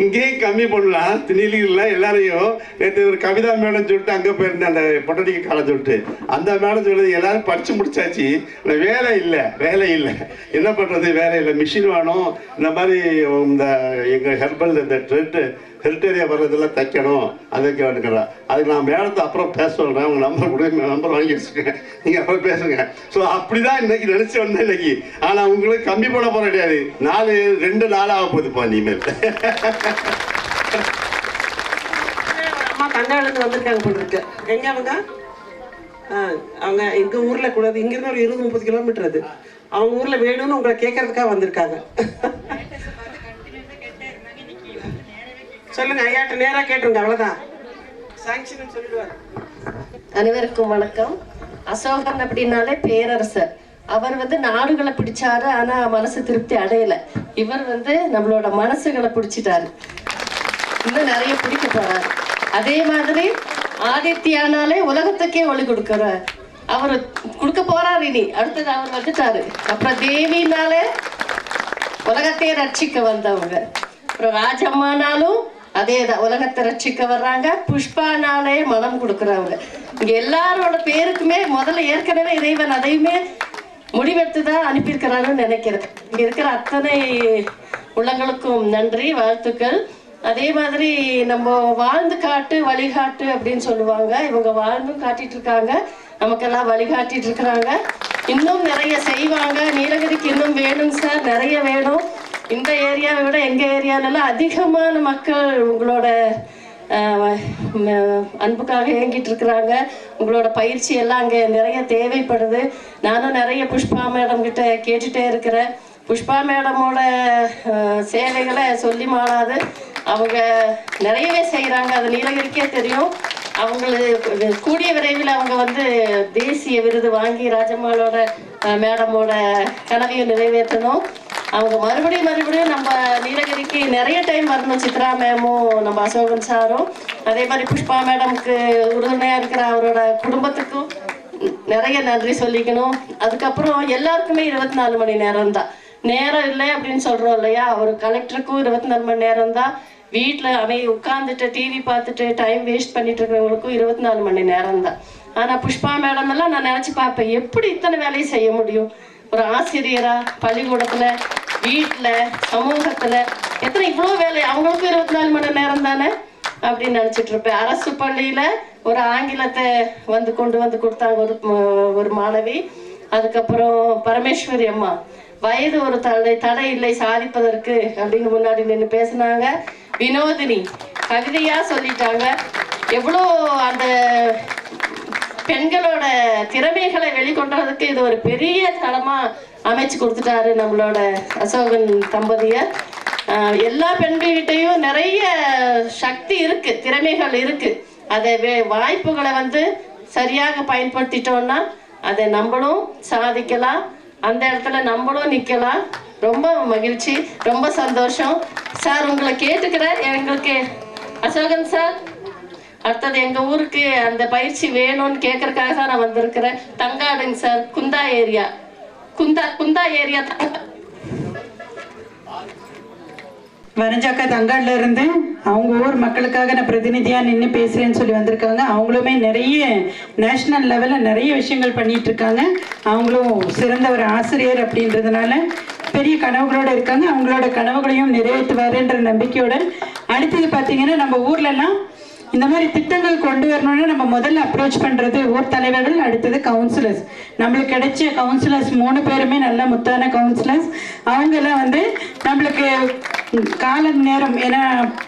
இங்கேயும் கம்மி பண்ணலாம் நீலியில் எல்லாரையும். நேற்று ஒரு கவிதா மேடம் சொல்லிட்டு அங்கே போயிருந்தேன், அந்த பொட்டடிக்கு காலேஜ் சொல்லிட்டு, அந்த மேடம் சொல்லுது எல்லாரும் படித்து முடிச்சாச்சு, வேலை இல்லை என்ன பண்ணுறது, வேலை இல்லை, மிஷின் வேணும், இந்த மாதிரி இந்த எங்கள் ஹெர்பல் இந்த ஹெரிட்டேரியா வர்றதெல்லாம் தைக்கணும், அதுக்கு வேணுங்கிறா. அதுக்கு நான் மேடத்தை அப்புறம் பேச சொல்கிறேன், உங்கள் நம்பர் கொடுங்க, நம்பர் வாங்கி வச்சுக்கேன், நீங்கள் அப்புறம் பேசுங்க. ஸோ அப்படி தான் இன்றைக்கி நினச்சி வந்தேன் இன்னைக்கு. ஆனால் உங்களுக்கு கம்மி பண்ண போகிற கிடையாது, 2 நாள் ஆக போகுதுப்பா இனிமேல். அம்மா கண்டாளுக்கு வந்திருக்காங்க போல இருக்கு. எங்க அவங்க எங்கள் ஊரில் கூடாது, இங்கேருந்து ஒரு 20-30 கிலோமீட்டர் அது. அவங்க ஊரில் வேணும்னு உங்களை கேட்கறதுக்காக வந்திருக்காங்க. சொல்லுங்க, ஐயாட்ட நேராக கேட்டுருங்க, அவ்வளோதான். சாங்ஷன் சொல்லிடுவார். அனைவருக்கும் வணக்கம். அசோகன் அப்படின்னாலே பேரரசர். அவர் வந்து நாடுகளை பிடிச்சாரு, ஆனா மனசு திருப்தி அடையல. இவர் வந்து நம்மளோட மனசுகளை பிடிச்சிட்டாரு, இன்னும் நிறைய பிடிக்க போறாரு. அதே மாதிரி ஆதித்யானாலே உலகத்துக்கே ஒளி கொடுக்கிறார், அவர் கொடுக்க போறாரு. இனி அடுத்தது அவர் வந்துட்டாரு. அப்புறம் தேவினாலே உலகத்தையே ரட்சிக்க வந்தவங்க. அப்புறம் ராஜம்மானாலும் அதேதான், உலகத்தை ரட்சிக்க வர்றாங்க. புஷ்பானாலே மனம் கொடுக்குறவங்க. இங்க எல்லாரோட பேருக்குமே முதல்ல ஏற்கனவே இறைவன் அதையுமே முடிவெடுத்து தான் அனுப்பியிருக்கிறான்னு நினைக்கிறேன். இங்க இருக்கிற அத்தனை உள்ளங்களுக்கும் நன்றி, வாழ்த்துக்கள். அதே மாதிரி நம்ம வாழ்ந்து காட்டு வழிகாட்டு அப்படின்னு சொல்லுவாங்க. இவங்க வாழ்ந்தும் காட்டிட்டு இருக்காங்க, நமக்கெல்லாம் வழிகாட்டிட்டு இருக்கிறாங்க. இன்னும் நிறைய செய்வாங்க. நீலகிரிக்கு இன்னும் வேணும் சார், நிறைய வேணும். இந்த ஏரியாவை விட எங்கள் ஏரியாவிலலாம் அதிகமான மக்கள் உங்களோட அன்புக்காக ஏங்கிட்டு இருக்கிறாங்க. உங்களோட பயிற்சி எல்லாம் அங்கே நிறைய தேவைப்படுது. நானும் நிறைய புஷ்பா மேடம் கிட்ட கேட்டுகிட்டே இருக்கிறேன். புஷ்பா மேடமோட சேவைகளை சொல்லி மாறாது. அவங்க நிறையவே செய்கிறாங்க, அது நீலகிரிக்கே தெரியும். அவங்களுக்கு கூடிய விரைவில் அவங்க வந்து தேசிய விருது வாங்கி ராஜம்மாளோட மேடமோட கனவையும் நிறைவேற்றணும். அவங்க மறுபடியும் நம்ம நீலகிரிக்கு நிறைய டைம் வரணும். சித்ரா மேமும் நம்ம அசோகன் சாரும், அதே மாதிரி புஷ்பா மேடமுக்கு உறுதுணையாக இருக்கிற அவரோட குடும்பத்துக்கும் நிறைய நன்றி சொல்லிக்கணும். அதுக்கப்புறம் எல்லாருக்குமே 24 மணி நேரம் தான். நேரம் இல்லை அப்படின்னு சொல்கிறோம் இல்லையா, ஒரு கலெக்டருக்கும் 24 மணி நேரம் தான். வீட்டில் உட்காந்துட்டு டிவி பார்த்துட்டு டைம் வேஸ்ட் பண்ணிட்டு இருக்கிறவங்களுக்கும் 24 மணி நேரம் தான். ஆனால் புஷ்பா மேடம் எல்லாம் நான் நினச்சி பார்ப்பேன், எப்படி இத்தனை வேலையை செய்ய முடியும்? ஒரு ஆசிரியரா பள்ளிக்கூடத்தில், வீட்டில், சமூகத்தில் எத்தனை இவ்வளோ வேலை, அவங்களுக்கும் 24 மணி நேரம் தானே அப்படின்னு நினச்சிட்டு இருப்பேன். அரசு பள்ளியில் ஒரு ஆங்கிலத்தை கொண்டு வந்து கொடுத்தாங்க ஒரு மாணவி. அதுக்கப்புறம் பரமேஸ்வரி அம்மா வயது ஒரு தடை இல்லை சாதிப்பதற்கு அப்படின்னு முன்னாடி நின்று பேசினாங்க. வினோதினி கவிதையா சொல்லிட்டாங்க. எவ்வளோ அந்த பெண்களோட திறமைகளை வெளிக்கொண்டதுக்கு இது ஒரு பெரிய தளமா அமைச்சு கொடுத்துட்டாரு நம்மளோட அசோகன் தம்பதியர். எல்லா பெண்கள்கிட்டையும் நிறைய சக்தி இருக்கு, திறமைகள் இருக்கு. அதை வாய்ப்புகளை சரியாக பயன்படுத்திட்டோம்னா அதை நம்மளும் சாதிக்கலாம், அந்த இடத்துல நம்மளும் நிற்கலாம். ரொம்ப மகிழ்ச்சி, ரொம்ப சந்தோஷம் சார். உங்களை கேட்டுக்கிறேன். எங்களுக்கு அசோகன் சார் அடுத்தது எங்கள் ஊருக்கு அந்த பயிற்சி வேணும்னு கேட்கறதுக்காக தான் நான் வந்திருக்கிறேன். தங்காடுங்க sir, Kunda area, Kunda area வனஜாக்கா தங்காடுல இருந்து அவங்க ஊர் மக்களுக்காக நான் பிரதிநிதியாக நின்று பேசுகிறேன்னு சொல்லி வந்திருக்காங்க. அவங்களுமே நிறைய நேஷ்னல் லெவலில் நிறைய விஷயங்கள் பண்ணிட்டு இருக்காங்க. அவங்களும் சிறந்த ஒரு ஆசிரியர் அப்படின்றதுனால பெரிய கனவுகளோடு இருக்காங்க. அவங்களோட கனவுகளையும் நிறைவேற்றுவாருன்ற நம்பிக்கையோட அடுத்தது பார்த்தீங்கன்னா நம்ம ஊர்லலாம் இந்த மாதிரி திட்டங்கள் கொண்டு வரணும்னா நம்ம முதல்ல அப்ரோச் பண்ணுறது ஊர் தலைவர்கள், அடுத்தது கவுன்சிலர்ஸ். நம்மளுக்கு கிடைச்ச கவுன்சிலர்ஸ் 3 பேருமே நல்ல முத்தான கவுன்சிலர்ஸ். அவங்கெல்லாம் வந்து நம்மளுக்கு கால நேரம், ஏன்னா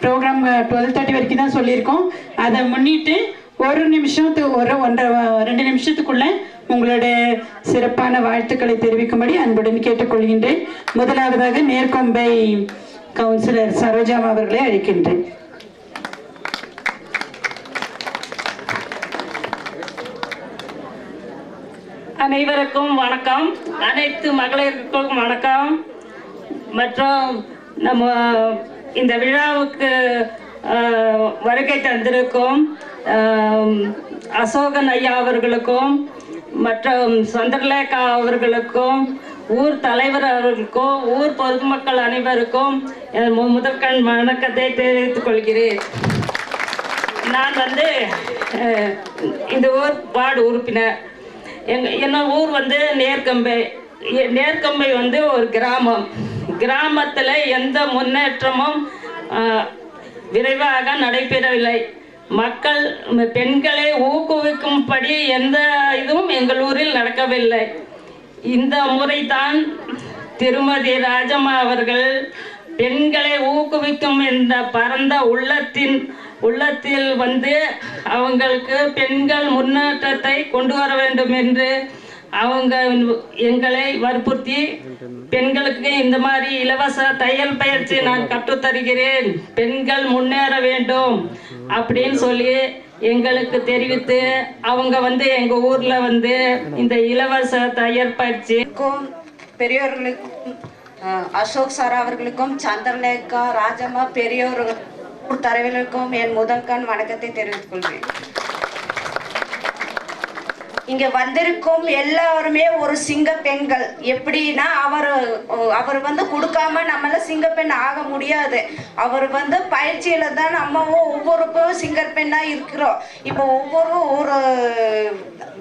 ப்ரோக்ராம் 12:30 வரைக்கும் தான் சொல்லியிருக்கோம். அதை முன்னிட்டு ஒரு நிமிஷத்துக்கு 2 நிமிஷத்துக்குள்ள உங்களோட சிறப்பான வாழ்த்துக்களை தெரிவிக்கும்படி அன்புடன் கேட்டுக்கொள்கின்றேன். முதலாவதாக நேர்கொம்பை கவுன்சிலர் சரோஜா அவர்களை அழைக்கின்றேன். அனைவருக்கும் வணக்கம், அனைத்து மகளிருக்கும் வணக்கம். மற்றும் நம்ம இந்த விழாவுக்கு வருகை தந்திருக்கும் அசோகன் ஐயா அவர்களுக்கும் மற்றும் சந்திரலேகா அவர்களுக்கும் ஊர் தலைவர் அவர்களுக்கும் ஊர் பொதுமக்கள் அனைவருக்கும் முதற்கண் வணக்கத்தை தெரிவித்துக் கொள்கிறேன். நான் வந்து இந்த ஊர் வார்டு உறுப்பினர். என்ன ஊர் வந்து நேர்கம்பை. நேர்கம்பை வந்து ஒரு கிராமத்தில் எந்த முன்னேற்றமும் விரைவாக நடைபெறவில்லை. மக்கள் பெண்களை ஊக்குவிக்கும்படி எந்த இதுவும் எங்கள் ஊரில் நடக்கவில்லை. இந்த முறைதான் திருமதி ராஜம்மா அவர்கள் பெண்களை ஊக்குவிக்கும் என்ற பரந்த உள்ளத்தில் வந்து அவங்களுக்கு பெண்கள் முன்னேற்றத்தை கொண்டு வர வேண்டும் என்று அவங்க எங்களை வற்புறுத்தி பெண்களுக்கு இந்த மாதிரி இலவச தையல் பயிற்சி நான் கற்றுத்தருகிறேன், பெண்கள் முன்னேற வேண்டும் அப்படின்னு சொல்லி எங்களுக்கு தெரிவித்து அவங்க வந்து எங்கள் ஊரில் வந்து இந்த இலவச தையல் பயிற்சிக்கும் பெரியோர்களுக்கும் அசோக் சார் அவர்களுக்கும் சந்திரலேகா ராஜம்மா பெரியோர்கள் தலைவர்களுக்கும் என் முதற்கண் வணக்கத்தை தெரிவித்துக் கொள்கிறேன். இங்க வந்திருக்கும் எல்லாருமே ஒரு சிங்க பெண்கள். எப்படின்னா அவர் வந்து கொடுக்காம நம்மளால சிங்க பெண் ஆக முடியாது. அவர் வந்து பயிற்சியில தான் நம்மவும் ஒவ்வொருக்கும் சிங்கர் பெண்ணா இருக்கிறோம். இப்போ ஒரு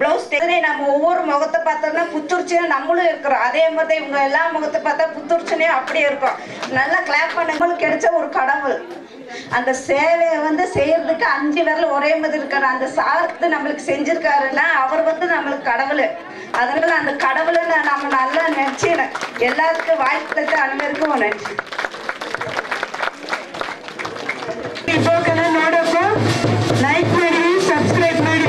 பிளவுஸ் நம்ம ஒவ்வொரு முகத்தை பார்த்தோம்னா புத்துணர்ச்சியா நம்மளும் இருக்கிறோம். அதே மாதிரி இவங்க எல்லா முகத்தை பார்த்தா புத்துணர்ச்சினே அப்படியே இருக்கும். நல்லா கிளாப் பண்ண நம்மளுக்கு கிடைச்ச ஒரு கடவுள். அந்த சேவையை வந்து செய்யறதுக்கு 5 விரல் ஒரே மாதிரி இருக்காரு. அந்த சார்த்து நம்மளுக்கு செஞ்சிருக்காருன்னா அவர் வந்து நம்மளுக்கு கடவுள். அதனால அந்த கடவுளை நம்ம நல்லா நினைச்சிடணும். எல்லாருக்கும் வாழ்த்துக்கு அனைவருக்கும் நன்றி. ಲೈಕ್ ಮಾಡಿ, ಸಬ್ಸ್ಕ್ರೈಬ್ ಮಾಡಿ.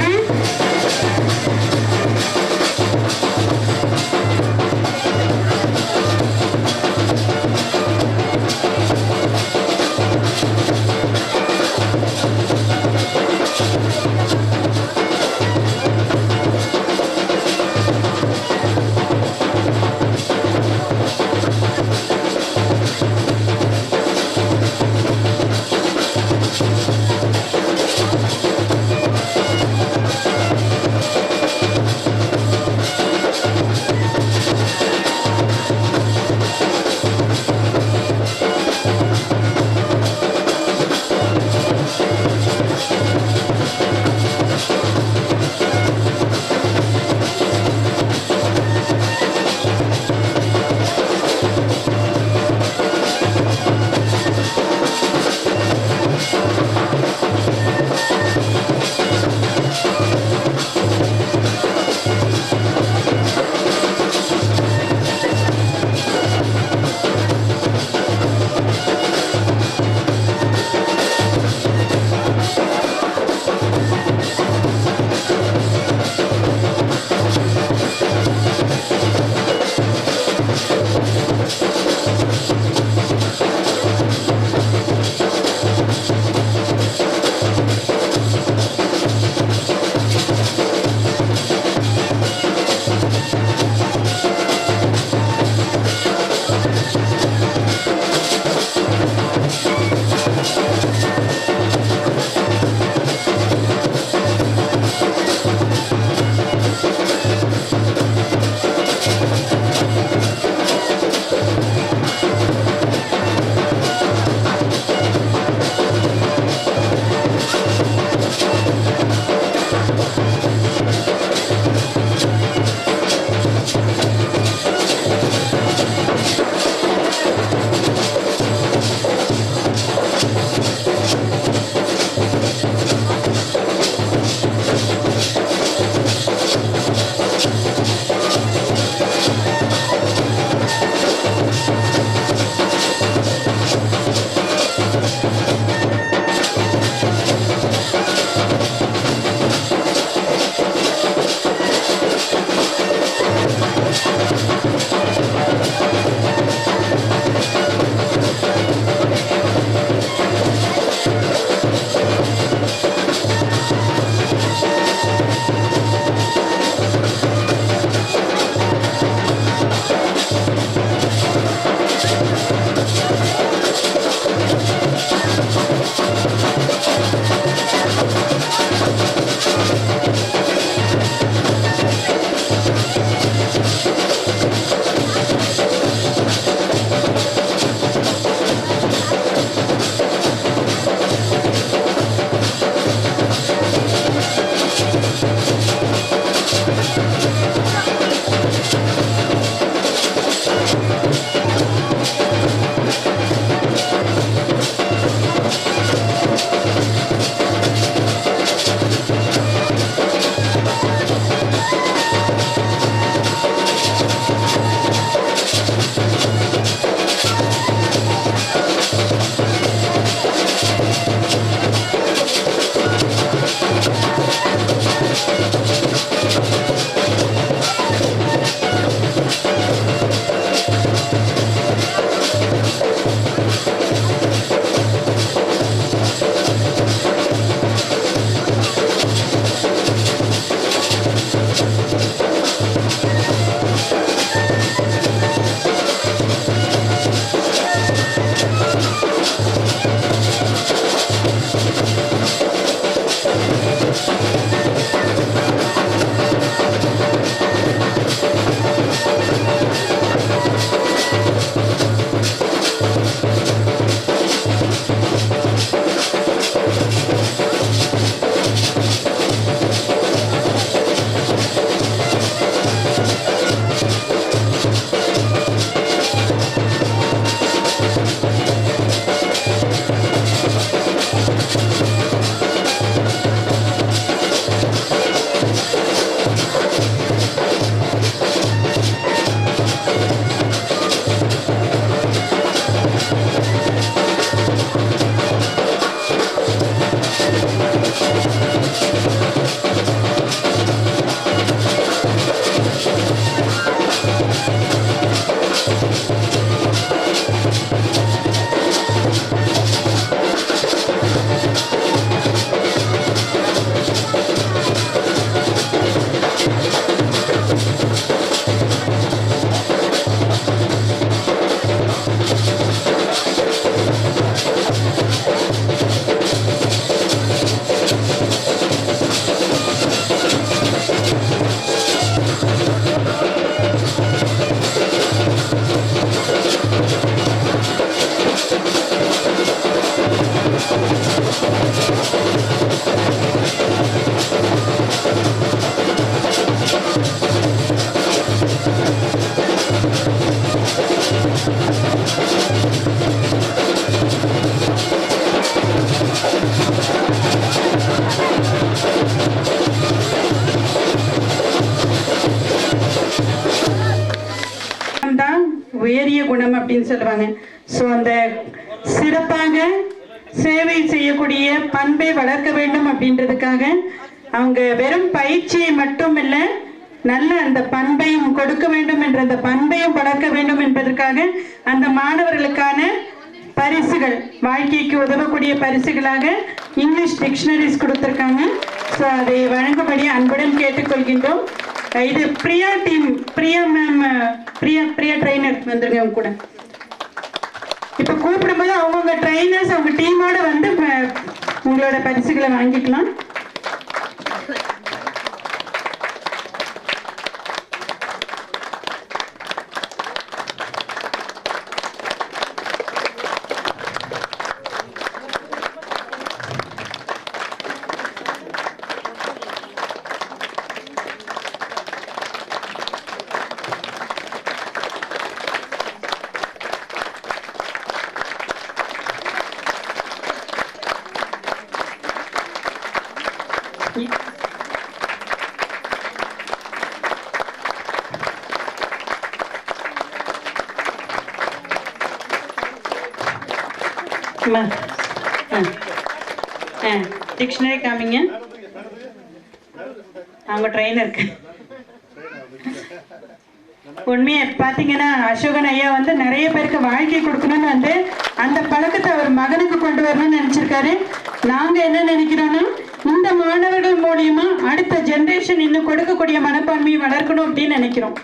தான் உயரிய குணம் அப்படின்னு சொல்லுவாங்க. ஸோ அந்த சிறப்பாக சேவை செய்யக்கூடிய பண்பை வளர்க்க வேண்டும் அப்படின்றதுக்காக அவங்க வெறும் பயிற்சியை மட்டும் இல்லை, நல்ல அந்த பண்பையும் கொடுக்க வேண்டும் என்ற அந்த பண்பையும் வளர்க்க வேண்டும் என்பதற்காக அந்த மாணவர்களுக்கான பரிசுகள், வாழ்க்கைக்கு உதவக்கூடிய பரிசுகளாக இங்கிலீஷ் டிக்ஷனரிஸ் கொடுத்துருக்காங்க. ஸோ அதை வழங்கும்படி அன்புடன் கேட்டுக்கொள்கின்றோம். இது Priya team, Priya ma'am, Priya trainer வந்துருங்க அவங்க கூட. இப்போ கூப்பிடும்போது அவங்கவுங்க ட்ரைனர்ஸ் அவங்க டீமோட வந்து உங்களோட பரிசுகளை வாங்கிக்கலாம். டிக்ஷனரி காமிங்க. அவங்க ட்ரெயினருக்கு உண்மையை பார்த்தீங்கன்னா அசோகன் ஐயா வந்து நிறைய பேருக்கு வாழ்க்கை கொடுக்கணும்னு வந்து அந்த பழக்கத்தை அவர் மகனுக்கு கொண்டு வரணும்னு நினைச்சிருக்காரு. நாங்க என்ன நினைக்கிறோம்னா, இந்த மாணவர்கள் மூலியமா அடுத்த ஜெனரேஷன் இன்னும் கொடுக்கக்கூடிய மனப்பான்மையை வளர்க்கணும் அப்படின்னு நினைக்கிறோம்.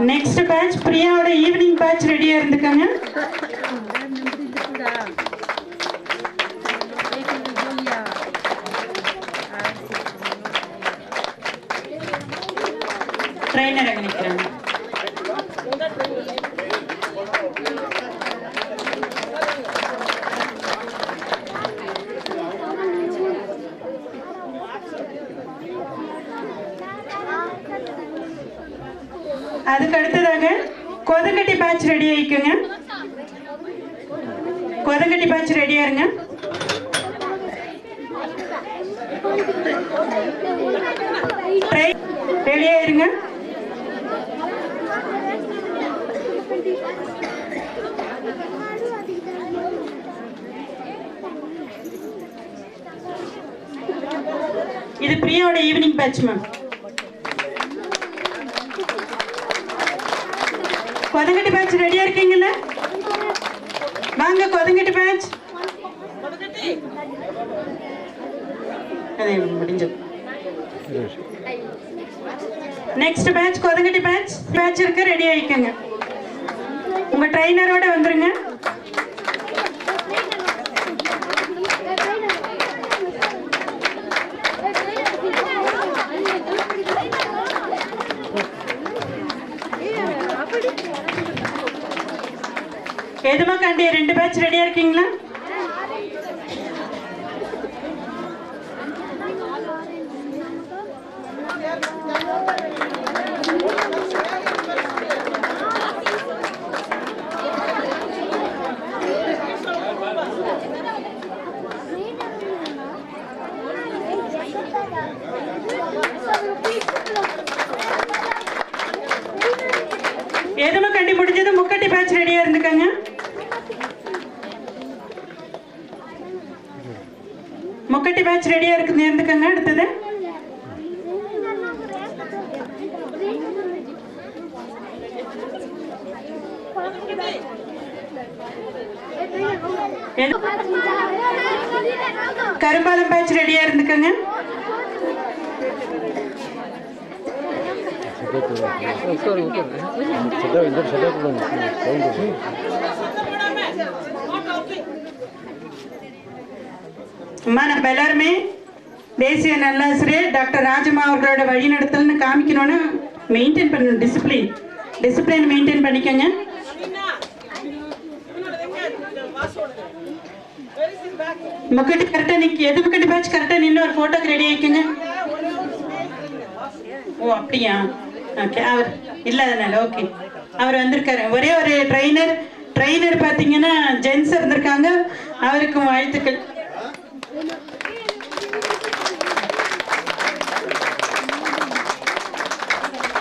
நெக்ஸ்ட் பேட்ச் பிரியாவோட ஈவினிங் பேட்ச் ரெடியா இருந்துக்காங்க. ட்ரைனர் அங்க நிக்கிறாங்க. அதுக்கு அடுத்ததாக கொதங்கட்டி பேட்ச் ரெடி ஆயிக்குங்க. கொதங்கட்டி பேட்ச் ரெடியா இருங்க. ரெடியா இருங்க. இது பிரியாவோட ஈவினிங் பேட்ச் மேம். கொதங்கட்டி பேட்ச் ரெடியா இருக்கீங்கல்ல? வாங்க கொதங்கட்டி பேட்ச். அதே முடிஞ்சது. நெக்ஸ்ட் பேட்ச் கொதங்கட்டி பேட்ச் இருக்கு, ரெடி ஆயிக்கங்க. உங்க ட்ரைனரோட வந்துருங்க. எதுமா காண்டி 2 பேட்ச் ரெடியா இருக்கீங்களா? எதுமா கண்டி முடிஞ்சது. முக்கட்டி பேட்ச் ரெடியா இருந்துக்கங்க. முக்கட்டி பேட்ச் ரெடியா இருக்கு, இருந்துக்கங்க. அடுத்தது கரும்பாலம் பேட்ச் ரெடியா இருந்துக்கங்க. அம்மா, நம்ம எல்லாருமே தேசிய நல்லாசிரியர் டாக்டர் ராஜம்மா அவர்களோட வழிநடத்தல்னு காமிக்கணும்னு மெயின்டைன் பண்ணணும். டிசிப்ளின் மெயின்டைன் பண்ணிக்கோங்க. முக்கட்டி கரெக்டாக எது முக்கட்டி பேட்ச் கரெக்டாக நின்று ஒரு ஃபோட்டோக்கு ரெடி ஆகிக்குங்க. ஓ அப்படியா? ஓகே, அவர் இல்லாதனால ஓகே, அவர் வந்திருக்காரு. ஒரே ஒரு ட்ரைனர் பார்த்தீங்கன்னா ஜென்ஸ் இருந்திருக்காங்க, அவருக்கும் வாழ்த்துக்கள்.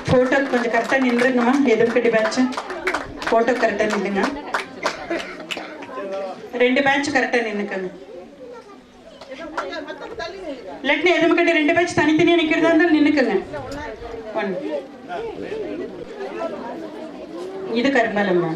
ஃபோட்டோக்கு கொஞ்சம் கரெக்டாக நின்றுங்கம்மா. எதுவும் கட்டி பேட்ச் ஃபோட்டோ கரெக்டாக நில்லுங்க. 2 பேட்ச் கரெக்டாக நின்றுக்கங்க. இல்லாட்டினா எதுவும் கட்டி 2 பேட்ச் தனித்தனியாக நிற்கிறதா இருந்தாலும் நின்றுக்குங்க. 1 இது கரும்பாலம்மா.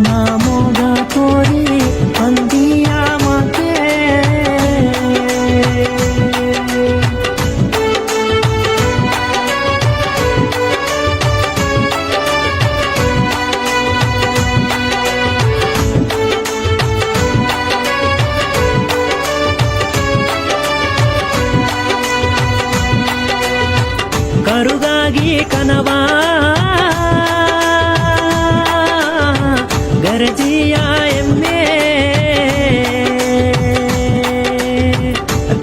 ನಾಮೋದ ತೋರಿ ಅಂದಿಯ ಮಕೆ ಕನವಾ ಗರಜಿಯ ಎಮ್ಮೆ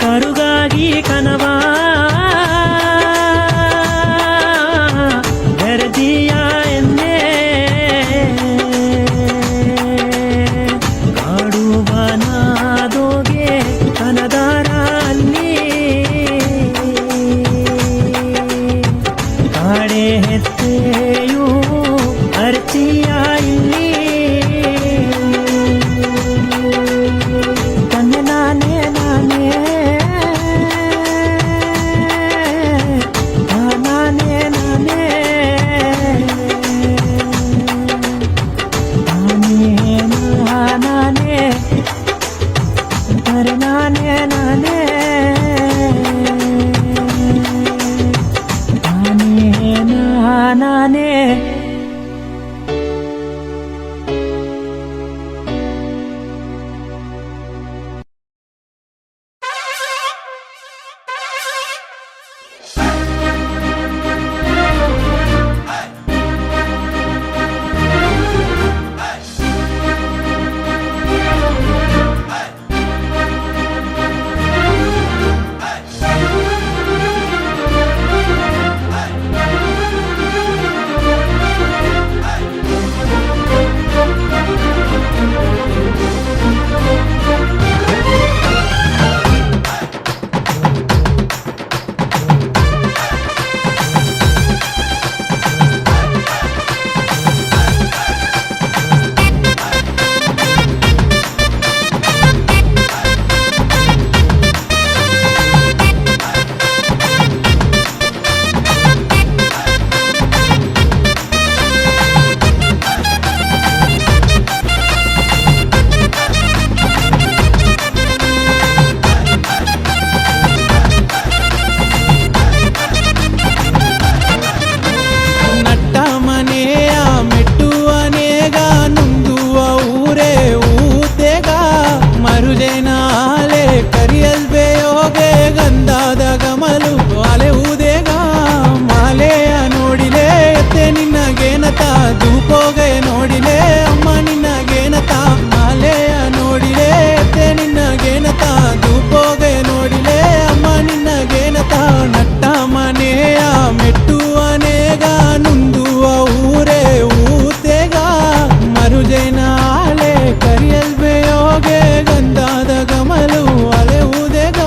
ಕರುಗಾಗಿ ಕನವಾ ಗರಜಿಯ ಎಮ್ಮೆ ಕಾಡುವನಾದೋಗೆ ಕನದಾರ ಅಲ್ಲಿ ಕಾಡೆ ಹೆತ್ತೆಯು ಅರ್ಚಿಯ ಇಲ್ಲಿ ತನ್ನೆ ನಾನೇ ನಾನೇ ನಾನೇ ನಾನೇ ನಾನೇ ಅರೆ ನಾನೇ ನಾನೇ ನಾನೇ ಧೂಪೋಗೆ ನೋಡಿಲೆ ಅಮ್ಮ ನಿನ್ನಗೇನತ ಮಾಲೆಯ ನೋಡಿಲೆ ಎತ್ತೆ ನಿನ್ನಗೇನತ ಧೂಪೋಗೆ ನೋಡಿಲೆ ಅಮ್ಮ ನಿನ್ನಗೇನತ ನಟ್ಟ ಮನೆಯ ಮೆಟ್ಟುವನೇಗ ನುಂದುವ ಊರೇ ಊತೆಗ ಮರುಜೇನಾಲೆ ಕರಿಯಲ್ಬೇಯೋಗೆ ಗಂಧಾದ ಗಮಲು ಅಲೆ ಊದೆಗ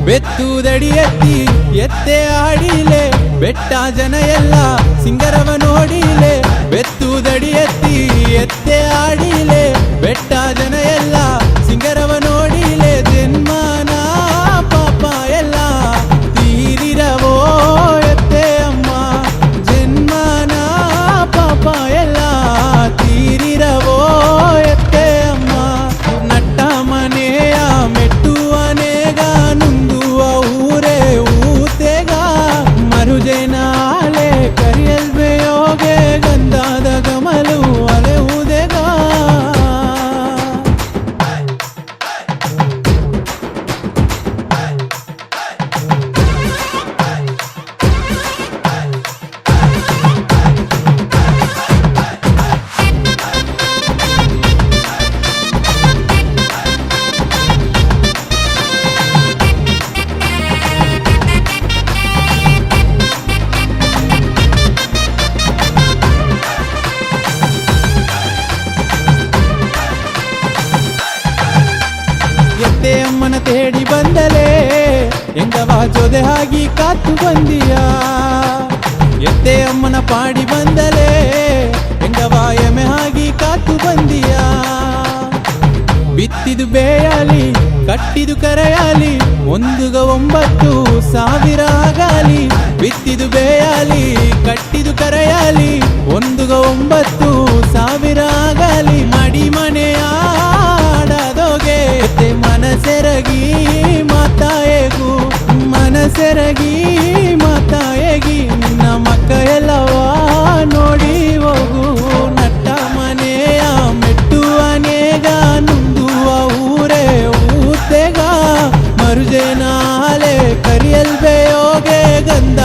ಬೆತ್ತುದಡಿ ಎತ್ತಿ ಎತ್ತೆ ಆಡಿಲೆ ಬೆಟ್ಟ ಜನ ಎಲ್ಲ ಸಿಂಗರವ ನೋಡಿಲೆ ಬೆತ್ತುದಡಿ ಎತ್ತಿ ಎತ್ತೆ ಆಡಿಲೆ ಬೆಟ್ಟ ಜನ ಎಲ್ಲ ಸಿಂಗರವ ನೋಡಿಲೆ ಜನ್ಮನ ಪಾಪ ಎಲ್ಲ ತೀರಿರವೋ ಎತ್ತೆ ಅಮ್ಮ ಜನ್ಮನ ಪಾಪ ಎಲ್ಲ ತೀರಿರವೋ ಎತ್ತೆ ಅಮ್ಮ ನಟ್ಟ ಮನೆಯ ಮೆಟ್ಟುವನೇಗ ನುಂದುವ ಊರೇ ಊತೆಗ ಮರುಜೇನಾಲೆ ಕರಿಯಲ್ಬೇಯೋಗೆ ಗಂಧಾದ ಗಮಲು ಅಲೆ ಊದೆಗ ಆಗಿ ಕಾತು ಬಂದಿಯ ಎತ್ತೆ ಅಮ್ಮನ ಪಾಡಿ ಬಂದಲೇ ಹೆಂಗವ ಎಮೆ ಆಗಿ ಕಾತು ಬಂದಿಯ ಬಿತ್ತಿದು ಬೇಯಾಲಿ ಕಟ್ಟಿದು ಕರೆಯಾಲಿ 1,9,000 ಆಗಲಿ ಬಿತ್ತಿದು ಬೇಯಾಲಿ ಕಟ್ಟಿದು ಕರೆಯಾಲಿ 1,9,000 ಆಗಲಿ ಮಡಿ ಮನೆಯಾಡದೋಗೆ ಮನಸೆರಗಿ ಮಾತಾಯೇಗು ಮನಸೆರಗಿ ಮಾತಾಯೇಗಿ ನಿನ್ನ ಮಕ್ಕ ಎಲ್ಲವ ನೋಡಿ ಹೋಗು ನಟ್ಟ ಮನೆಯ ಮೆಟ್ಟುವನೇಗ ನುಂದುವ ಊರೇ ಊತೆಗ ಮರುಜೆನಾಲೆ ಕರಿಯಲ್ಬೇಯೋಗೆ ಗಂಧ